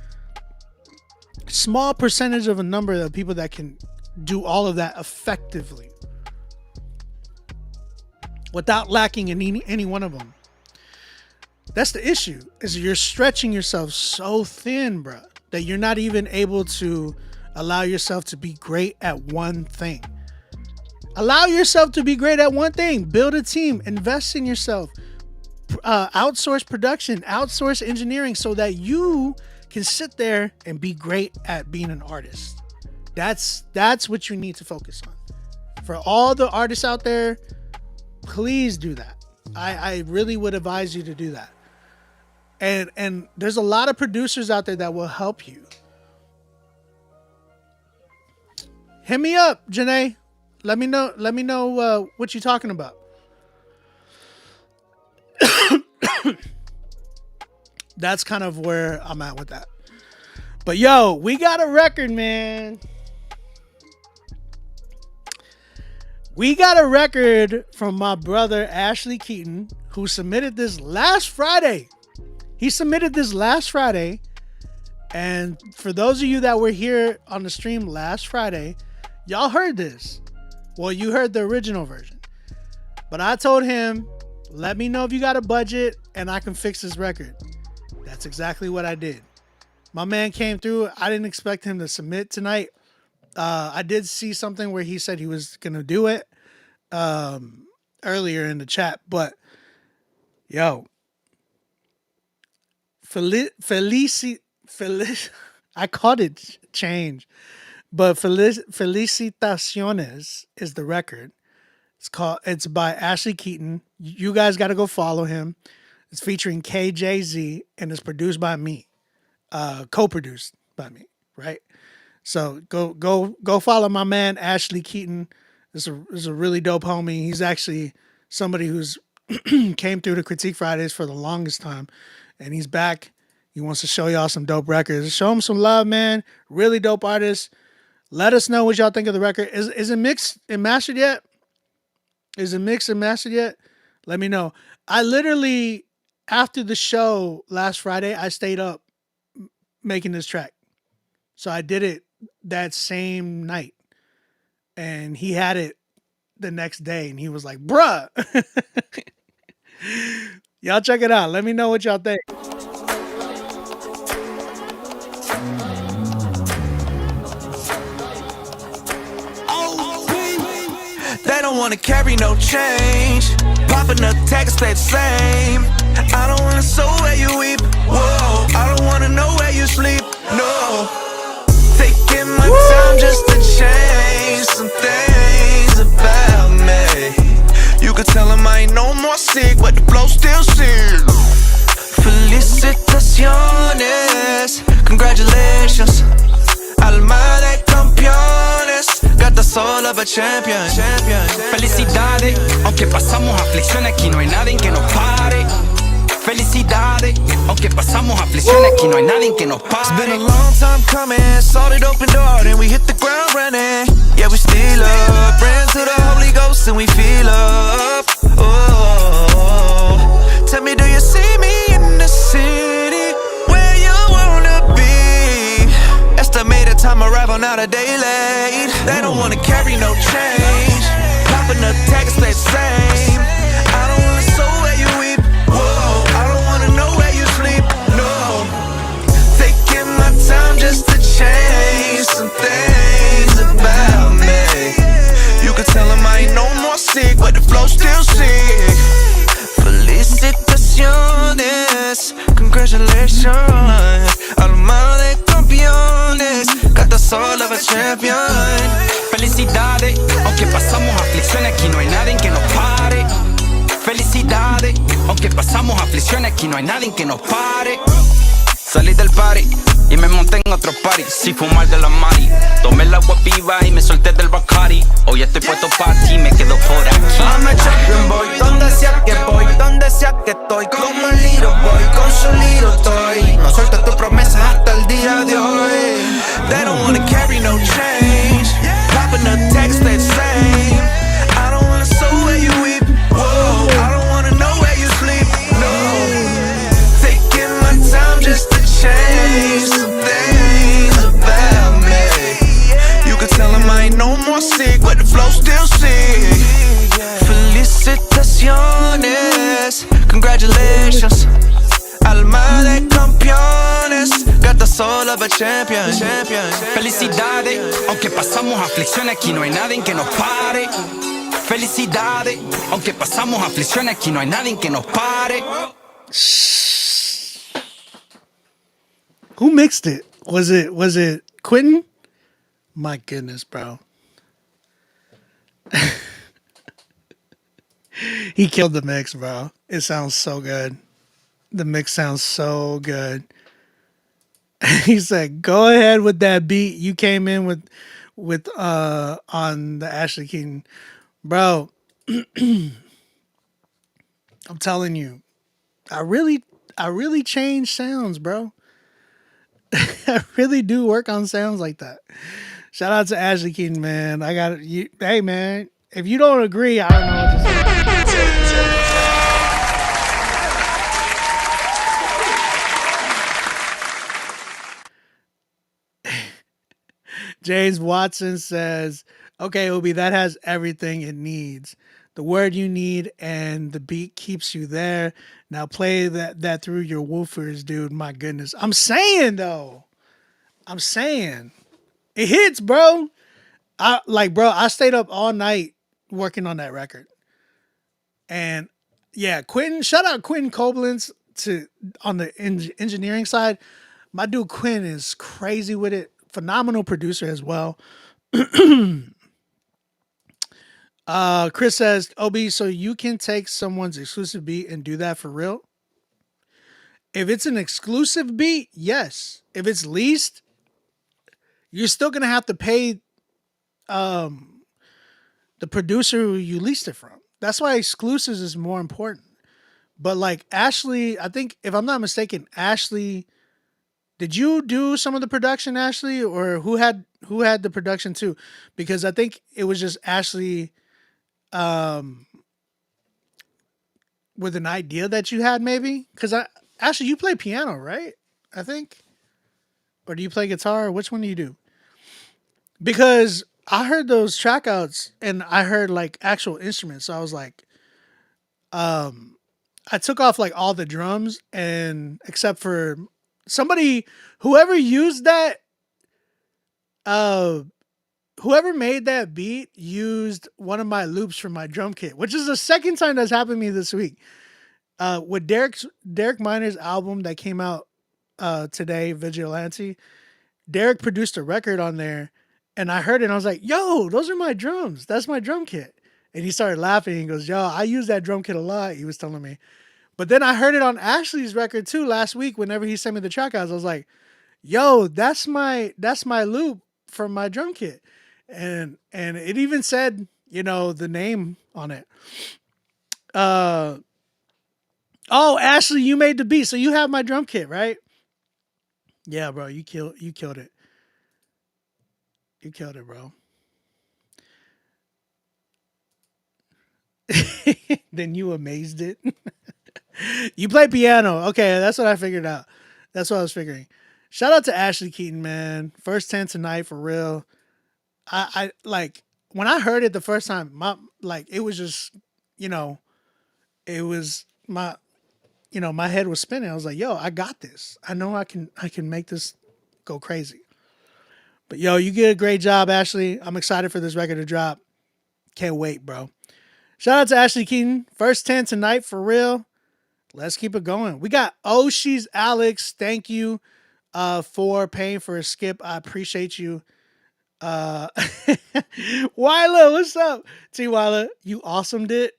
small percentage of a number of people that can do all of that effectively without lacking in any one of them. That's the issue, is you're stretching yourself so thin, bro, that you're not even able to allow yourself to be great at one thing. Allow yourself to be great at one thing. Build a team. Invest in yourself. Outsource production. Outsource engineering so that you can sit there and be great at being an artist. That's what you need to focus on. For all the artists out there, please do that. I really would advise you to do that. And there's a lot of producers out there that will help you. Hit me up, Janae. Let me know what you're talking about. That's kind of where I'm at with that. But yo, we got a record, man. We got a record from my brother Ashley Keaton, who submitted this last Friday. He submitted this last Friday. And for those of you that were here on the stream last Friday, y'all heard this. Well, you heard the original version. But I told him, let me know if you got a budget and I can fix this record. That's exactly what I did. My man came through. I didn't expect him to submit tonight. I did see something where he said he was going to do it earlier in the chat. But, yo, I called it change. But Felicitaciones is the record. It's by Ashley Keaton. You guys got to go follow him. It's featuring KJZ and it's produced by me. Co-produced by me, right? So go follow my man Ashley Keaton. This is a really dope homie. He's actually somebody who's came through to Critique Fridays for the longest time, and he's back. He wants to show y'all some dope records. Show him some love, man. Really dope artist. Let us know what y'all think of the record. Is it mixed and mastered yet? Is it mixed and mastered yet? Let me know. I literally, after the show last Friday, I stayed up making this track. So I did it that same night. And he had it the next day. And he was like, bruh. Y'all check it out. Let me know what y'all think. They don't wanna carry no change. Popping the tax, stay the same. I don't wanna sow where you weep. Whoa, I don't wanna know where you sleep. No, taking my time just to change some things about me. You could tell them I ain't no more sick, but the flow still sick. Felicitaciones, congratulations. Alma de campeones, got the soul of a champion. Felicidades, aunque pasamos aflicciones, aquí no hay nadie que nos pare. Felicidades, aunque pasamos aflicciones, aquí no hay nadie que nos pare. It's been a long time coming, saw it open door, and we hit the ground running. Yeah, we still up, ran to the Holy Ghost and we feel up. Oh, tell me, do you see me in the city where you wanna be? Estimated time arrival, not a day late. They don't wanna carry no change. Popping the tax, stay the same. I don't wanna sow where you weep. Whoa, I don't wanna know where you sleep. No, taking my time just to change some things about me. You could tell them I ain't no more sick, but the flow still sick. Felicitaciones, congratulations. Alma de campeones, got the soul of a champion. Felicidades, aunque pasamos aflicciones, aquí no hay nadie que nos pare. Felicidades, aunque pasamos aflicciones, aquí no hay nadie que nos pare. Salí del party y me monté en otro party. Sin fumar de la mari. Tomé el agua viva y me solté del Bacardi. Hoy estoy puesto pa' ti, me quedo por aquí. I'm a champion boy, donde sea que voy, donde sea que estoy. Como el little boy, con su little toy. No suelto tu promesa hasta el día de hoy. They don't wanna carry no change. Popping the text, stay the same. I don't wanna sow where you weep. Whoa, I don't wanna know where you sleep. No, taking my time just to change some things about me. You could tell them I ain't no more sick, but the flow still sick. Felicitaciones, congratulations. Alma de campeones, got the soul of a champion. Felicidades, aunque pasamos aflicciones, aquí no hay nadie que nos pare. Felicidades, aunque pasamos aflicciones, aquí no hay nadie que nos pare. Who mixed it? Was it Quentin? My goodness, bro. He killed the mix, bro. It sounds so good. The mix sounds so good. He said, "Go ahead with that beat you came in with on the Ashley Keaton, bro." I'm telling you, I really change sounds, bro. I really do work on sounds like that. Shout out to Ashley Keaton, man. I got you. Hey, man, if you don't agree, I don't know what to say. James Watson says, "Okay, Obi, that has everything it needs. The word you need and the beat keeps you there. Now play that through your woofers, dude. My goodness. I'm saying though. I'm saying. It hits, bro. I stayed up all night working on that record. And yeah, shout out Quentin Koblenz on the engineering side. My dude Quinn is crazy with it. Phenomenal producer as well. Chris says, "Obi, so you can take someone's exclusive beat and do that for real? If it's an exclusive beat, yes. If it's leased, you're still gonna have to pay the producer who you leased it from. That's why exclusives is more important. But like Ashley, I think if I'm not mistaken, Ashley, did you do some of the production, Ashley, or who had the production too? Because I think it was just Ashley with an idea that you had, maybe. Because Ashley, you play piano, right? I think, or do you play guitar? Which one do you do? Because I heard those track outs and I heard like actual instruments, so I was like, I took off like all the drums and except for whoever used that, whoever made that beat used one of my loops from my drum kit, which is the second time that's happened to me this week. With Derek Miner's album that came out today, Vigilante, Derek produced a record on there, and I heard it and I was like, "Yo, those are my drums. That's my drum kit." And he started laughing. He goes, "Yo, I use that drum kit a lot." He was telling me. But then I heard it on Ashley's record too last week. Whenever he sent me the track outs, I was like, "Yo, that's my loop from my drum kit," and it even said, the name on it. Oh, Ashley, you made the beat, so you have my drum kit, right? Yeah, bro, you killed it. You killed it, bro. Then you amazed it. You play piano. Okay, that's what I figured out. That's what I was figuring. Shout out to Ashley Keaton, man. First 10 tonight for real. I like when I heard it the first time, it was just, it was my my head was spinning. I was like, "Yo, I got this. I know I can make this go crazy." But yo, you did a great job, Ashley. I'm excited for this record to drop. Can't wait, bro. Shout out to Ashley Keaton. First 10 tonight for real. Let's keep it going. We got She's Alex. Thank you for paying for a skip. I appreciate you. Wyla, what's up? T Wyla, you awesomed it.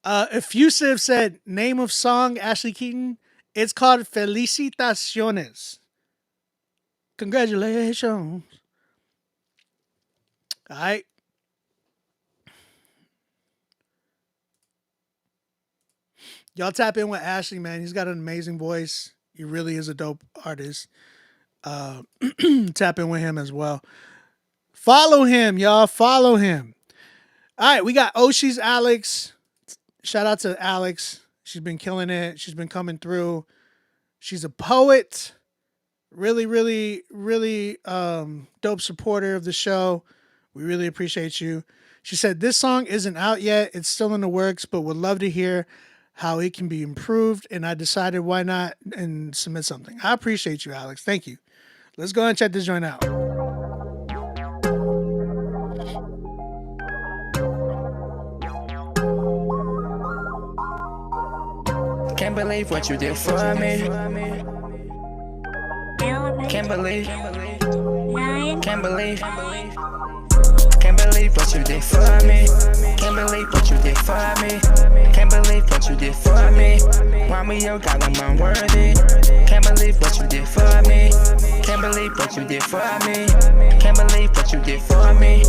Effusive said, name of song, Ashley Keaton. It's called Felicitaciones. Congratulations. All right. Y'all tap in with Ashley, man. He's got an amazing voice. He really is a dope artist. Tap in with him as well. Follow him, y'all. Follow him. All right, we got She's Alex. Shout out to Alex. She's been killing it. She's been coming through. She's a poet. Really, really, really dope supporter of the show. We really appreciate you. She said, this song isn't out yet. It's still in the works, but would love to hear how it can be improved. And I decided why not and submit something. I appreciate you, Alex. Thank you. Let's go and check this joint out. Can't believe what you did for me. Can't believe. Can't believe. Can't believe what you did for me. Can't believe what you did for me. Can't believe what you did for me. Want me, oh God, I'm unworthy. Can't believe what you did for me. Can't believe what you did for me. Can't believe what you did for me.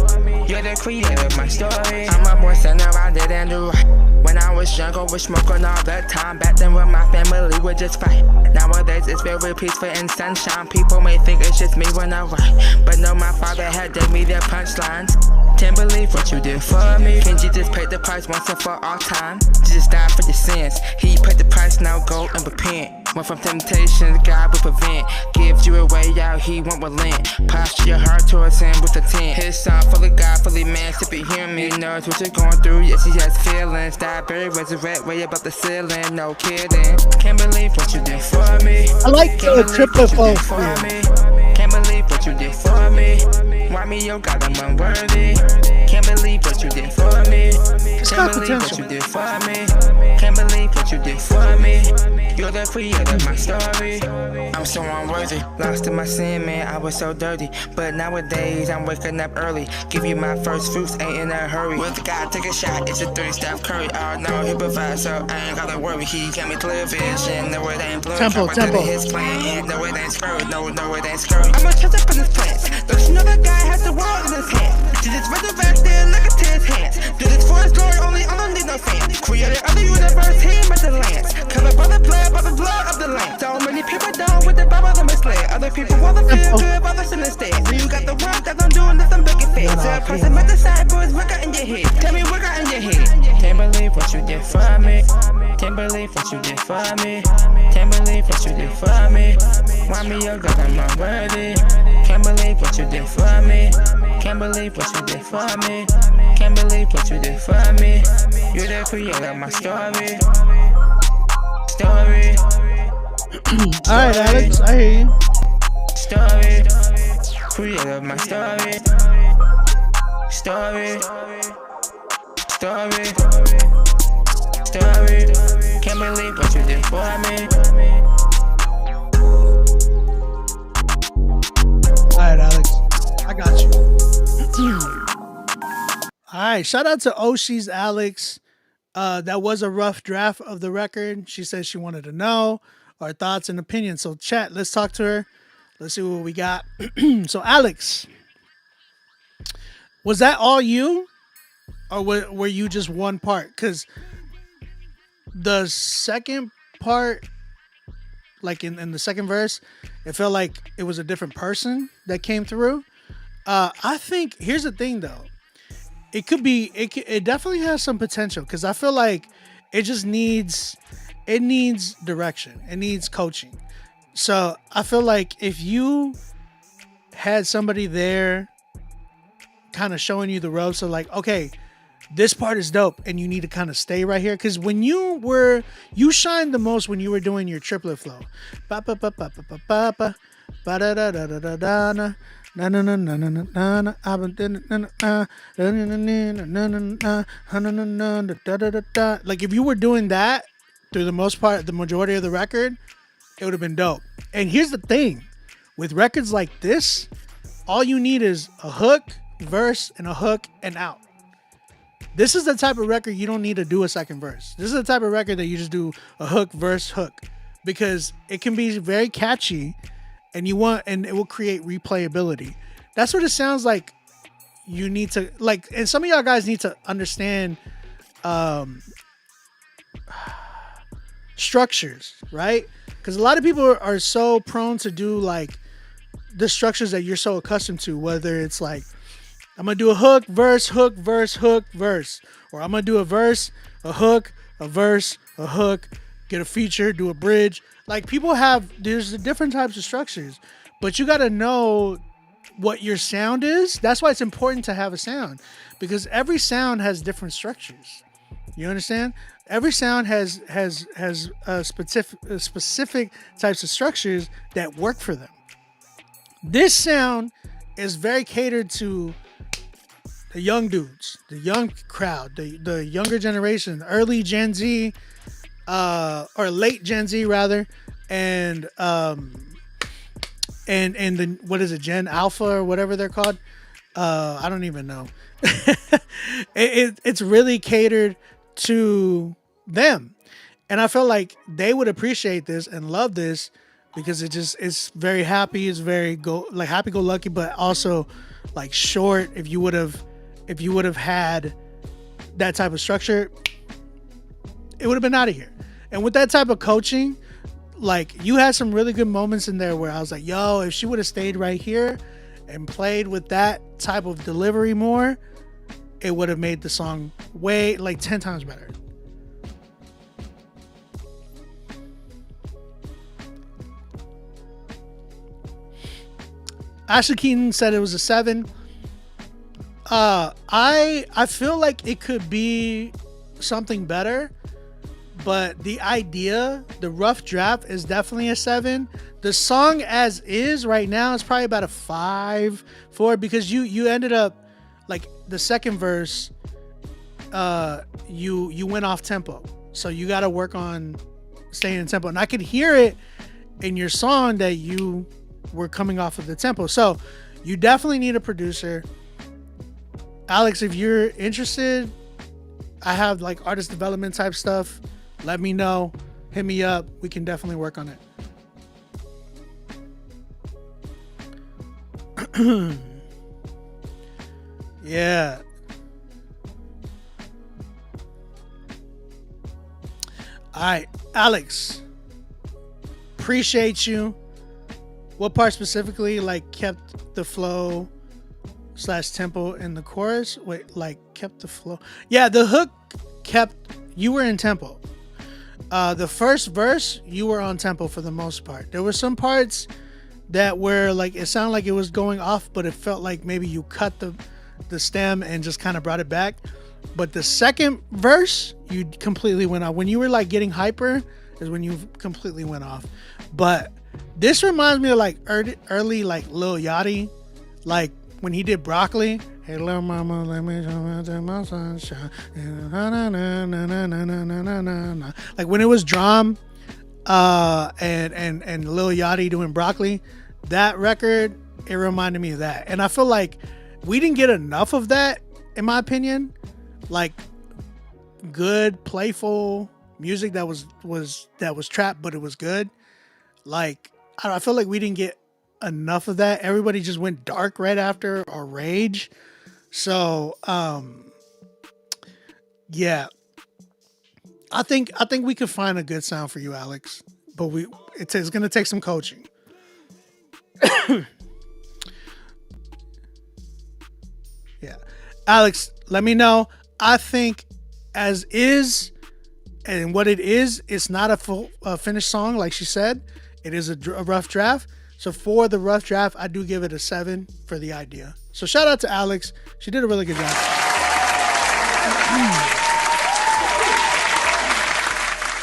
You're the creator of my story. I'm a boy, so now I didn't do right. When I was younger, we smoking all the time. Back then when my family would just fight. Nowadays it's very peaceful and sunshine. People may think it's just me when I write, but no, my father had gave me the punchlines. Can't believe what you did for me. Can Jesus pay the price once and for all time? Jesus died for your sins. He paid the price, now go and repent. Went from temptation, God will prevent. Gives you a way out, he won't relent. Posture your heart towards him with intent. His son, fully God, fully man, superhuman. He knows what you're going through, yes he has feelings. Die, buried, resurrect, way above the ceiling, no kidding. Can't believe what you did for me. I like the triple flow for me. Can't believe what you did for me. Why me, oh God, I'm unworthy. Can't believe what you did for me. Can't believe what you did for me. Can't believe what you did for me. You're the creator of my story. I'm so unworthy, lost in my sin, man, I was so dirty. But nowadays, I'm waking up early. Give you my first fruits, ain't in a hurry. With God, take a shot, it's a 3-step curry. Oh no, he provides, so I ain't gotta worry. He got me clear vision, no it ain't blue. Tempo. His plan, and no it ain't scurry, no it ain't scurry. I'm a trust up in his plans. Don't you know that guy has the world in his hand? Jesus resurrected, look at his hands. Do this for his glory, only I don't need no fans. Created other universe, he made the lands. Covered by the blood of the land. So many people down with the Bible that misled. Other people wanna feel good, others instead. So you got the work that I'm doing, this I'm big and fed. So a person met the side boys, what got in your head? Tell me what got in your head. Can't believe what you did for me. Can't believe what you did for me. Can't believe what you did for me. Why me, oh God, I'm unworthy. Can't believe what you did for me. Can't believe what you did for me. Can't believe what you did for me. You're the creator of my story. Story. Alright, Alex, I hear you. Story. Creator of my story. Story. Story. Story. Can't believe what you did for me. Alright, Alex, I got you. Alright, shout out to Oshi's Alex. That was a rough draft of the record. She said she wanted to know our thoughts and opinions. So, chat, let's talk to her. Let's see what we got. So, Alex, was that all you? Or were you just one part? Because the second part, like in the second verse, it felt like it was a different person that came through. I think, here's the thing, though. It definitely has some potential because I feel like it needs direction. It needs coaching. So I feel like if you had somebody there kind of showing you the ropes, so like, okay, this part is dope and you need to kind of stay right here. Because when you shined the most when you were doing your triplet flow. Ba ba ba ba ba ba ba ba ba da da da da da da na. Na na na na na na na. I've been like if you were doing that through the most part, the majority of the record, it would have been dope. And here's the thing, with records like this, all you need is a hook, verse, and a hook and out. This is the type of record you don't need to do a second verse. This is the type of record that you just do a hook, verse, hook, because it can be very catchy. And it will create replayability. That's what it sounds like. You need to and some of y'all guys need to understand structures, right? Because a lot of people are so prone to do like the structures that you're so accustomed to. Whether it's like I'm gonna do a hook, verse, verse, or I'm gonna do a verse, a hook, a verse, a hook, get a feature, do a bridge. Like there's different types of structures, but you got to know what your sound is. That's why it's important to have a sound, because every sound has different structures. You understand? Every sound has specific types of structures that work for them. This sound is very catered to the young dudes, the young crowd, the younger generation, early Gen Z, or late Gen Z rather, and the what is it, Gen Alpha or whatever they're called. I don't even know. It's really catered to them, and I feel like they would appreciate this and love this because it's very happy. It's very happy go lucky, but also like short. If you would have had that type of structure, it would have been out of here. And with that type of coaching, like you had some really good moments in there where I was like, yo, if she would have stayed right here and played with that type of delivery more, it would have made the song way 10 times better. Ashley Keaton said it was a 7. I feel like it could be something better, but the idea, the rough draft, is definitely a 7. The song as is right now is probably about a 5 for it because you ended up like the second verse, you went off tempo, so you got to work on staying in tempo, and I could hear it in your song that you were coming off of the tempo. So you definitely need a producer. Alex, if you're interested, I have like artist development type stuff. Let me know. Hit me up. We can definitely work on it. Yeah. All right, Alex. Appreciate you. What part specifically kept the flow / tempo in the chorus? Wait, kept the flow? Yeah, the hook you were in tempo. The first verse, you were on tempo for the most part. There were some parts that were it sounded like it was going off, but it felt like maybe you cut the stem and just kind of brought it back. But the second verse, you completely went off. When you were getting hyper is when you completely went off. But this reminds me of early Lil Yachty, when he did Broccoli. Hey, little mama, let me show you my sunshine. When it was Drum and Lil Yachty doing Broccoli, that record, it reminded me of that. And I feel like we didn't get enough of that, in my opinion. Good, playful music that was trap, but it was good. I feel like we didn't get enough of that. Everybody just went dark right after or rage. So yeah, I think we could find a good sound for you, Alex, but it's going to take some coaching. Yeah, Alex, let me know. I think as is and what it is, it's not a full finished song like she said. It is a rough draft. So for the rough draft, I do give it a 7 for the idea. So shout out to Alex. She did a really good job.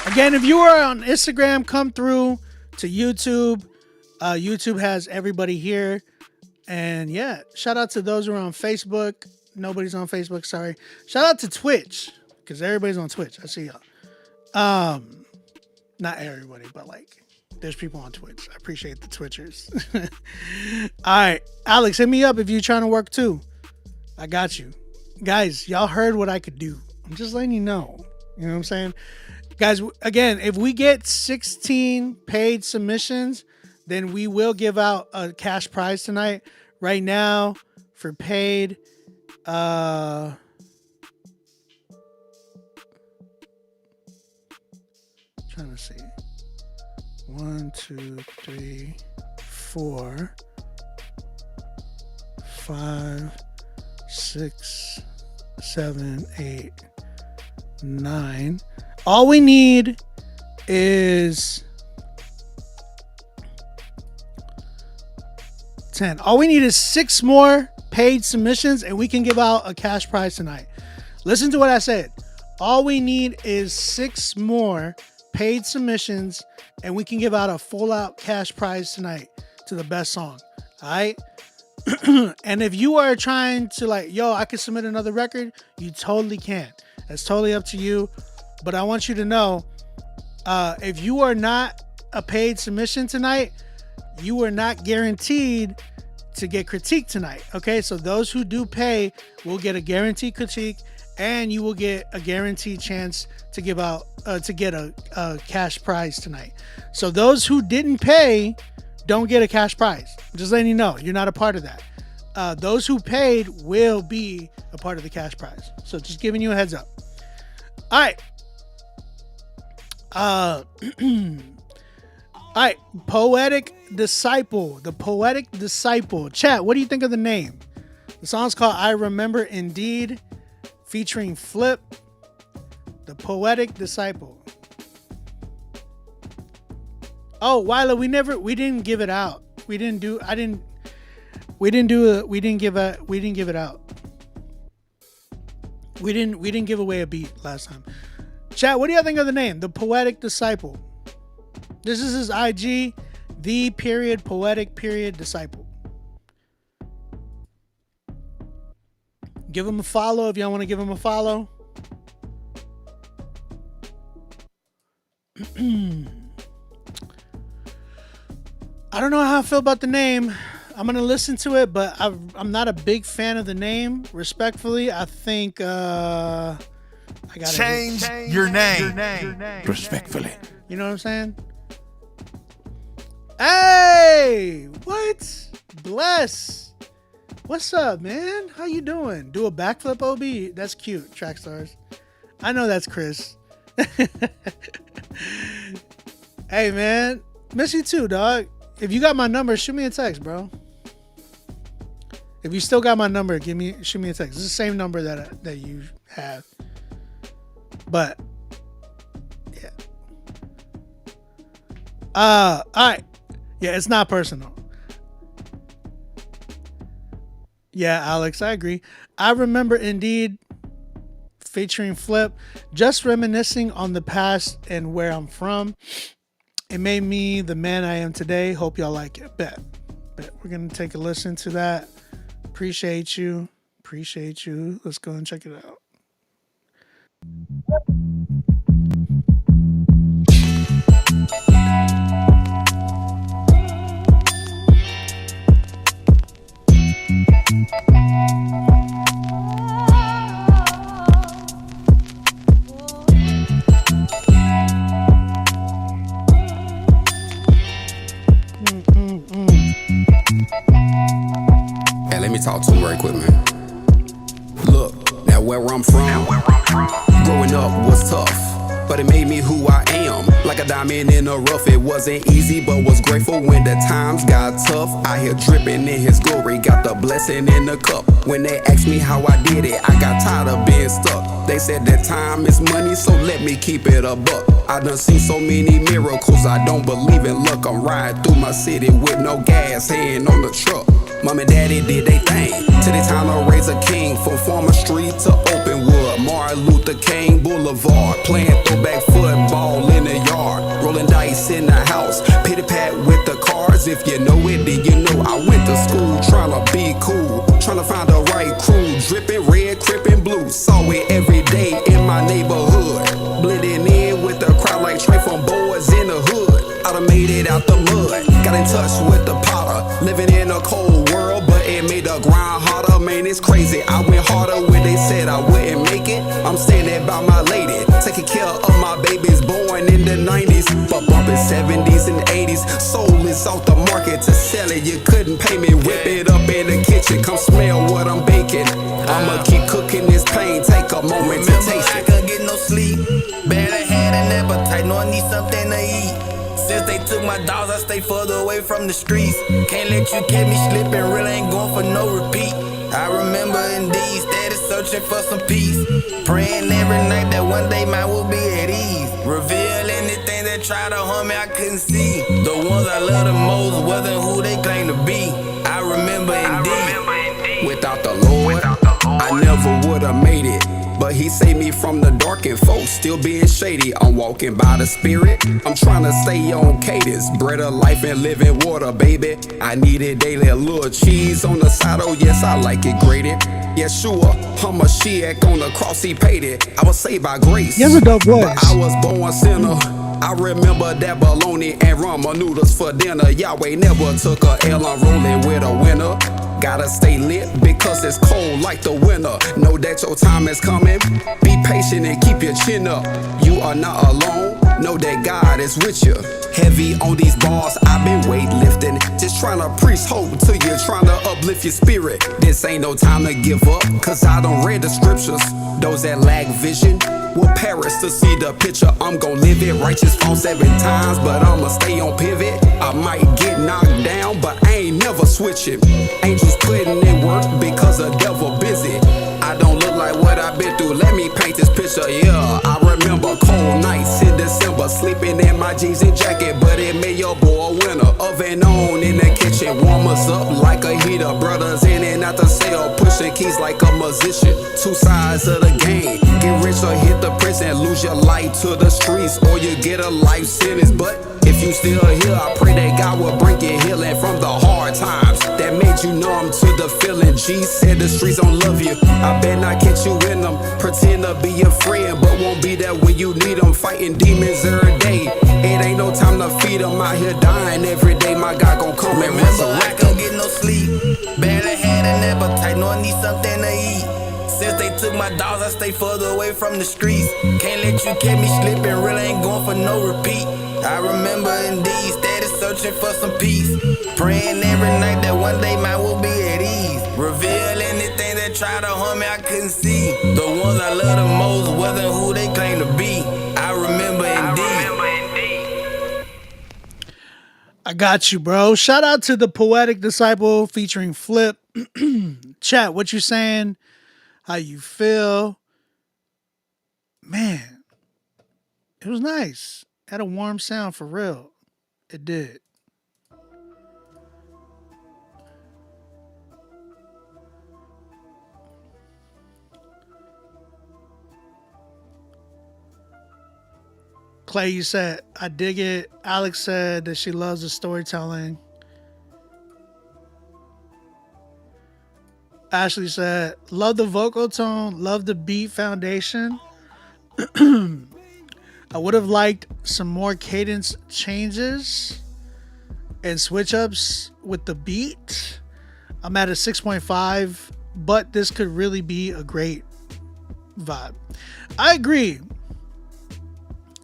Again, if you are on Instagram, come through to YouTube. YouTube has everybody here. And yeah, shout out to those who are on Facebook. Nobody's on Facebook, sorry. Shout out to Twitch, because everybody's on Twitch. I see y'all. Not everybody, but there's people on Twitch. I appreciate the Twitchers. All right, Alex, hit me up if you're trying to work too. I got you. Guys, y'all heard what I could do. I'm just letting you know. You know what I'm saying? Guys, again, if we get 16 paid submissions, then we will give out a cash prize tonight. Right now, for paid, trying to see. 1, 2, 3, 4, 5, 6, 7, 8, 9. All we need is 10. All we need is 6 more paid submissions and we can give out a cash prize tonight. Listen to what I said. All we need is 6 more paid submissions and we can give out a full out cash prize tonight to the best song. All right. And if you are trying to I could submit another record, you totally can. It's totally up to you. But I want you to know, if you are not a paid submission tonight, you are not guaranteed to get critiqued tonight. Okay, so those who do pay will get a guaranteed critique, and you will get a guaranteed chance to give out to get a cash prize tonight. So those who didn't pay don't get a cash prize. Just letting you know, you're not a part of that. Those who paid will be a part of the cash prize. So just giving you a heads up. All right. All right. Poetic Disciple. The Poetic Disciple. Chat, what do you think of the name? The song's called I Remember Indeed, featuring Flip. The Poetic Disciple. Oh, Wyla, we didn't give it out. We didn't give it out. We didn't give away a beat last time. Chat, what do y'all think of the name? The Poetic Disciple. This is his IG, _poetic_disciple. Give him a follow if y'all want to give him a follow. I don't know how I feel about the name. I'm going to listen to it, but I'm not a big fan of the name. Respectfully, I think I got to change your name. Respectfully. You know what I'm saying? Hey, what? Bless. What's up, man? How you doing? Do a backflip, OB? That's cute. Track stars. I know that's Chris. Hey, man. Miss you too, dog. If you got my number, shoot me a text, bro. If you still got my number, shoot me a text. It's the same number that you have. But yeah. All right. Yeah, it's not personal. Yeah, Alex, I agree. I Remember Indeed, featuring Flip, just reminiscing on the past and where I'm from. It made me the man I am today. Hope y'all like it. Bet. We're going to take a listen to that. Appreciate you. Let's go and check it out. Hey, let me talk to him very quick, man. Look, now where I'm from, growing up was tough, but it made me who I am. Like a diamond in the rough, it wasn't easy, but was grateful when the times got tough. I here dripping in his glory, got the blessing in the cup. When they asked me how I did it, I got tired of being stuck. They said that time is money, so let me keep it a buck. I done seen so many miracles, I don't believe in luck. I'm riding through my city with no gas, hand on the truck. Mom and daddy did they thing, till they time to raise a king. From Farmer Street to Openwood, Martin Luther King Boulevard. Playing throwback football in the yard, rolling dice in the house, pity pat with the cards. If you know it, then you know I went to school trying to be cool, trying to find the right crew. Dripping red, crippin' blue, saw it every day in my neighborhood. Blending in with the crowd like Trey from Boys in the Hood. I done made it out the mud, got in touch with the potter. Living in a cold world, but it made the grind harder. Man, it's crazy, I went harder when they said I wouldn't make it. I'm standing by my lady, taking care of my babies born in the 90s, but bumping 70s and 80s. Soul is off the market to sell it, you couldn't pay me. Whip it up in the kitchen, come smell what I'm baking. I'ma keep cooking this pain, take a moment to taste it. I couldn't get no sleep, barely had an appetite, no I need something to eat. Since they took my dogs, I stay further away from the streets. Can't let you catch me slipping, really ain't going for no repeat. I remember indeed, steady searching for some peace. Praying every night that one day mine will be at ease. Reveal anything that try to harm me, I couldn't see. The ones I love the most wasn't who they claim to be. I remember indeed. Without the Lord, I never would've made it. But he saved me from the dark and folks still being shady. I'm walking by the spirit, I'm trying to stay on cadence. Bread of life and living water, baby. I need it daily, a little cheese on the side, oh yes, I like it grated. Yeshua, Hamashiach on the cross, he paid it. I was saved by grace, he has a dope voice. but I was born sinner. I remember that bologna and ramen noodles for dinner. Yahweh never took a L, I'm rolling with a winner. Gotta stay lit because it's cold like the winter. Know that your time is coming. Be patient and keep your chin up. You are not alone. Know that God is with you. Heavy on these bars, I've been weightlifting. Just trying to preach hope to you, trying to uplift your spirit. This ain't no time to give up, cause I done read the scriptures. Those that lack vision will perish to see the picture. I'm gon' live it. Righteous fall 7 times, but I'ma stay on pivot. I might get knocked down, but I ain't never switching. Angels putting in work because the devil busy. I don't look like what I've been through. Let me paint this picture, yeah. I remember cold nights in December, sleeping in my jeans and jacket, but it made your boy a winner. Oven on in the kitchen, warm us up like a heater. Brothers in and out the cell, pushing keys like a musician. 2 sides of the game. Get rich or hit the prison, lose your life to the streets, or you get a life sentence. But if you still here, I pray that God will bring you healing from the hard times that made you numb to the feeling. G said the streets don't love you. I bet not catch you in them. Pretend to be your friend, but won't be there when you need them. Fighting demons every day. It ain't no time to feed them. Out here dying every day. My God gon' come and resurrect. I can't get no sleep. Barely had an appetite, no, I need something to eat. Since they took my dogs, I stay further away from the streets. Can't let you catch me slipping, really ain't going for no repeat. I remember indeed, steady searching for some peace. Praying every night that one day mine will be at ease. Reveal anything that tried to harm me, I couldn't see. The ones I love the most wasn't who they claim to be. I remember indeed. I got you, bro. Shout out to the Poetic Disciple featuring Flip. Chat, what you saying? How you feel? Man, it was nice. Had a warm sound for real. It did. Clay, you said, I dig it. Alex said that she loves the storytelling. Ashley said, love the vocal tone, love the beat foundation. I would have liked some more cadence changes and switch ups with the beat. I'm at a 6.5, but this could really be a great vibe. I agree.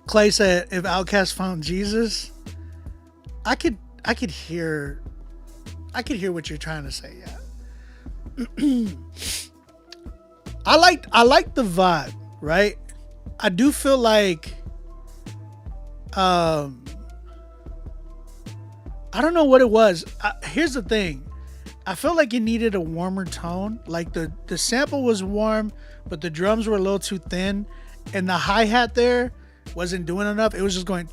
Clay said, if Outkast found Jesus, I could hear what you're trying to say. Yeah. I like the vibe, right? I do feel like I don't know what it was. Here's the thing. I felt like it needed a warmer tone. Like the sample was warm, but the drums were a little too thin, and the hi-hat there wasn't doing enough. It was just going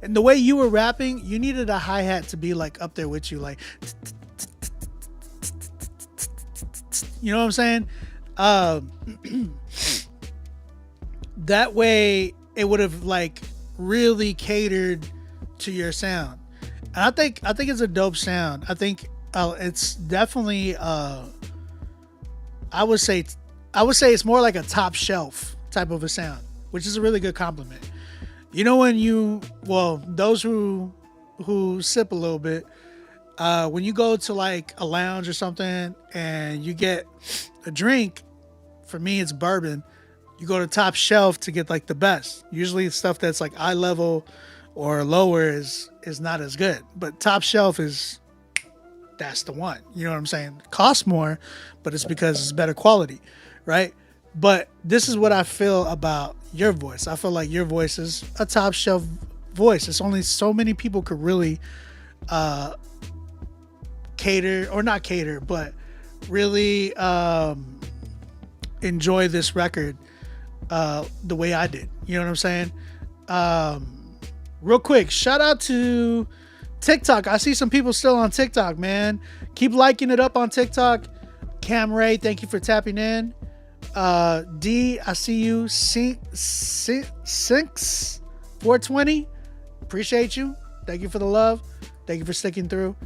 and the way you were rapping, you needed a hi-hat to be like up there with you, like you know what I'm saying? That way it would have like really catered to your sound. And I think it's a dope sound. I think it's definitely I would say it's more like a top shelf type of a sound, which is a really good compliment. You know, when those who sip a little bit, when you go to like a lounge or something and you get a drink, for me it's bourbon, you go to top shelf to get like the best. Usually stuff that's like eye level or lower is not as good, but top shelf that's the one. You know what I'm saying? It costs more, but it's because it's better quality, right? But this is what I feel about your voice. I feel like your voice is a top shelf voice. It's only so many people could really really enjoy this record the way I did. You know what I'm saying? Real quick, shout out to TikTok. I see some people still on TikTok, man. Keep liking it up on TikTok. Cam Ray, thank you for tapping in. D, I see you. Sinks 420. Appreciate you. Thank you for the love. Thank you for sticking through.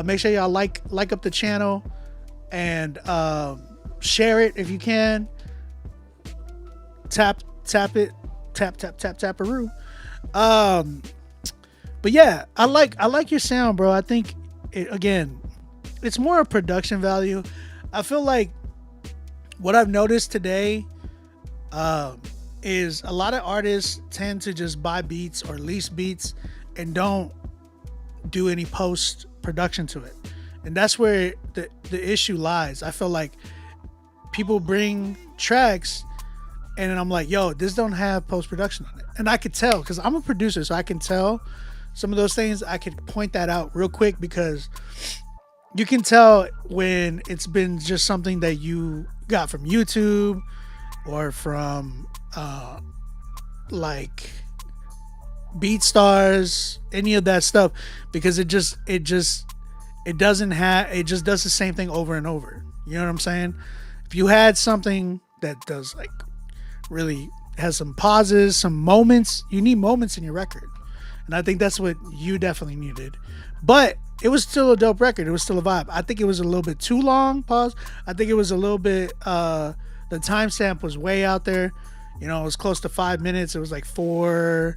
Make sure y'all like up the channel and share it if you can. Tap it. Tap-a-roo. But yeah, I like your sound, bro. I think it's more a production value. I feel like what I've noticed today is a lot of artists tend to just buy beats or lease beats and don't do any post production to it. And that's where the issue lies. I feel like people bring tracks and I'm like, yo, this don't have post production on it. And I could tell because I'm a producer, so I can tell some of those things. I could point that out real quick because you can tell when it's been just something that you got from YouTube or from like BeatStars, any of that stuff, because it just does the same thing over and over. You know what I'm saying? If you had something that does like really has some pauses, some moments, you need moments in your record. And I think that's what you definitely needed. But it was still a dope record. It was still a vibe. I think it was a little bit too long. Pause. I think it was a little bit, the timestamp was way out there. You know, it was close to 5 minutes. It was like 4:25.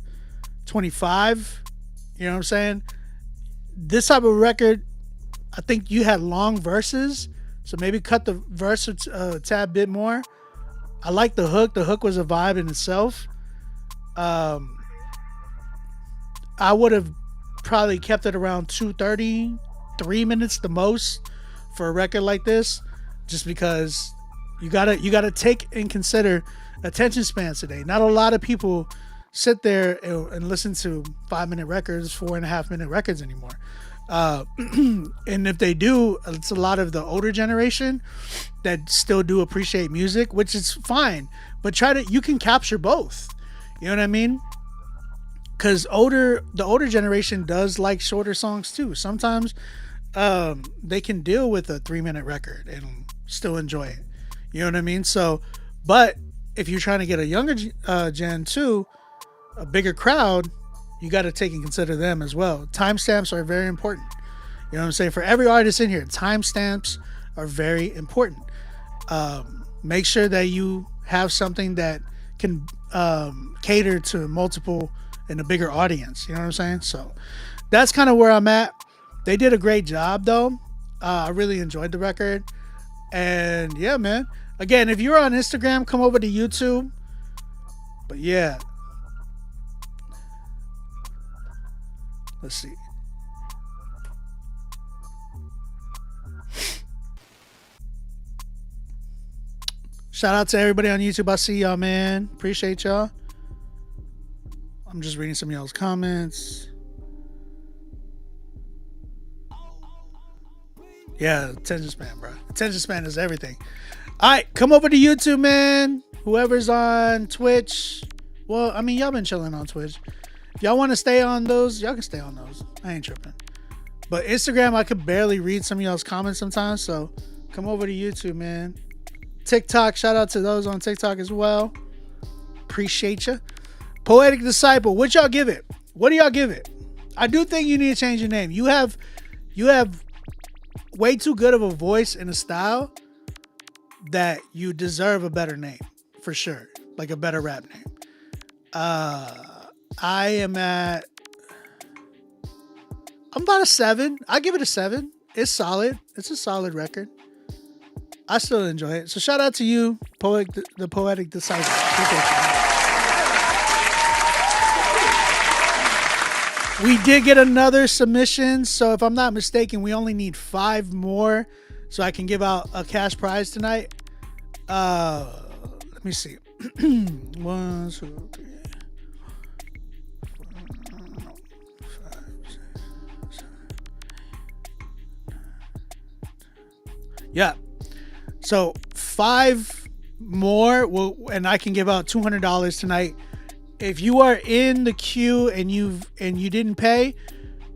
You know what I'm saying? This type of record, I think you had long verses. So maybe cut the verse a tad bit more. I like the hook. The hook was a vibe in itself. I would have probably kept it around 2:30, 3 minutes the most for a record like this, just because you gotta take and consider attention spans today. Not a lot of people sit there and listen to 5-minute records, 4.5-minute records anymore. And if they do, it's a lot of the older generation that still do appreciate music, which is fine, but you can capture both. You know what I mean? Because the older generation does like shorter songs too. Sometimes they can deal with a 3-minute record and still enjoy it. You know what I mean? So, but if you're trying to get a younger gen too, a bigger crowd, you got to take and consider them as well. Timestamps are very important. You know what I'm saying? For every artist in here, timestamps are very important. Make sure that you have something that can cater to multiple and a bigger audience. You know what I'm saying? So that's kind of where I'm at. They did a great job though. I really enjoyed the record. And yeah, man. Again, if you're on Instagram, come over to YouTube. But yeah. Let's see. Shout out to everybody on YouTube. I see y'all, man. Appreciate y'all. I'm just reading some of y'all's comments. Yeah, attention span, bro. Attention span is everything. All right, come over to YouTube, man. Whoever's on Twitch. Well, I mean, y'all been chilling on Twitch. If y'all want to stay on those, y'all can stay on those. I ain't tripping. But Instagram, I could barely read some of y'all's comments sometimes. So come over to YouTube, man. TikTok, shout out to those on TikTok as well. Appreciate you. Poetic Disciple, what y'all give it? What do y'all give it? I do think you need to change your name. You have way too good of a voice and a style that you deserve a better name, for sure. Like a better rap name. I'm about a 7. I give it a 7. It's solid. It's a solid record. I still enjoy it. So shout out to you, the Poetic Disciple. We did get another submission. So if I'm not mistaken, we only need 5 more so I can give out a cash prize tonight. Let me see. 1, 2, 3. Yeah. So 5 more and I can give out $200 tonight. If you are in the queue and you didn't pay,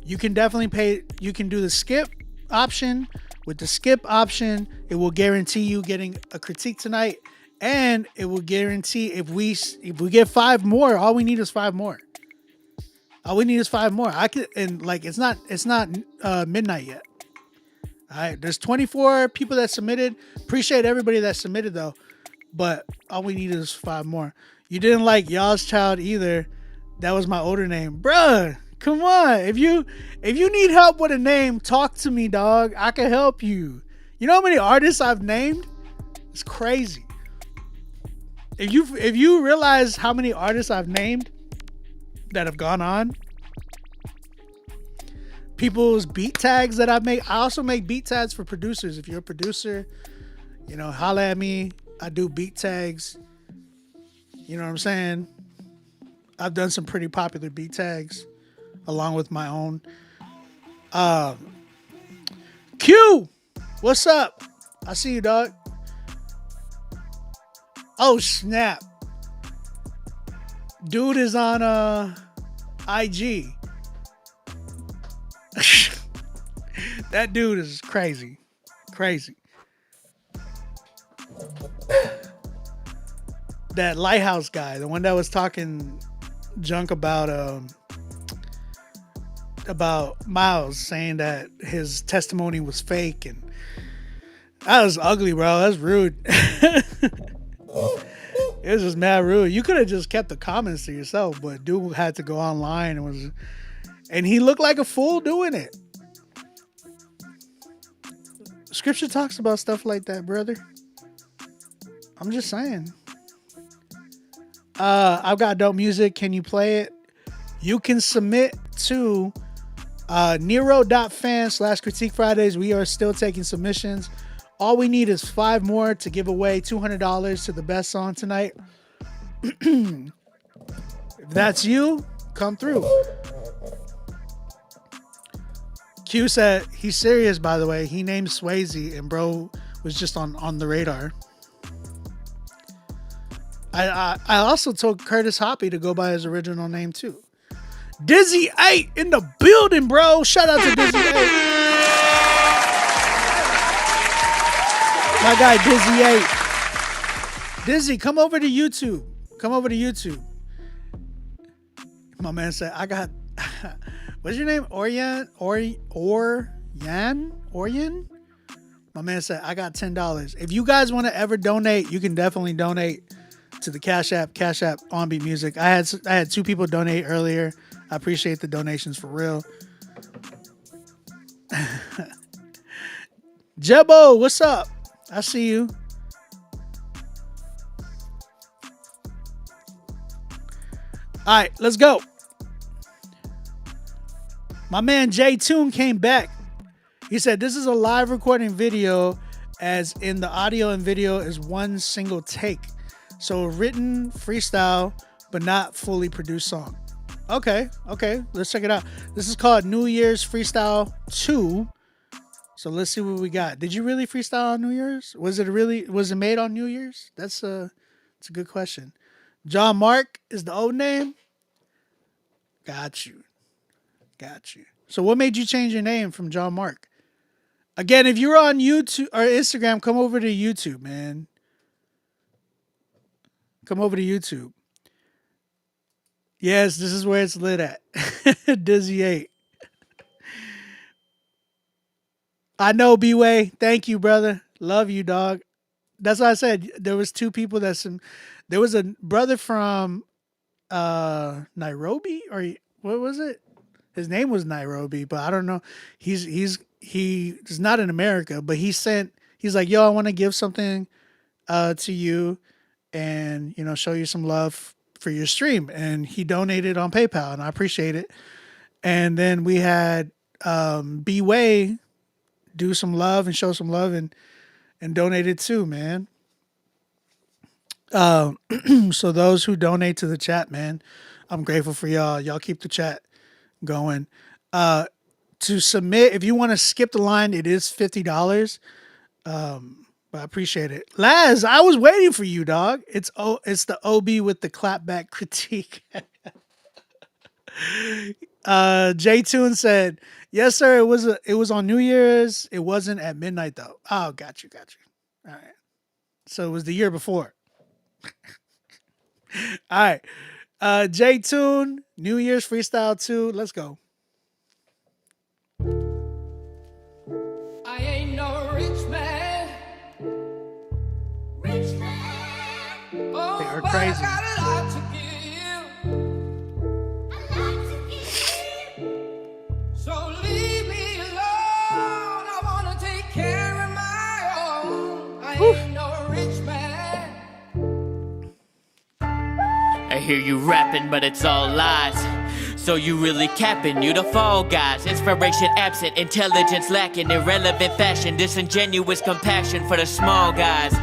you can definitely pay. You can do the skip option. With the skip option, it will guarantee you getting a critique tonight and it will guarantee if we get 5 more, all we need is 5 more. All we need is 5 more. I could, and like it's not midnight yet. All right, there's 24 people that submitted. Appreciate everybody that submitted though, but all we need is 5 more. You didn't like Y'all's Child either. That was my older name, bruh. Come on, if you need help with a name, talk to me, dog. I can help you. You know how many artists I've named? It's crazy. If you realize how many artists I've named that have gone on, people's beat tags that I make. I also make beat tags for producers. If you're a producer, holla at me. I do beat tags. You know what I'm saying? I've done some pretty popular beat tags along with my own. Q, what's up? I see you, dog. Oh, snap. Dude is on IG. That dude is crazy. Crazy. That Lighthouse guy, the one that was talking junk about Miles, saying that his testimony was fake, and that was ugly, bro. That's rude. It was just mad rude. You could have just kept the comments to yourself, but dude had to go online and he looked like a fool doing it. Scripture talks about stuff like that, brother. I'm just saying. I've got dope music. Can you play it? You can submit to Nero.fan /CritiqueFridays. We are still taking submissions. All we need is 5 more to give away $200 to the best song tonight. If that's you, come through. Q said he's serious, by the way. He named Swayze, and bro was just on the radar. I also told Curtis Hoppy to go by his original name too. Dizzy 8 in the building, bro. Shout out to Dizzy 8. My guy Dizzy 8. Dizzy, come over to YouTube. Come over to YouTube. My man said, I got what's your name? Orion? My man said, I got $10. If you guys want to ever donate, you can definitely donate to the Cash App on Beat Music. I had 2 people donate earlier. I appreciate the donations for real. Jebo, what's up? I see you. All right, let's go. My man J Toon came back. He said, this is a live recording video, as in the audio and video is one single take. So a written freestyle, but not fully produced song. Okay. Let's check it out. This is called New Year's Freestyle 2. So let's see what we got. Did you really freestyle on New Year's? Was it made on New Year's? That's a good question. John Mark is the old name. Got you. So what made you change your name from John Mark? Again, if you're on YouTube or Instagram, come over to YouTube, man. Come over to YouTube. Yes, this is where it's lit at. Dizzy 8. I know, B-Way. Thank you, brother. Love you, dog. That's why I said there was 2 people there was a brother from Nairobi, or what was it? His name was Nairobi, but I don't know. He's not in America, but he's like, yo, I want to give something to you and, show you some love for your stream. And he donated on PayPal, and I appreciate it. And then we had B-Way do some love and show some love and donated too, man. So those who donate to the chat, man, I'm grateful for y'all. Y'all keep the chat going. To submit, if you want to skip the line, it is $50. But I appreciate it. Laz, I was waiting for you, dog. It's the OB with the clapback critique. J Toon said, yes, sir. It was on New Year's. It wasn't at midnight though. Oh, got you. All right. So it was the year before. All right. J Tune, New Year's Freestyle 2. Let's go. I ain't no rich man. Rich man. Oh, They are but crazy. I got a lot to give. A lot to give. So leave me alone. I wanna take care of my own. I ain't no rich man. I hear you rapping, but it's all lies. So you really capping, you the fall guys. Inspiration absent, intelligence lacking, irrelevant fashion, disingenuous compassion for the small guys.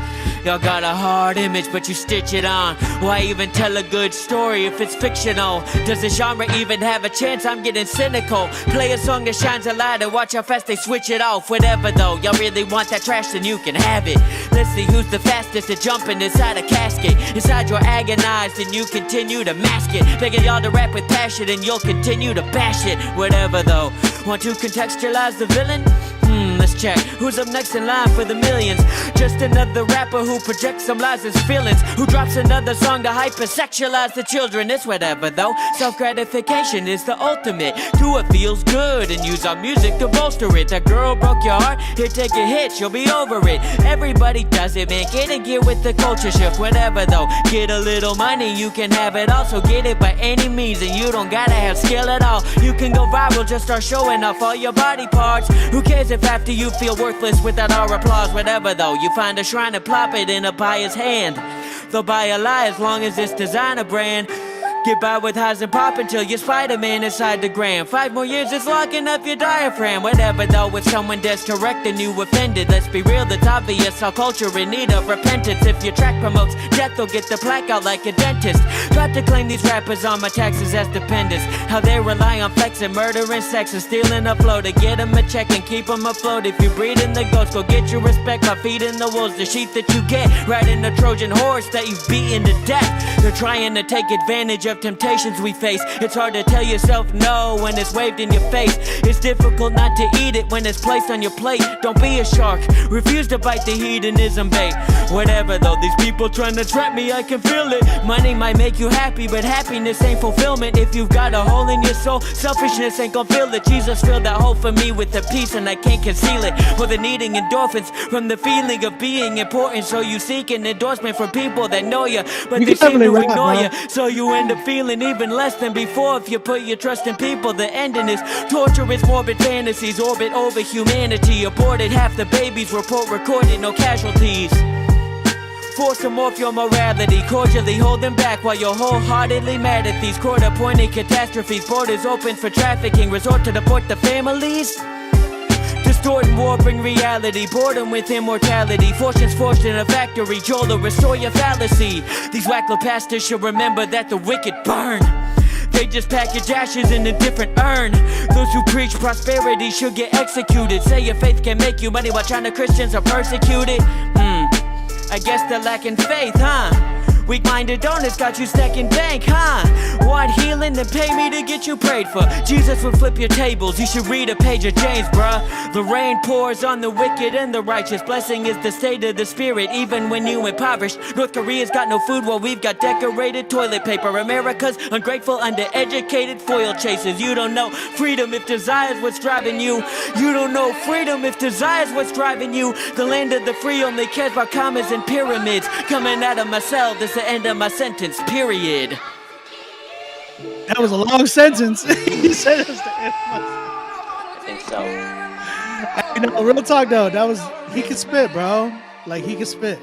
Y'all got a hard image, but you stitch it on. Why even tell a good story if it's fictional? Does the genre even have a chance? I'm getting cynical. Play a song that shines a light and watch how fast they switch it off. Whatever though, y'all really want that trash, then you can have it. Let's see who's the fastest at jumping inside a casket. Inside you're agonized and you continue to mask it. Begging y'all to rap with passion and you'll continue to bash it. Whatever though, want to contextualize the villain? Let's check. Who's up next in line for the millions? Just another rapper who projects some lies as feelings. Who drops another song to hypersexualize the children. It's whatever though. Self-gratification is the ultimate. Do what feels good and use our music to bolster it. That girl broke your heart? Here, take a hit, you'll be over it. Everybody does it, man. Get in gear with the culture shift. Whatever though. Get a little money, you can have it all. So get it by any means, and you don't gotta have skill at all. You can go viral, just start showing off all your body parts. Who cares if after you feel worthless without our applause? Whatever though, you find a shrine and plop it in a buyer's hand. They'll buy a lie as long as it's designer brand. Get by with highs and pop until you're Spider-Man inside the gram. 5 more years, it's locking up your diaphragm. Whatever though, if someone dares correct and you offended, let's be real, it's obvious our culture in need of repentance. If your track promotes death, they'll get the plaque out like a dentist. About to claim these rappers on my taxes as dependents. How they rely on flexing, murdering, sex, and stealing a flow to get them a check and keep them afloat. If you're breeding the ghost, go get your respect by feeding the wolves. The sheep that you get, riding the Trojan horse that you've beaten to death. They're trying to take advantage of temptations we face. It's hard to tell yourself no when it's waved in your face. It's difficult not to eat it when it's placed on your plate. Don't be a shark, refuse to bite the hedonism bait. Whatever though, these people trying to trap me, I can feel it. Money might make you happy, but happiness ain't fulfillment. If you've got a hole in your soul, selfishness ain't gonna fill it. Jesus filled that hole for me with the peace and I can't conceal it. More than needing endorphins from the feeling of being important. So you seek an endorsement from people that know you, but they seem to ignore you. So you end up feeling even less than before if you put your trust in people. The ending is torturous, morbid fantasies orbit over humanity. Aborted, half the babies report recorded, no casualties. Force them off your morality, cordially hold them back while you're wholeheartedly mad at these court-appointed catastrophes. Borders open for trafficking, resort to deport the families. Distorting, warping reality, boredom with immortality. Fortunes forged in a factory, Joel will restore your fallacy. These whack little pastors should remember that the wicked burn. They just package ashes in a different urn. Those who preach prosperity should get executed. Say your faith can make you money while China Christians are persecuted. I guess they're lacking faith, huh? Weak-minded donors got you stacking bank, huh? Want healing? Then pay me to get you prayed for. Jesus would flip your tables, you should read a page of James, bruh. The rain pours on the wicked and the righteous. Blessing is the state of the spirit, even when you impoverished. North Korea's got no food while we've got decorated toilet paper. America's ungrateful, undereducated foil chasers. You don't know freedom if desire's what's driving you. You don't know freedom if desire's what's driving you. The land of the free only cares about commas and pyramids. Coming out of my cell, this the end of my sentence, period. That was a long sentence. He said it was the end of my I think so. You know, real talk though, that was, he could spit, bro. Like, he could spit.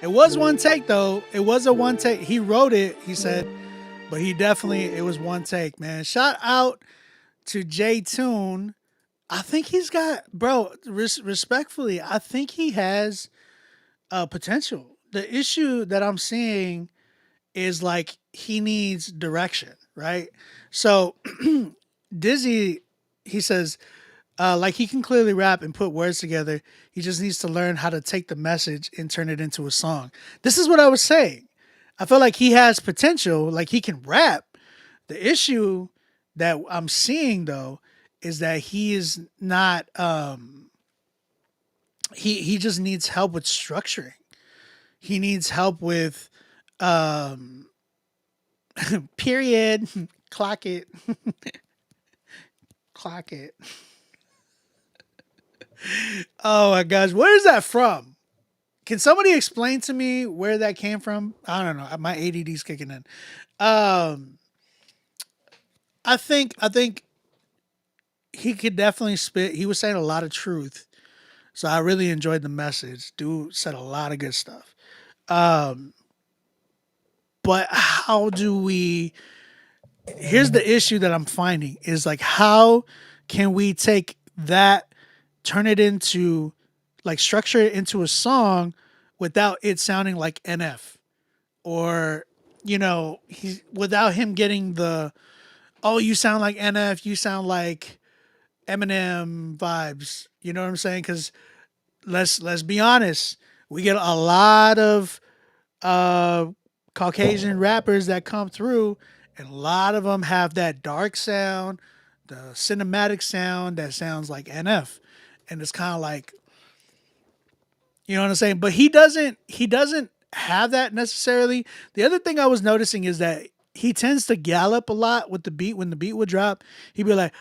It was one take though. It was a one take. He wrote it, he said, but he definitely, it was one take, man. Shout out to J Tune. I think he's got, bro, respectfully, I think he has potential. The issue that I'm seeing is like he needs direction, right? So Dizzy, he says, like he can clearly rap and put words together. He just needs to learn how to take the message and turn it into a song. This is what I was saying. I feel like he has potential, like he can rap. The issue that I'm seeing though is that he is not he just needs help with structuring. He needs help with um period clock it clock it. Oh my gosh, where is that from? Can somebody explain to me where that came from? I don't know. My ADD's kicking in. Um, I think he could definitely spit. He was saying a lot of truth, so I really enjoyed the message. Dude said a lot of good stuff. Um, but how do we? Here's the issue that I'm finding is like how can we take that, turn it into, like structure it into a song without it sounding like NF, or he without him getting the, oh, you sound like NF, you sound like Eminem vibes. You know what I'm saying? Because let's be honest, we get a lot of uh, Caucasian rappers that come through, and a lot of them have that dark sound, the cinematic sound that sounds like NF, and it's kind of like, you know what I'm saying? But he doesn't have that necessarily. The other thing I was noticing is that he tends to gallop a lot with the beat. When the beat would drop, he'd be like,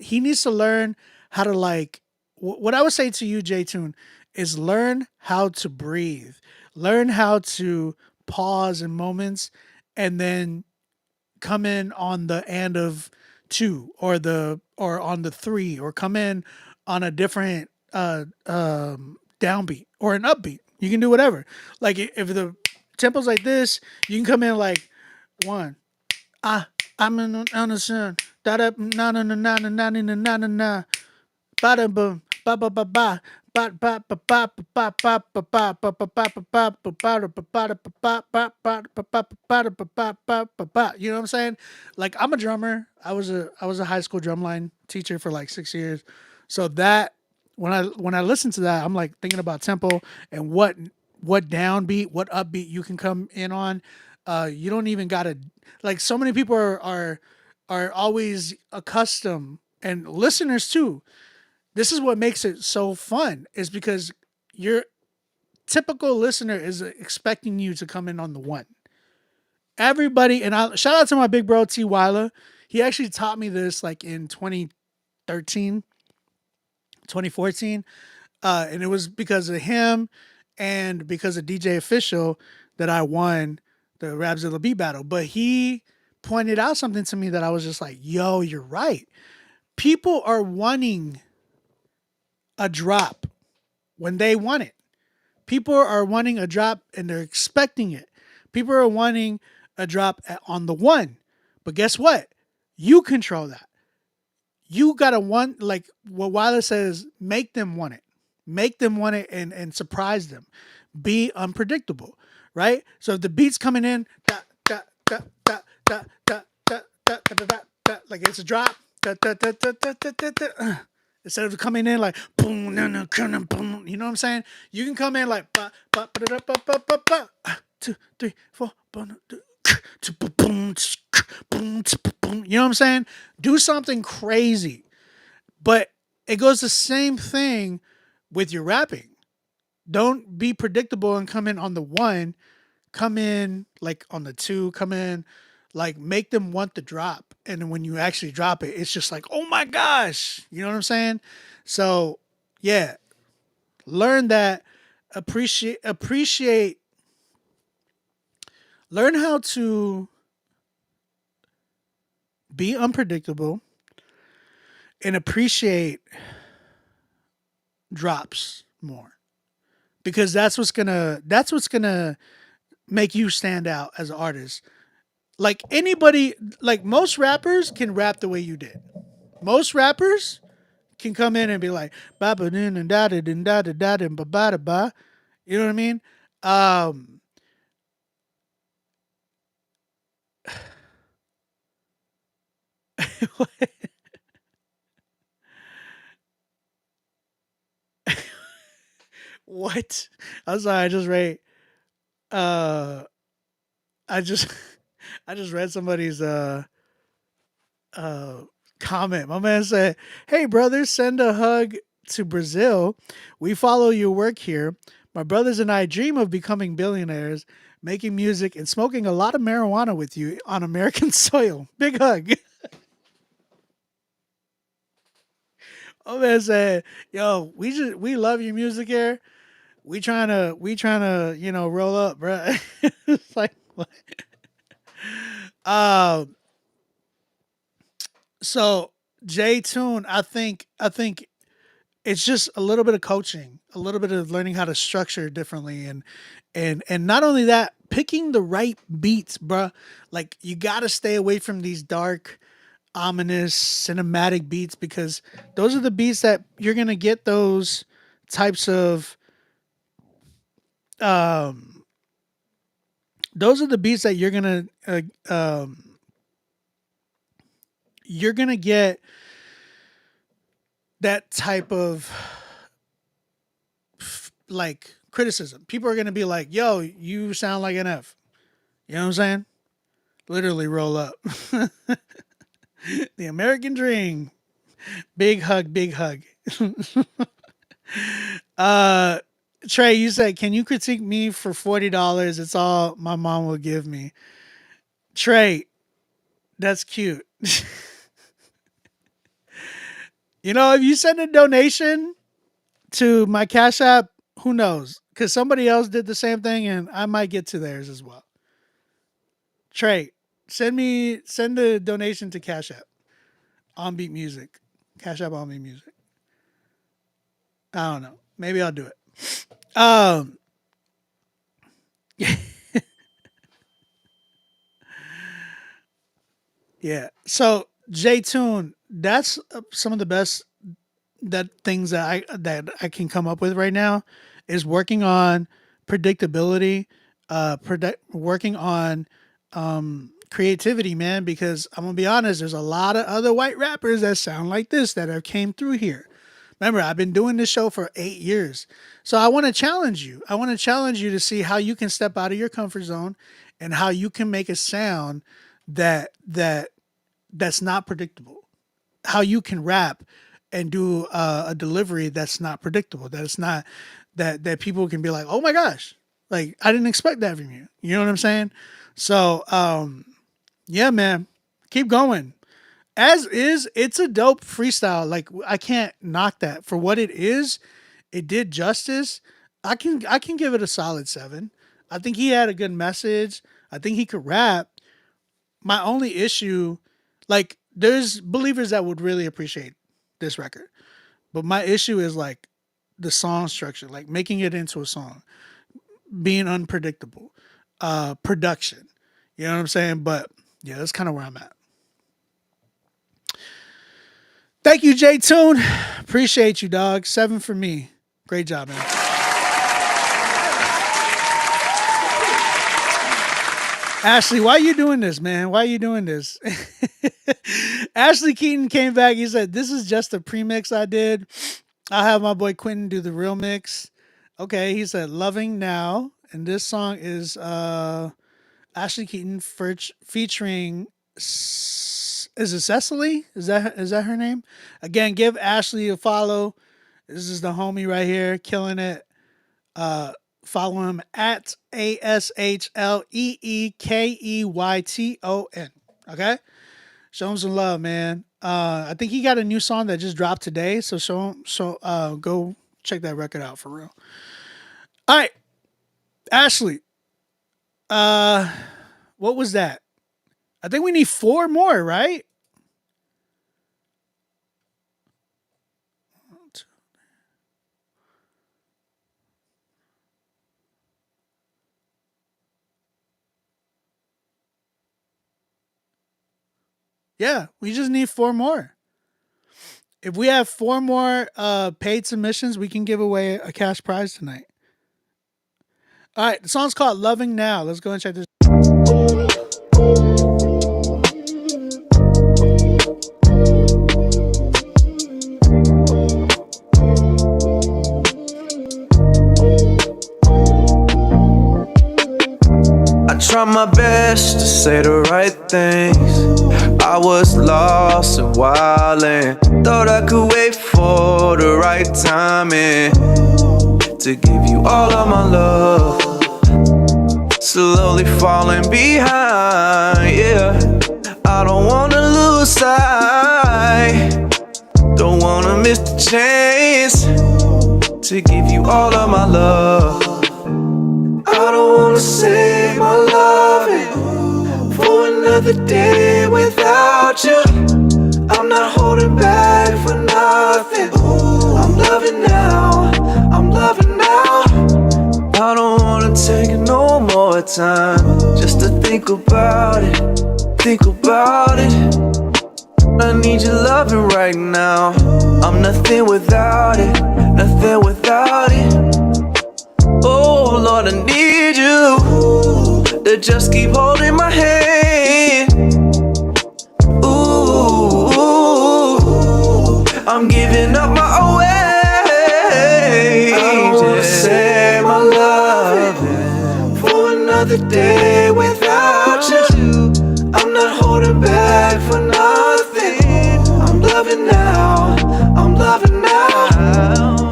he needs to learn how to like, what I would say to you, J Tune, is learn how to breathe. Learn how to pause in moments and then come in on the end of two, or on the three, or come in on a different downbeat or an upbeat. You can do whatever. Like if the tempo's like this, you can come in like one. I'm in on the sun. Da da na na na na na na na na na na. Ba da boom. Ba ba ba ba. Ba ba ba ba ba ba ba ba ba ba ba ba ba ba ba ba ba ba ba ba. You know what I'm saying? Like I'm a drummer. I was a high school drumline teacher for like 6 years. So that when I listen to that, I'm like thinking about tempo and what downbeat, what upbeat you can come in on. You don't even gotta, like, so many people are always accustomed, and listeners too. This is what makes it so fun, is because your typical listener is expecting you to come in on the one. Everybody, and I shout out to my big bro T Wyla. He actually taught me this like in 2013, 2014. And it was because of him and because of DJ Official that I won the Rapzilla beat battle. But he pointed out something to me that I was just like, yo, you're right. People are wanting a drop when they want it. People are wanting a drop and they're expecting it. People are wanting a drop on the one. But guess what? You control that. You gotta want, like what Wilder says, make them want it. Make them want it, and surprise them. Be unpredictable, right? So if the beat's coming in, like it's a drop, instead of coming in like boom, boom, you know what I'm saying? You can come in like 2, 3, 4, you know what I'm saying? Do something crazy. But it goes the same thing with your rapping. Don't be predictable and come in on the one. Come in like on the two. Come in, like, make them want the drop. And then when you actually drop it, it's just like, oh my gosh. You know what I'm saying? So yeah, learn that. Appreciate. Learn how to be unpredictable and appreciate drops more, because that's what's gonna make you stand out as an artist. Like anybody, like most rappers can rap the way you did. Most rappers can come in and be like ba ba dun and da da dun da da da dun ba ba da ba. You know what I mean? Um, what? I'm sorry. I just read. Uh, I just I just read somebody's uh comment. My man said, "Hey brother, send a hug to Brazil. We follow your work here. My brothers and I dream of becoming billionaires, making music, and smoking a lot of marijuana with you on American soil. Big hug. Oh man said, "Yo, we love your music here. We trying to roll up, bro." It's like what? Um. So J Tune, I think it's just a little bit of coaching, a little bit of learning how to structure differently, and not only that, picking the right beats, bruh. Like you got to stay away from these dark, ominous, cinematic beats because those are the beats that you're gonna get those types of um. Those are the beats that you're gonna get that type of like criticism. People are gonna be like, "Yo, you sound like an F." You know what I'm saying? Literally roll up. The American dream. Big hug, big hug. uh Trey, you said, "Can you critique me for $40? It's all my mom will give me." Trey, that's cute. If you send a donation to my Cash App, who knows? Because somebody else did the same thing and I might get to theirs as well. Trey, send the donation to Cash App. On Beat Music. Cash App On Beat Music. I don't know. Maybe I'll do it. Yeah. So J Tune, that's some of the best things that I can come up with right now is working on predictability, working on creativity, man. Because I'm gonna be honest, there's a lot of other white rappers that sound like this that have came through here. Remember, I've been doing this show for 8 years, so I want to challenge you. I want to challenge you to see how you can step out of your comfort zone and how you can make a sound that's not predictable. How you can rap and do a delivery that's not predictable. That it's not that people can be like, "Oh my gosh, like I didn't expect that from you." You know what I'm saying? So, yeah, man, keep going. As is, it's a dope freestyle. Like I can't knock that for what it is. It did justice. I can give it a solid 7. I think he had a good message. I think he could rap. My only issue, like, there's believers that would really appreciate this record, but my issue is like the song structure, like making it into a song, being unpredictable, production. You know what I'm saying? But yeah, that's kind of where I'm at. Thank you, J Tune. Appreciate you, dog. 7 for me. Great job, man. Ashley, why are you doing this, man? Why are you doing this? Ashley Keaton came back. He said, "This is just a premix I did. I'll have my boy Quentin do the real mix." Okay, he said, "Loving Now." And this song is Ashley Keaton featuring, is it Cecily? Is that her name? Again, give Ashley a follow. This is the homie right here, killing it. Follow him at ASHLEEKEYTON. Okay? Show him some love, man. I think he got a new song that just dropped today, so go check that record out for real. All right. Ashley. What was that? I think we need 4 more, right? Yeah, we just need 4 more. If we have 4 more paid submissions, we can give away a cash prize tonight. All right, the song's called "Loving Now." Let's go and check this. I try my best best to say the right things. I was lost and wildin'. Thought I could wait for the right timing to give you all of my love. Slowly falling behind, yeah. I don't wanna lose sight. Don't wanna miss the chance to give you all of my love. I don't wanna save my loving for another day without you. I'm not holding back for nothing. I'm loving now, I'm loving now. I don't wanna take no more time just to think about it, think about it. I need your loving right now. I'm nothing without it, nothing without it. Oh Lord, I need you to just keep holding my hand. Ooh, I'm giving up my way. I don't wanna say my love for another day without you. I'm not holding back for nothing. I'm loving now, I'm loving now.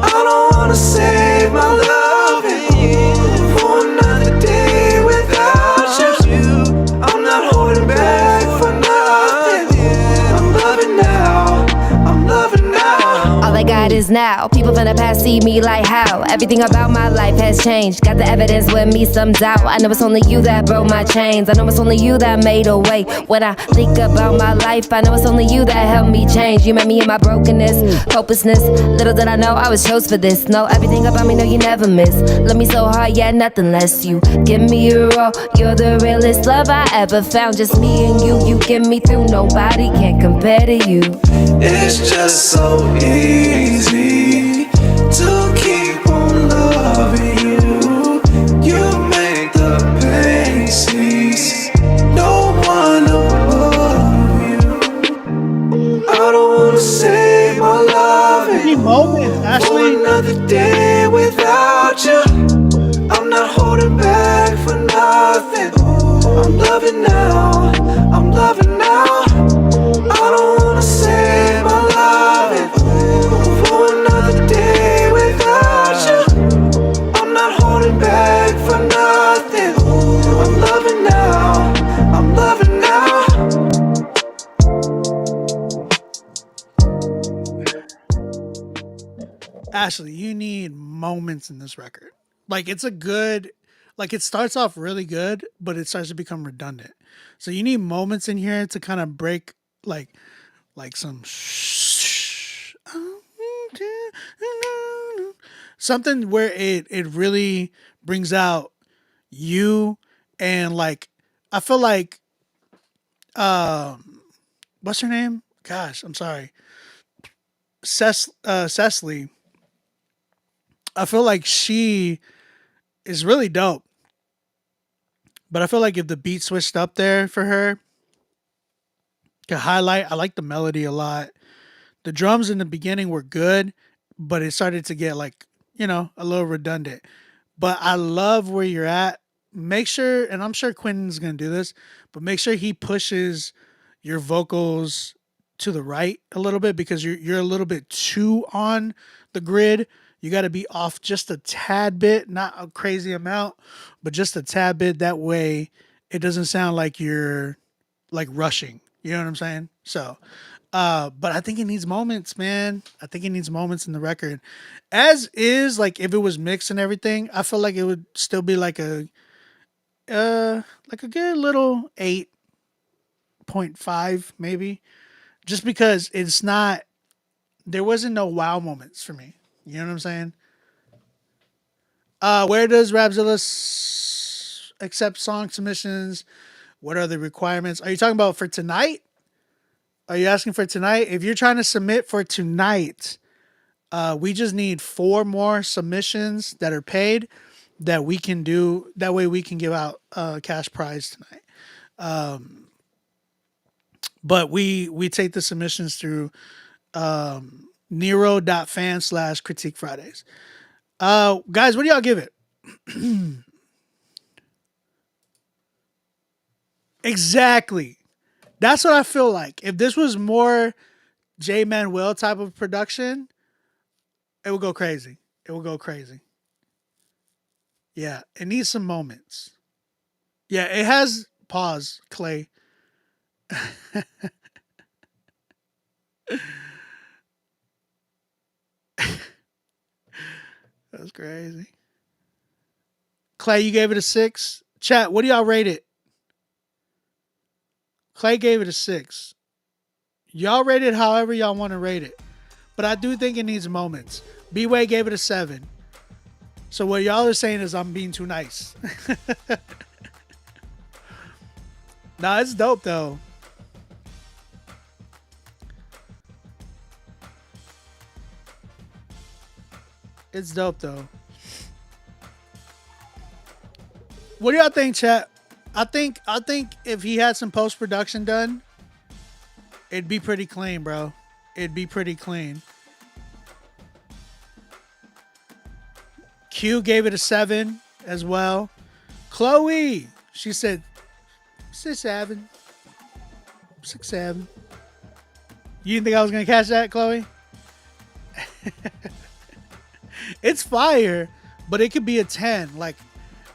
I don't wanna save my loving for another day without you. I'm not holding back for nothing. I'm loving now, I'm loving now. All I got is now. People from the past see me like how everything about my life has changed. Got the evidence with me, some doubt. I know it's only you that broke my chains. I know it's only you that made a way. When I think about my life, I know it's only you that helped me change. You met me in my brokenness, hopelessness. Little did I know I was chose for this. Know everything about me, no you never miss. Love me so hard, yeah, nothing less. You give me your all. You're the realest love I ever found. Just me and you, you get me through. Nobody can compare to you. It's just so easy to keep on loving you. You make the pain cease. No one above you. I don't wanna save my loving for another day without you. I'm not holding back for nothing. I'm loving now, I'm loving now. I don't wanna save my loving for another day without you. I'm not holding back for nothing. I'm loving now, I'm loving now. Ashley, you need moments in this record. Like it's a good, like it starts off really good, but it starts to become redundant. So you need moments in here to kind of break, like, some something where it really brings out you and like I feel like what's her name? Gosh, I'm sorry. Cecily. I feel like she is really dope. But I feel like if the beat switched up there for her, could highlight. I like the melody a lot. The drums in the beginning were good, but it started to get like, a little redundant. But I love where you're at. Make sure, and I'm sure Quentin's gonna do this, but make sure he pushes your vocals to the right a little bit because you're a little bit too on the grid. You got to be off just a tad bit, not a crazy amount, but just a tad bit. That way, it doesn't sound like you're like rushing. You know what I'm saying? So, but I think it needs moments, man. I think it needs moments in the record. As is, like if it was mixed and everything, I feel like it would still be like a good little 8.5 maybe. Just because it's not, there wasn't no wow moments for me. You know what I'm saying? Where does Rapzilla accept song submissions? What are the requirements? Are you talking about for tonight? Are you asking for tonight? If you're trying to submit for tonight, we just need 4 more submissions that are paid that we can do. That way we can give out a cash prize tonight. But we take the submissions through Nero.fan /CritiqueFridays. Guys, what do y'all give it? Exactly. That's what I feel like. If this was more J Manuel type of production, it would go crazy. It would go crazy. Yeah, it needs some moments. Yeah, it has pause, Clay. That's crazy. Clay, you gave it a 6. Chat, what do y'all rate it? Clay gave it a 6. Y'all rate it however y'all want to rate it. But I do think it needs moments. B-Way gave it a 7. So what y'all are saying is I'm being too nice. Nah, it's dope though. It's dope though. What do y'all think, chat? I think if he had some post production done, it'd be pretty clean, bro. It'd be pretty clean. Q gave it a 7 as well. Chloe, she said 6-7. 6-7. You didn't think I was gonna catch that, Chloe? It's fire, but it could be a 10. Like,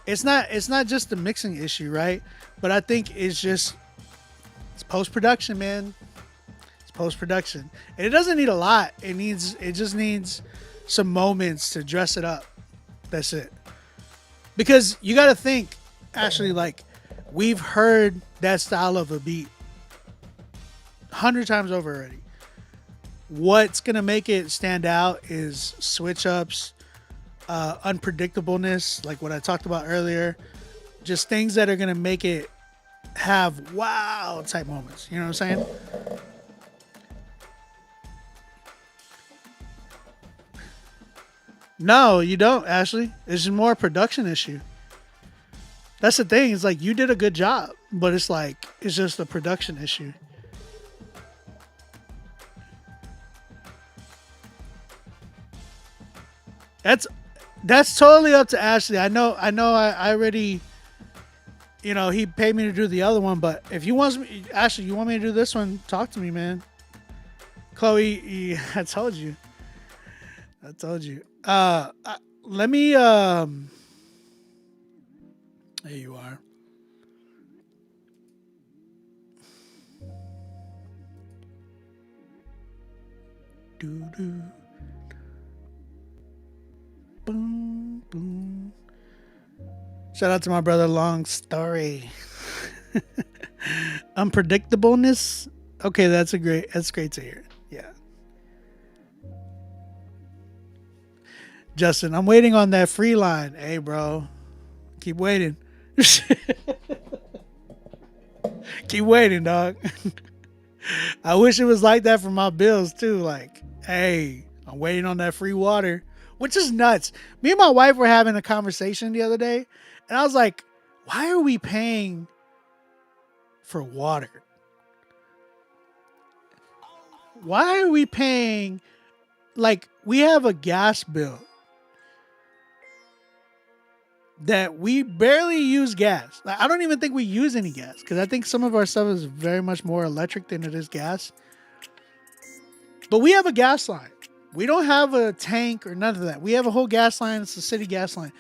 it's not just the mixing issue, right? But I think it's post production, man. It's post production, and it doesn't need a lot. It just needs some moments to dress it up. That's it. Because you got to think, actually, like, we've heard that style of a beat 100 times over already. What's gonna make it stand out is switch ups, unpredictableness, like what I talked about earlier. Just things that are gonna make it have wow type moments. You know what I'm saying? No, you don't, Ashley. It's just more a production issue. That's the thing. It's like you did a good job, but it's like it's just a production issue. That's totally up to Ashley. I know. I already, he paid me to do the other one, but if you want me, Ashley, you want me to do this one? Talk to me, man. Chloe, I told you. Let me. There you are. Doo-doo. Boom, boom. Shout out to my brother Long Story. Unpredictableness. Okay, that's great to hear. Yeah. Justin, I'm waiting on that free line. Hey, bro. Keep waiting. Keep waiting, dog. I wish it was like that for my bills too. Like, hey, I'm waiting on that free water. Which is nuts. Me and my wife were having a conversation the other day, and I was like, why are we paying for water? Why are we paying, like, we have a gas bill that we barely use gas. Like, I don't even think we use any gas because I think some of our stuff is very much more electric than it is gas. But we have a gas line. We don't have a tank or none of that. We have a whole gas line. It's a city gas line.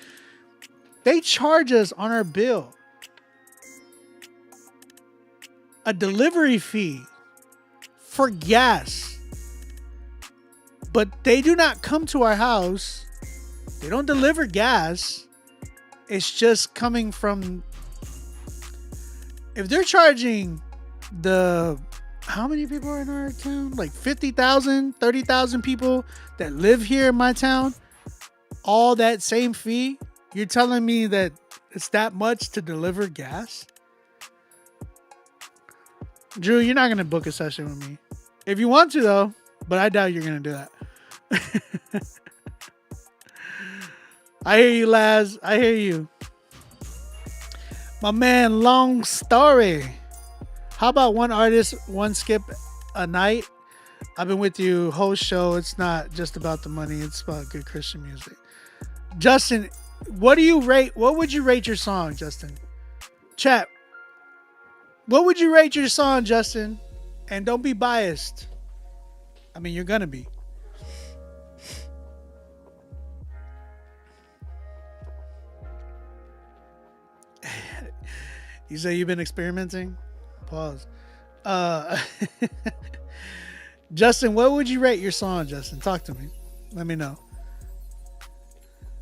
They charge us on our bill a delivery fee for gas. But they do not come to our house. They don't deliver gas. It's just coming from... If they're charging the... How many people are in our town? Like 50,000, 30,000 people that live here in my town. All that same fee. You're telling me that it's that much to deliver gas? Drew, you're not going to book a session with me. If you want to, though. But I doubt you're going to do that. I hear you, Laz. I hear you. My man, Long Story. How about one artist, one skip a night? I've been with you whole show. It's not just about the money. It's about good Christian music. Justin, what do you rate? What would you rate your song, Justin? Chat. What would you rate your song, Justin? And don't be biased. I mean, you're gonna be. You say you've been experimenting? Pause. Uh, Justin, what would you rate your song, Justin? Talk to me. Let me know.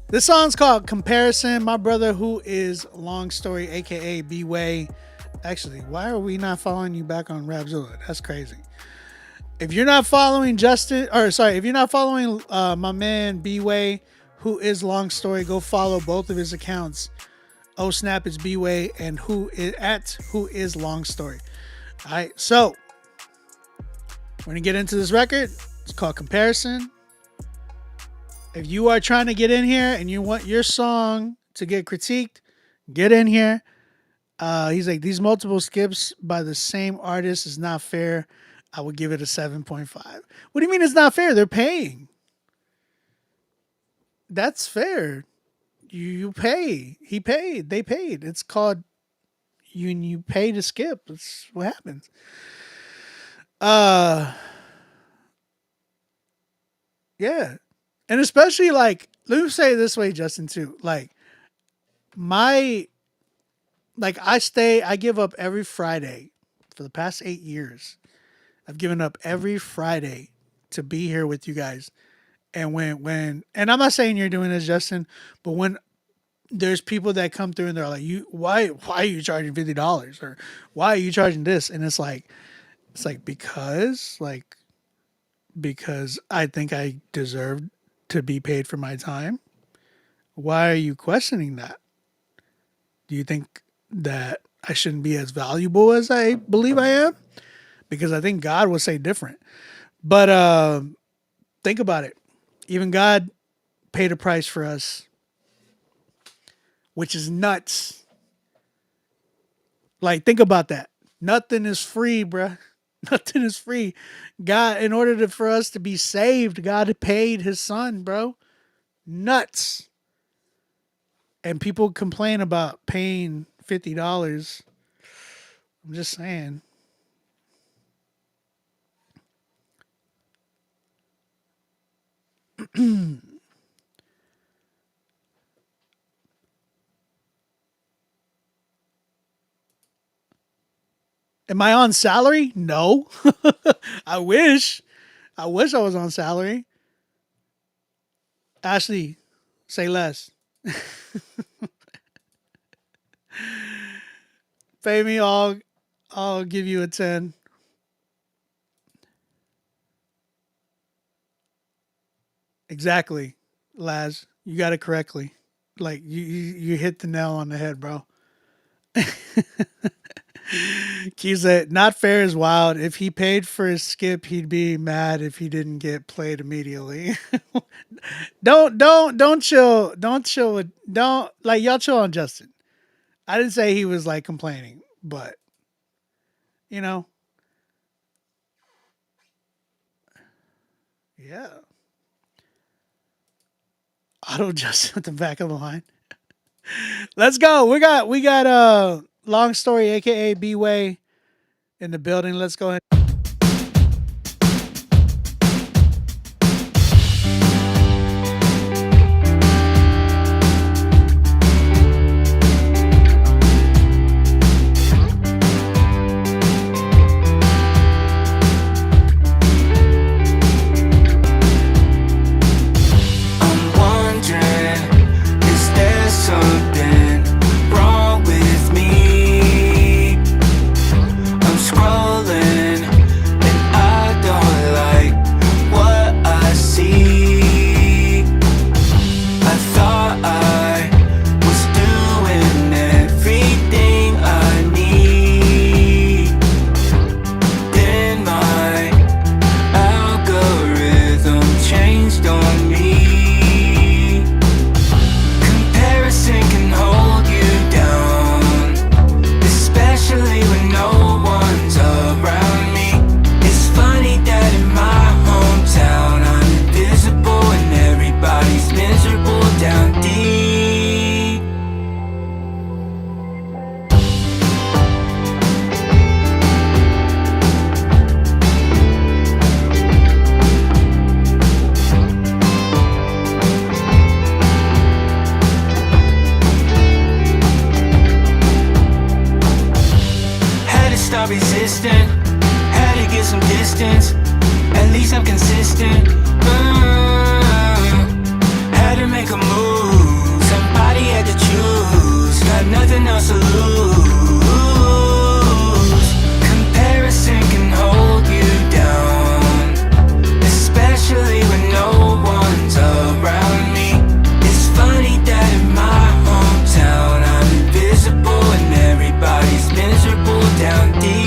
This song's called Comparison. My brother, who is Long Story, aka B-Way. Actually, why are we not following you back on Rapzilla? That's crazy. If you're not following if you're not following my man B-Way, who is Long Story, go follow both of his accounts. Oh snap, it's B-Way and who is Long Story. All right, so we're gonna get into this record. It's called Comparison. If you are trying to get in here and you want your song to get critiqued, get in here. He's like, these multiple skips by the same artist is not fair. I would give it a 7.5. What do you mean it's not fair? They're paying. That's fair. You pay. He paid. They paid. It's called you pay to skip. That's what happens. Yeah. And especially like, let me say it this way, Justin, too. Like I give up every Friday for the past 8 years. I've given up every Friday to be here with you guys. And when and I'm not saying you're doing this, Justin, but when there's people that come through and they're like, why are you charging $50? Or why are you charging this? And it's like because I think I deserve to be paid for my time. Why are you questioning that? Do you think that I shouldn't be as valuable as I believe I am? Because I think God would say different. But think about it. Even God paid a price for us, which is nuts. Like, think about that. Nothing is free, bruh. Nothing is free. God, in order for us to be saved, God paid his son, bro. Nuts. And people complain about paying $50. I'm just saying. Am I on salary? No. I wish. I wish I was on salary. Ashley, say less. Pay me, I'll give you a 10. Exactly, Laz. You got it correctly. Like you hit the nail on the head, bro. Key said, not fair is wild. If he paid for his skip, he'd be mad if he didn't get played immediately. Don't chill. Don't chill with y'all chill on Justin. I didn't say he was like complaining, but yeah. Auto Justin at the back of the line. Let's go. We got Long Story, aka B-Way, in the building. Let's go ahead. Scrolling least I'm consistent. Had to make a move. Somebody had to choose. Got nothing else to lose. Comparison can hold you down, especially when no one's around me. It's funny that in my hometown I'm invisible and everybody's miserable down deep.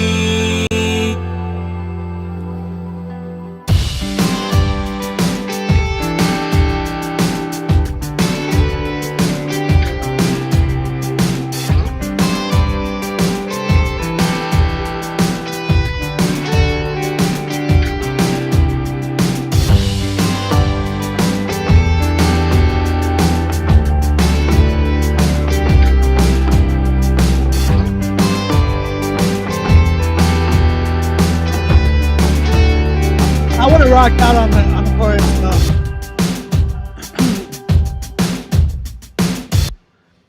I would have rocked out on the chorus though.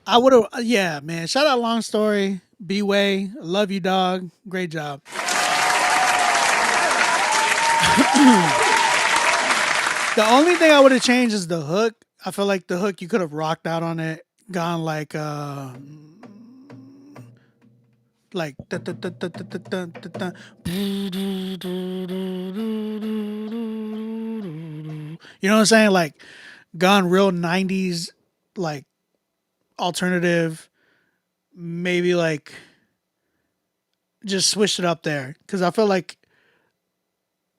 I would have, yeah, man. Shout out Long Story, B-Way. Love you, dog. Great job. The only thing I would have changed is the hook. I feel like the hook you could have rocked out on it, gone like dun, dun, dun, dun, dun, dun, dun, dun. You know what I'm saying? Like gone real 90s, like alternative, maybe like just switch it up there because I feel like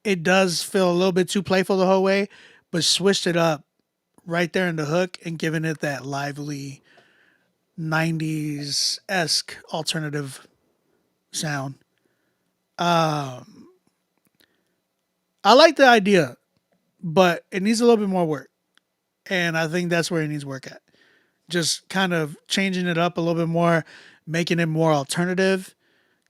it does feel a little bit too playful the whole way, but switched it up right there in the hook and giving it that lively 90s esque alternative sound. I like the idea, but it needs a little bit more work. And I think that's where it needs work at. Just kind of changing it up a little bit more, making it more alternative.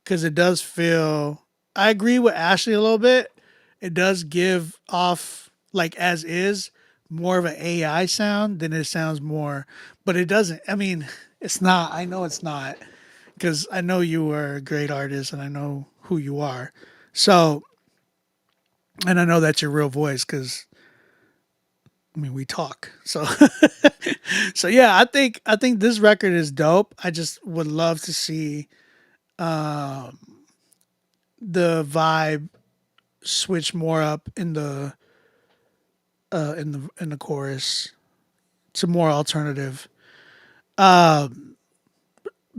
Because it does feel, I agree with Ashley a little bit. It does give off, like as is, more of an AI sound than it sounds more. But it doesn't, I mean, it's not, I know it's not. Because I know you are a great artist and I know who you are. So, and I know that's your real voice because I mean we talk. So so yeah, I think this record is dope. I just would love to see the vibe switch more up in the chorus to more alternative.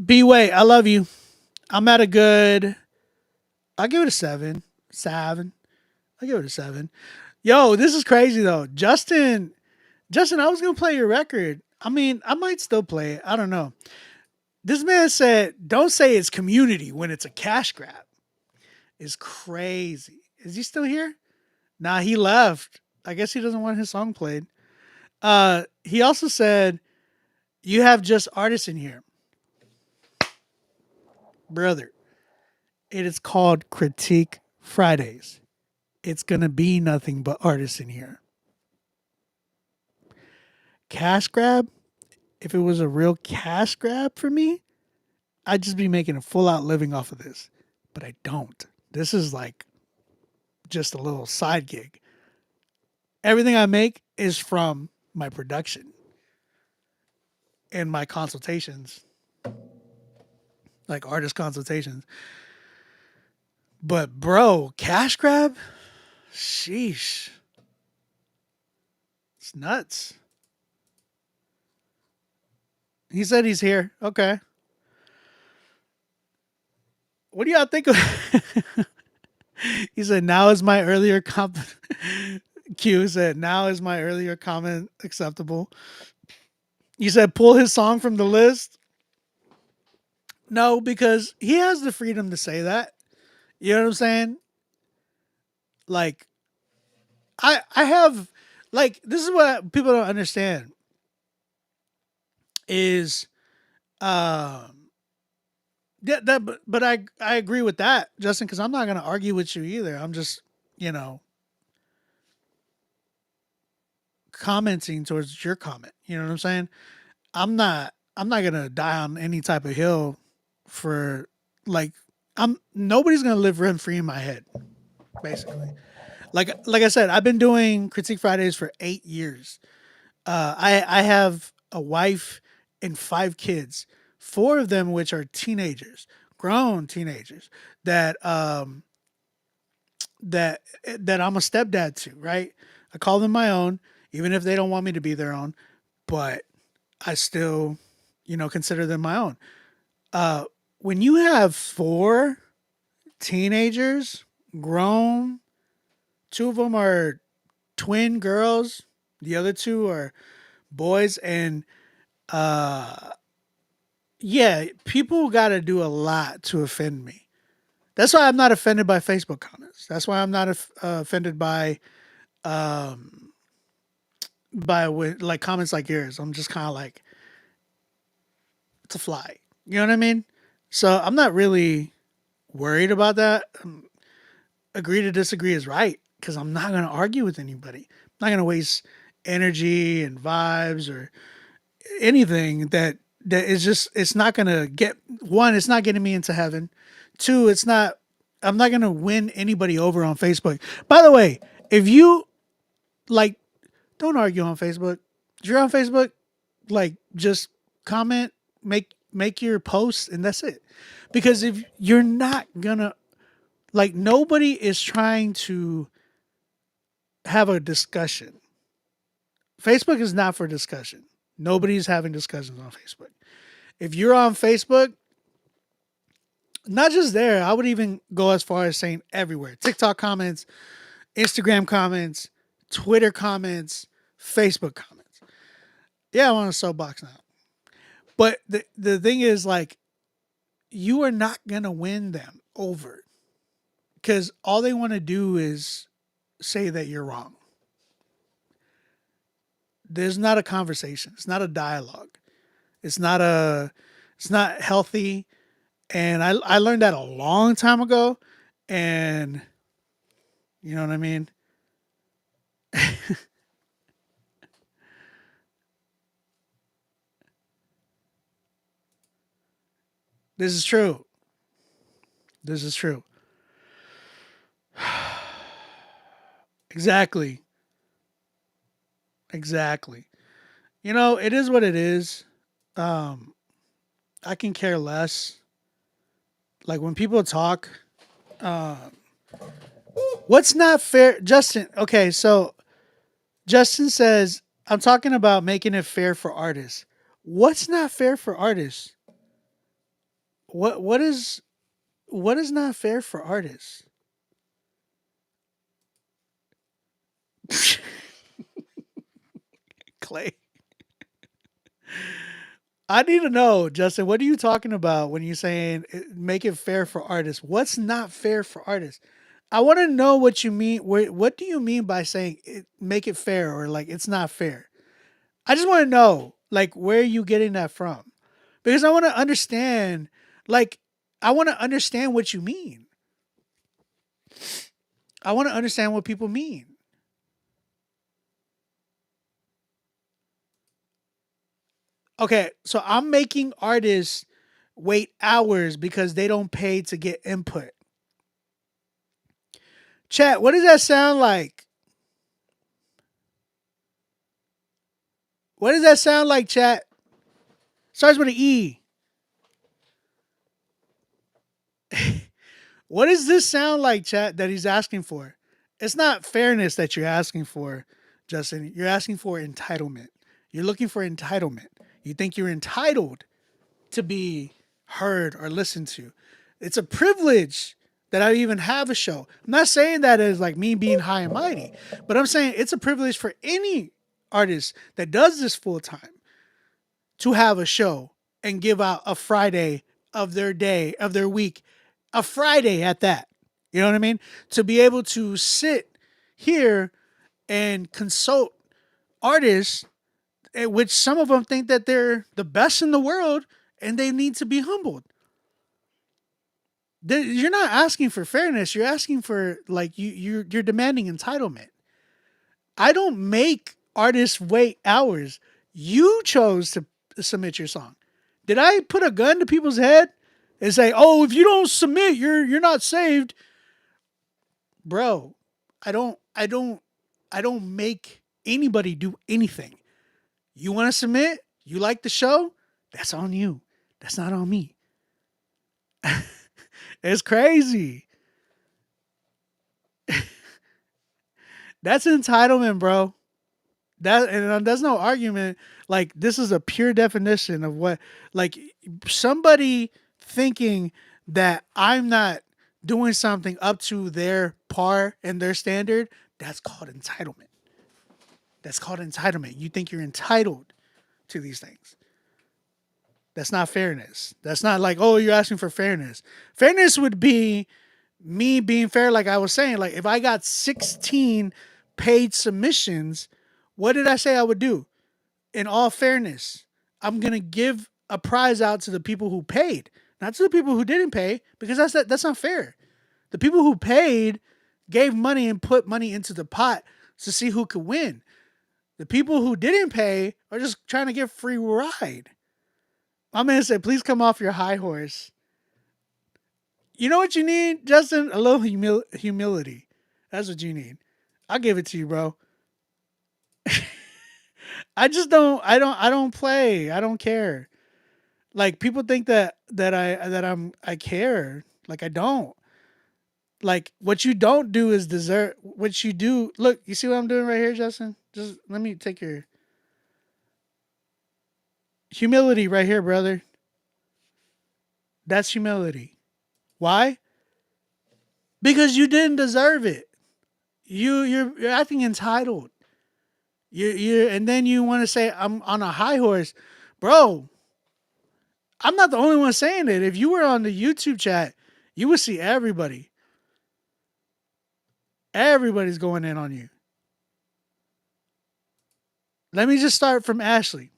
B-Way, I love you. I'm at a good, I'll give it a 7. 7. I'll give it a 7. Yo, this is crazy though. Justin, I was gonna play your record. I mean, I might still play it. I don't know. This man said, "Don't say it's community when it's a cash grab." It's crazy. Is he still here? Nah, he left. I guess he doesn't want his song played. He also said, "You have just artists in here, brother. It is called Critique Fridays. It's gonna be nothing but artists in here. Cash grab. If it was a real cash grab for me, I'd just be making a full out living off of this. But I don't. This is like just a little side gig. Everything I make is from my production and my consultations, like artist consultations. But bro, cash grab? Sheesh. It's nuts. He said he's here. Okay. What do y'all think of He said, now is my earlier comment. Q said, now is my earlier comment acceptable? You said, pull his song from the list? No, because he has the freedom to say that. You know what I'm saying? Like, I have, like, this is what people don't understand is, yeah, but I agree with that, Justin, because I'm not going to argue with you either. I'm just, you know, commenting towards your comment. You know what I'm saying? I'm not gonna die on any type of hill for like nobody's gonna live rent free in my head, basically. Like I said, I've been doing Critique Fridays for 8 years. I have a wife and 5 kids, 4 of them which are teenagers, grown teenagers that that I'm a stepdad to. Right, I call them my own, even if they don't want me to be their own, but I still, consider them my own. Uh, when you have 4 teenagers, grown, 2 of them are twin girls, the other 2 are boys, and uh, yeah, people got to do a lot to offend me. That's why I'm not offended by Facebook comments. That's why I'm not offended um, like comments like yours. I'm just kind of like, it's a fly. You know what I mean? So I'm not really worried about that. Agree to disagree is right because I'm not going to argue with anybody. I'm not going to waste energy and vibes or anything that is just, it's not going to get, one, it's not getting me into heaven. Two, I'm not going to win anybody over on Facebook. By the way, if you like, don't argue on Facebook. If you're on Facebook, like, just comment, make your posts, and that's it. Because if you're not gonna, like, nobody is trying to have a discussion. Facebook is not for discussion. Nobody's having discussions on Facebook. If you're on Facebook, not just there, I would even go as far as saying everywhere. TikTok comments, Instagram comments, Twitter comments, Facebook comments. Yeah, I'm on a soapbox now. But the thing is, like, you are not gonna win them over because all they want to do is say that you're wrong. There's not a conversation. It's not a dialogue. It's not a. It's not healthy. And I learned that a long time ago. And you know what I mean. This is true. This is true. Exactly. Exactly. It is what it is. Um, I can care less. Like when people talk, uh, what's not fair, Justin? Okay, so Justin says I'm talking about making it fair for artists. What's not fair for artists? What is not fair for artists? Clay. I need to know, Justin, what are you talking about when you're saying make it fair for artists? What's not fair for artists? I want to know what you mean. What do you mean by saying make it fair or like it's not fair? I just want to know like where are you getting that from? Because I want to understand like I want to understand what you mean. I want to understand what people mean. Okay, so I'm making artists wait hours because they don't pay to get input. Chat, what does that sound like? What does that sound like, chat? Starts with an E. What does this sound like, chat, that he's asking for? It's not fairness that you're asking for, Justin. You're asking for entitlement. You're looking for entitlement. You think you're entitled to be heard or listened to. It's a privilege that I even have a show. I'm not saying that as like me being high and mighty, but I'm saying it's a privilege for any artist that does this full time to have a show and give out a Friday of their day, of their week, a Friday at that. You know what I mean? To be able to sit here and consult artists, which some of them think that they're the best in the world and they need to be humbled. You're not asking for fairness. You're asking for like you're demanding entitlement. I don't make artists wait hours. You chose to submit your song. Did I put a gun to people's head and say, "Oh, if you don't submit, you're not saved"? Bro, I don't make anybody do anything. You want to submit? You like the show? That's on you. That's not on me. It's crazy. That's entitlement, bro. That's no argument. Like this is a pure definition of what like somebody thinking that I'm not doing something up to their par and their standard. That's called entitlement. That's called entitlement. You think you're entitled to these things. That's not fairness. That's not like, oh, you're asking for fairness. Fairness would be me being fair, like I was saying. Like if I got 16 paid submissions, what did I say I would do? In all fairness, I'm gonna give a prize out to the people who paid, not to the people who didn't pay, because that's not fair. The people who paid gave money and put money into the pot to see who could win. The people who didn't pay are just trying to get free ride. My man said, please come off your high horse. You know what you need, Justin? A little humility. That's what you need. I'll give it to you, bro. I don't play. I don't care. Like people think I care. Like I don't. Like what you don't do is deserve what you do. Look, you see what I'm doing right here, Justin? Just let me take your humility right here, brother. That's humility. Why? Because you didn't deserve it. You're acting entitled. You and then you want to say I'm on a high horse, bro. I'm not the only one saying it. If you were on the YouTube chat, you would see everybody. Everybody's going in on you. Let me just start from Ashley.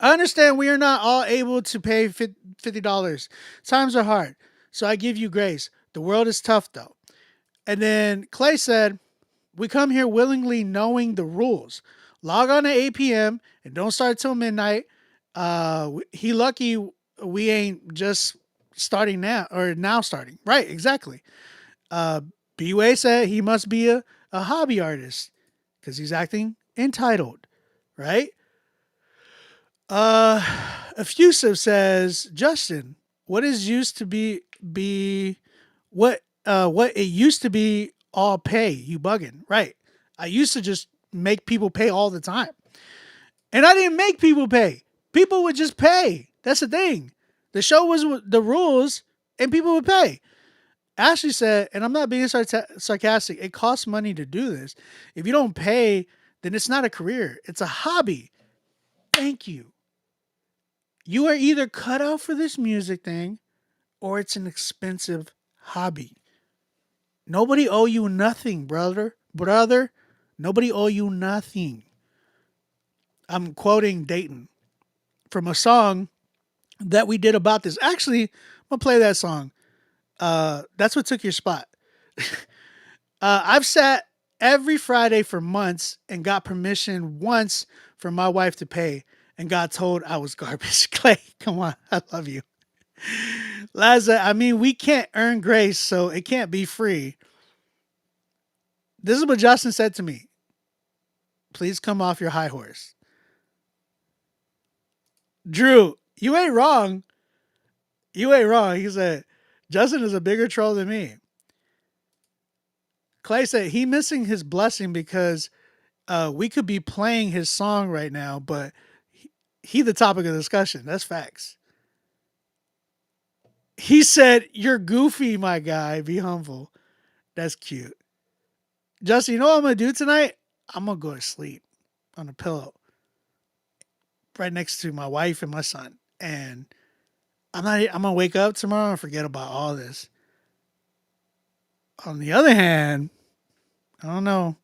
I understand we are not all able to pay $50. Times are hard, so I give you grace. The world is tough, though. And then Clay said, we come here willingly knowing the rules. Log on at 8 p.m. and don't start till midnight. He lucky we ain't just starting now or now starting. Right, exactly. B-Way said he must be a hobby artist because he's acting entitled, right? Effusive says, Justin, what is used to be what it used to be all pay, you bugging. Right. I used to just make people pay all the time. And I didn't make people pay. People would just pay. That's the thing. The show was the rules and people would pay. Ashley said, and I'm not being sarcastic, it costs money to do this. If you don't pay, then it's not a career. It's a hobby. Thank you. You are either cut out for this music thing or it's an expensive hobby. Nobody owe you nothing, brother. Nobody owe you nothing. I'm quoting Dayton from a song that we did about this. Actually, I'm going to play that song. That's what took your spot. I've sat every Friday for months and got permission once from my wife to pay and got told I was garbage. Clay, come on. I love you. Laza, I mean, we can't earn grace, so it can't be free. This is what Justin said to me. Please come off your high horse. Drew, you ain't wrong. You ain't wrong. He said, Justin is a bigger troll than me. Clay said he missing his blessing because we could be playing his song right now, but he the topic of discussion. That's facts. He said, you're goofy, my guy. Be humble. That's cute. Justin, you know what I'm going to do tonight? I'm going to go to sleep on a pillow right next to my wife and my son. And I'm going to wake up tomorrow and forget about all this. On the other hand, I don't know.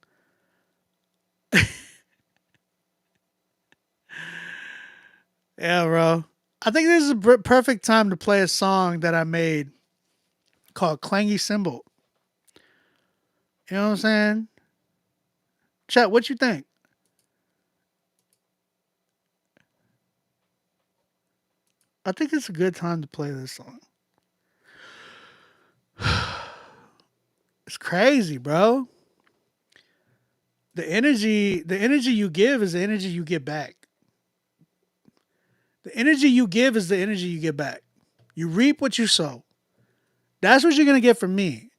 Yeah, bro. I think this is a perfect time to play a song that I made called Clangy Cymbal. You know what I'm saying? Chat, what you think? I think it's a good time to play this song. It's crazy, bro. The energy you give is the energy you get back. The energy you give is the energy you get back. You reap what you sow. That's what you're going to get from me.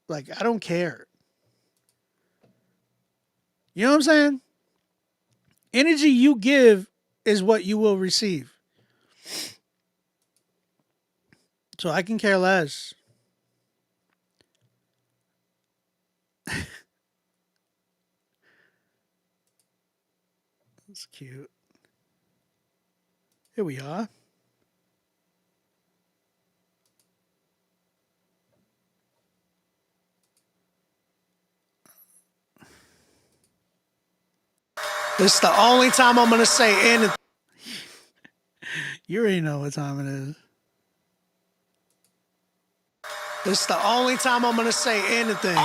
Like, I don't care. You know what I'm saying? Energy you give is what you will receive. So I can care less. That's cute. Here we are. This is the only time I'm gonna say anything. You already know what time it is. This is the only time I'm gonna say anything.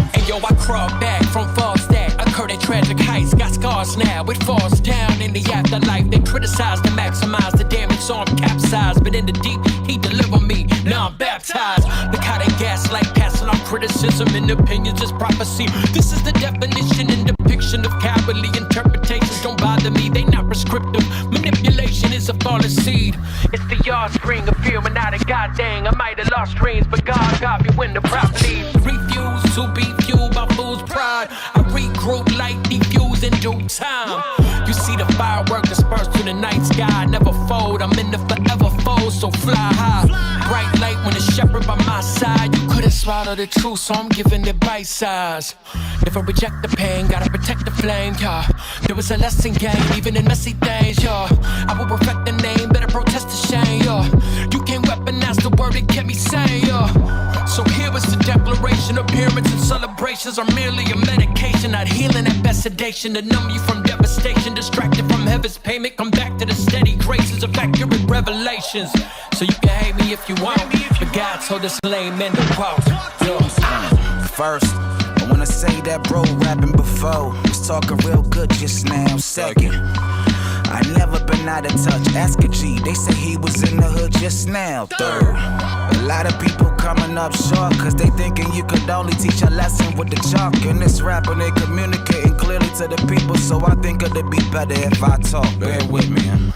And yo, I crawled back from falls that occurred at tragic heights. Got scars now, it falls down in the afterlife. They criticize to maximize the damage, so I'm capsized. But in the deep, he delivered me, now I'm baptized. Look how they gaslight, passing on criticism and opinions as prophecy. This is the definition and depiction of cowardly interpretations. Don't bother me, they not prescriptive. Manipulation is a fallen seed. It's the offspring of fear, and not a god dang. I might have lost dreams, but God got me when the prophet leaves. Refuse to be fueled by fool's pride. I regroup like defuse in due time. You see the firework dispersed to the night sky. Never fold, I'm in the forever fold, so fly high. Bright light when it's shepherd by my side. You couldn't swallow the truth, so I'm giving it bite size. If I reject the pain, gotta protect the flame, yeah. There was a lesson gained, even in messy things, yeah. I will perfect the name, better protest the shame, yeah. You can't weaponize the word that kept me sane, yeah. So here is the declaration. Appearance and celebrations are merely a medication, not healing at best sedation. To numb you from devastation, distracted from heaven's payment. Come back to the steady graces of accurate revelations. So you can hate me if you want, but God told this lame man to quote. First, I wanna say that bro rapping before was talking real good just now. Second, I never been out of touch. Ask a G, they say he was in the hood just now. Third, a lot of people coming up short, cause they thinking you could only teach a lesson with the chalk. In this rapper, they communicating clearly to the people, so I think it'd be better if I talk. Bear with me.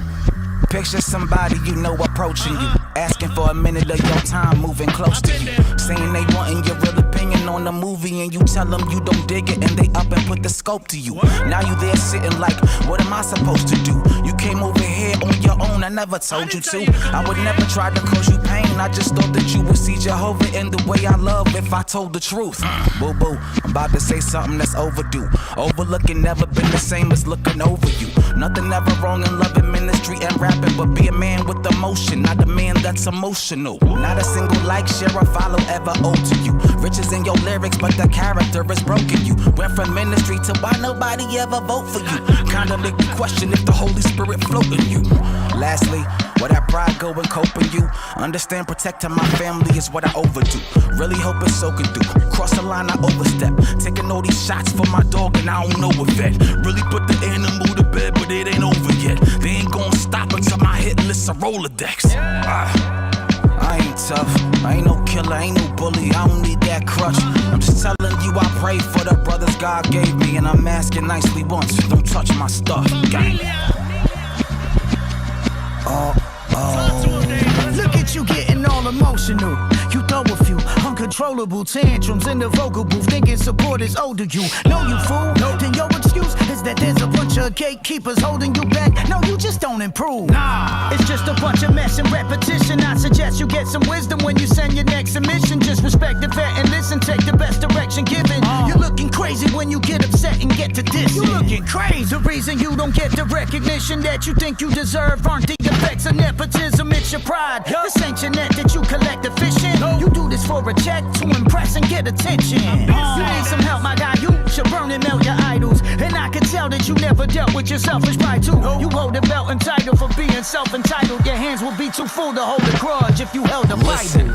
Picture somebody you know approaching you, asking for a minute of your time, moving close to you, saying they wanting your real opinion on the movie, and you tell them you don't dig it, and they up and put the scope to you. Now you there sitting like, what am I supposed to do? You came over here on your own, I never told you to. I would never try to cause you pain, I just thought that you would see Jehovah in the way I love if I told the truth. Boo boo, I'm about to say something that's overdue. Overlooking never been the same as looking over you. Nothing ever wrong in loving ministry and rapping, but be a man with emotion, not a man that's emotional. Not a single like, share, or follow ever owed to you. Riches in your lyrics, but the character is broken. You went from ministry to why nobody ever vote for you. Kinda make me question if the Holy Spirit floating you. Lastly, where that pride go and coping you. Understand protecting my family is what I overdo. Really hope it's soaking through. Cross the line, I overstep. Taking all these shots for my dog and I don't know if that really put the animal to bed, but it ain't over yet. They ain't gonna stop until my hit list a Rolodex. I ain't tough, I ain't no killer, I ain't no bully, I don't need that crutch. I'm just telling you I pray for the brothers God gave me, and I'm asking nicely once, don't touch my stuff, gang. Look at you getting all emotional. You throw a few uncontrollable tantrums in the vocal booth, thinking support is older you. No, you fool. Then your excuse is that there's a bunch of gatekeepers holding you back. No, you just don't improve. Nah, it's just a bunch of mess and repetition. I suggest you get some wisdom when you send your next submission. Just respect the vet and listen, take the best direction given. You're looking crazy when you get upset and get to this. You looking crazy. The reason you don't get the recognition that you think you deserve aren't the effects of nepotism, it's your pride. This ain't your net that you collect the fish in. You do this for a check to impress and get attention. You need some help, my guy, you should burn and melt your idols. And I can tell that you never dealt with your selfish pride too. You hold a belt and title for being self-entitled. Your hands will be too full to hold a grudge if you held a Bible.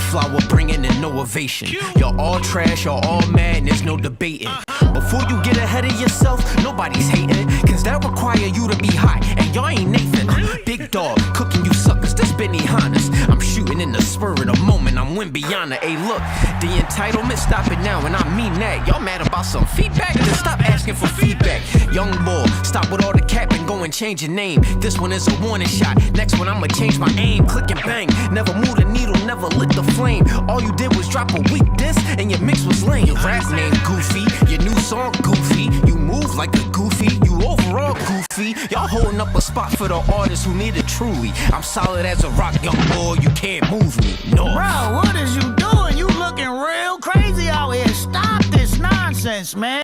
Flower bringing and no ovation. You're all trash, you're all mad, and there's no debating. Before you get ahead of yourself, nobody's hating. Cause that require you to be high, and y'all ain't Nathan. Big dog, cooking you suckers, this Benihana's. I'm shooting in the spur of the moment, I'm Wimbiana. Hey look, the entitlement, stop it now, and I mean that. Y'all mad about some feedback? Then stop asking for feedback. Young boy, stop with all the cap and go and change your name. This one is a warning shot, next one I'ma change my aim. Click and bang, never moved the needle, never lit the flame. All you did was drop a weak diss, and your mix was lame. Your rap name Goofy, your new song Goofy. You move like a goofy, you overall goofy. Y'all holding up a spot for the artists who need it truly. I'm solid as a rock, young boy, you can't move me. No. Bro, what is you doing? You looking real crazy out here. Stop this nonsense, man.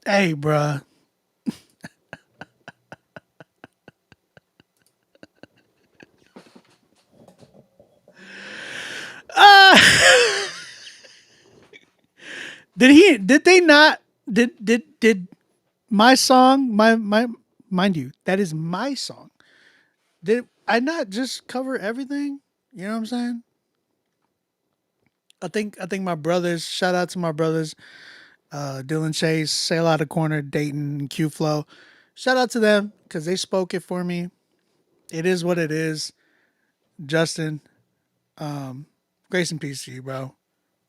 Hey, bruh. Did my song, mind you, that is my song. Did I not just cover everything? You know what I'm saying? I think my brothers, shout out to my brothers, Dylan Chase, Sail Out of Corner, Dayton, and Q Flow. Shout out to them because they spoke it for me. It is what it is. Justin, grace and peace to you, bro.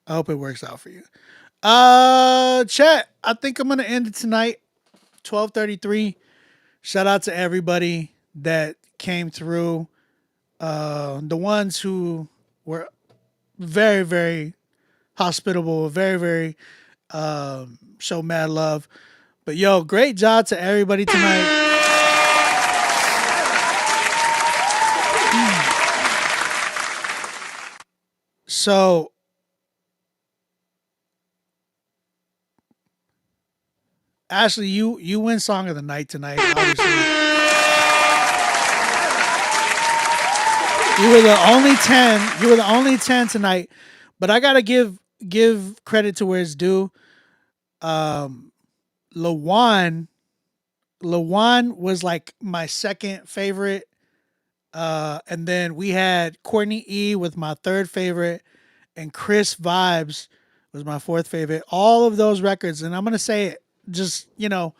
I hope it works out for you. Chat, I think I'm gonna end it tonight. 12:33. Shout out to everybody that came through. The ones who were very, very hospitable, very, very show mad love. But yo, great job to everybody tonight. So Ashley, you win song of the night tonight, obviously. You were the only 10. You were the only 10 tonight. But I gotta give credit to where it's due. Lawan was like my second favorite. And then we had Courtney E with my third favorite, and Chris Vibes was my fourth favorite. All of those records, and I'm gonna say it, just, you know,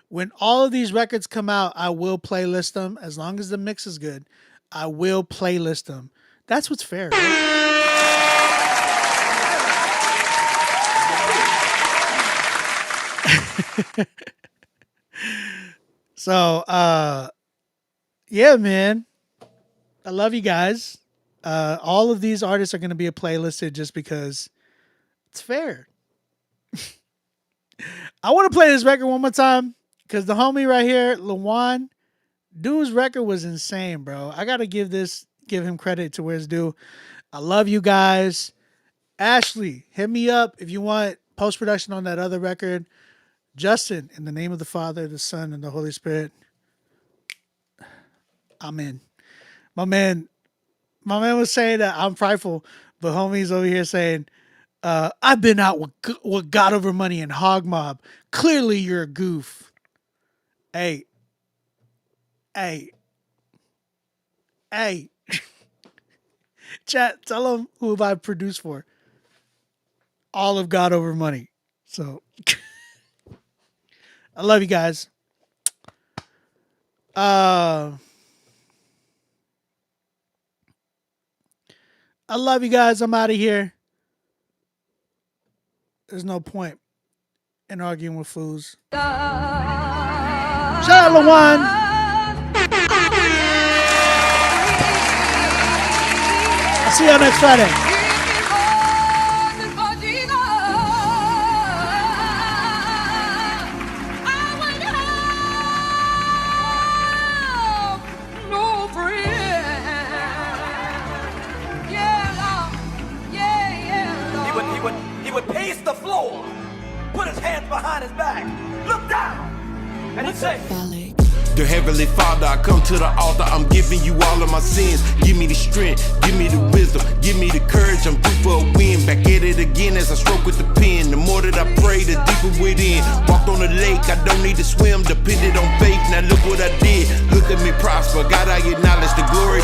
when all of these records come out, I will playlist them. As long as the mix is good, I will playlist them. That's what's fair, right? So, yeah, man. I love you guys. All of these artists are going to be playlisted just because it's fair. I want to play this record one more time because the homie right here, Lawan, dude's record was insane, bro. I got to give him credit to where it's due. I love you guys. Ashley, hit me up if you want post-production on that other record. Justin, in the name of the Father, the Son, and the Holy Spirit, I'm in. My man was saying that I'm prideful, but homie's over here saying, I've been out with God Over Money and Hog Mob. Clearly you're a goof. Hey. Chat, tell them who have I produced for. All of God Over Money. So, I love you guys. I love you guys. I'm out of here. There's no point in arguing with fools. Shout out Lawan. I'll see y'all next Friday. Put his hands behind his back, look down, and he'd say, Dear Heavenly Father, I come to the altar, I'm giving you all of my sins. Give me the strength, give me the wisdom, give me the courage, I'm due for a win. Back at it again as I stroke with the pen. The more that I pray, the deeper within. Walked on the lake, I don't need to swim, depended on faith, now look what I did. Look at me prosper, God, I acknowledge the glory.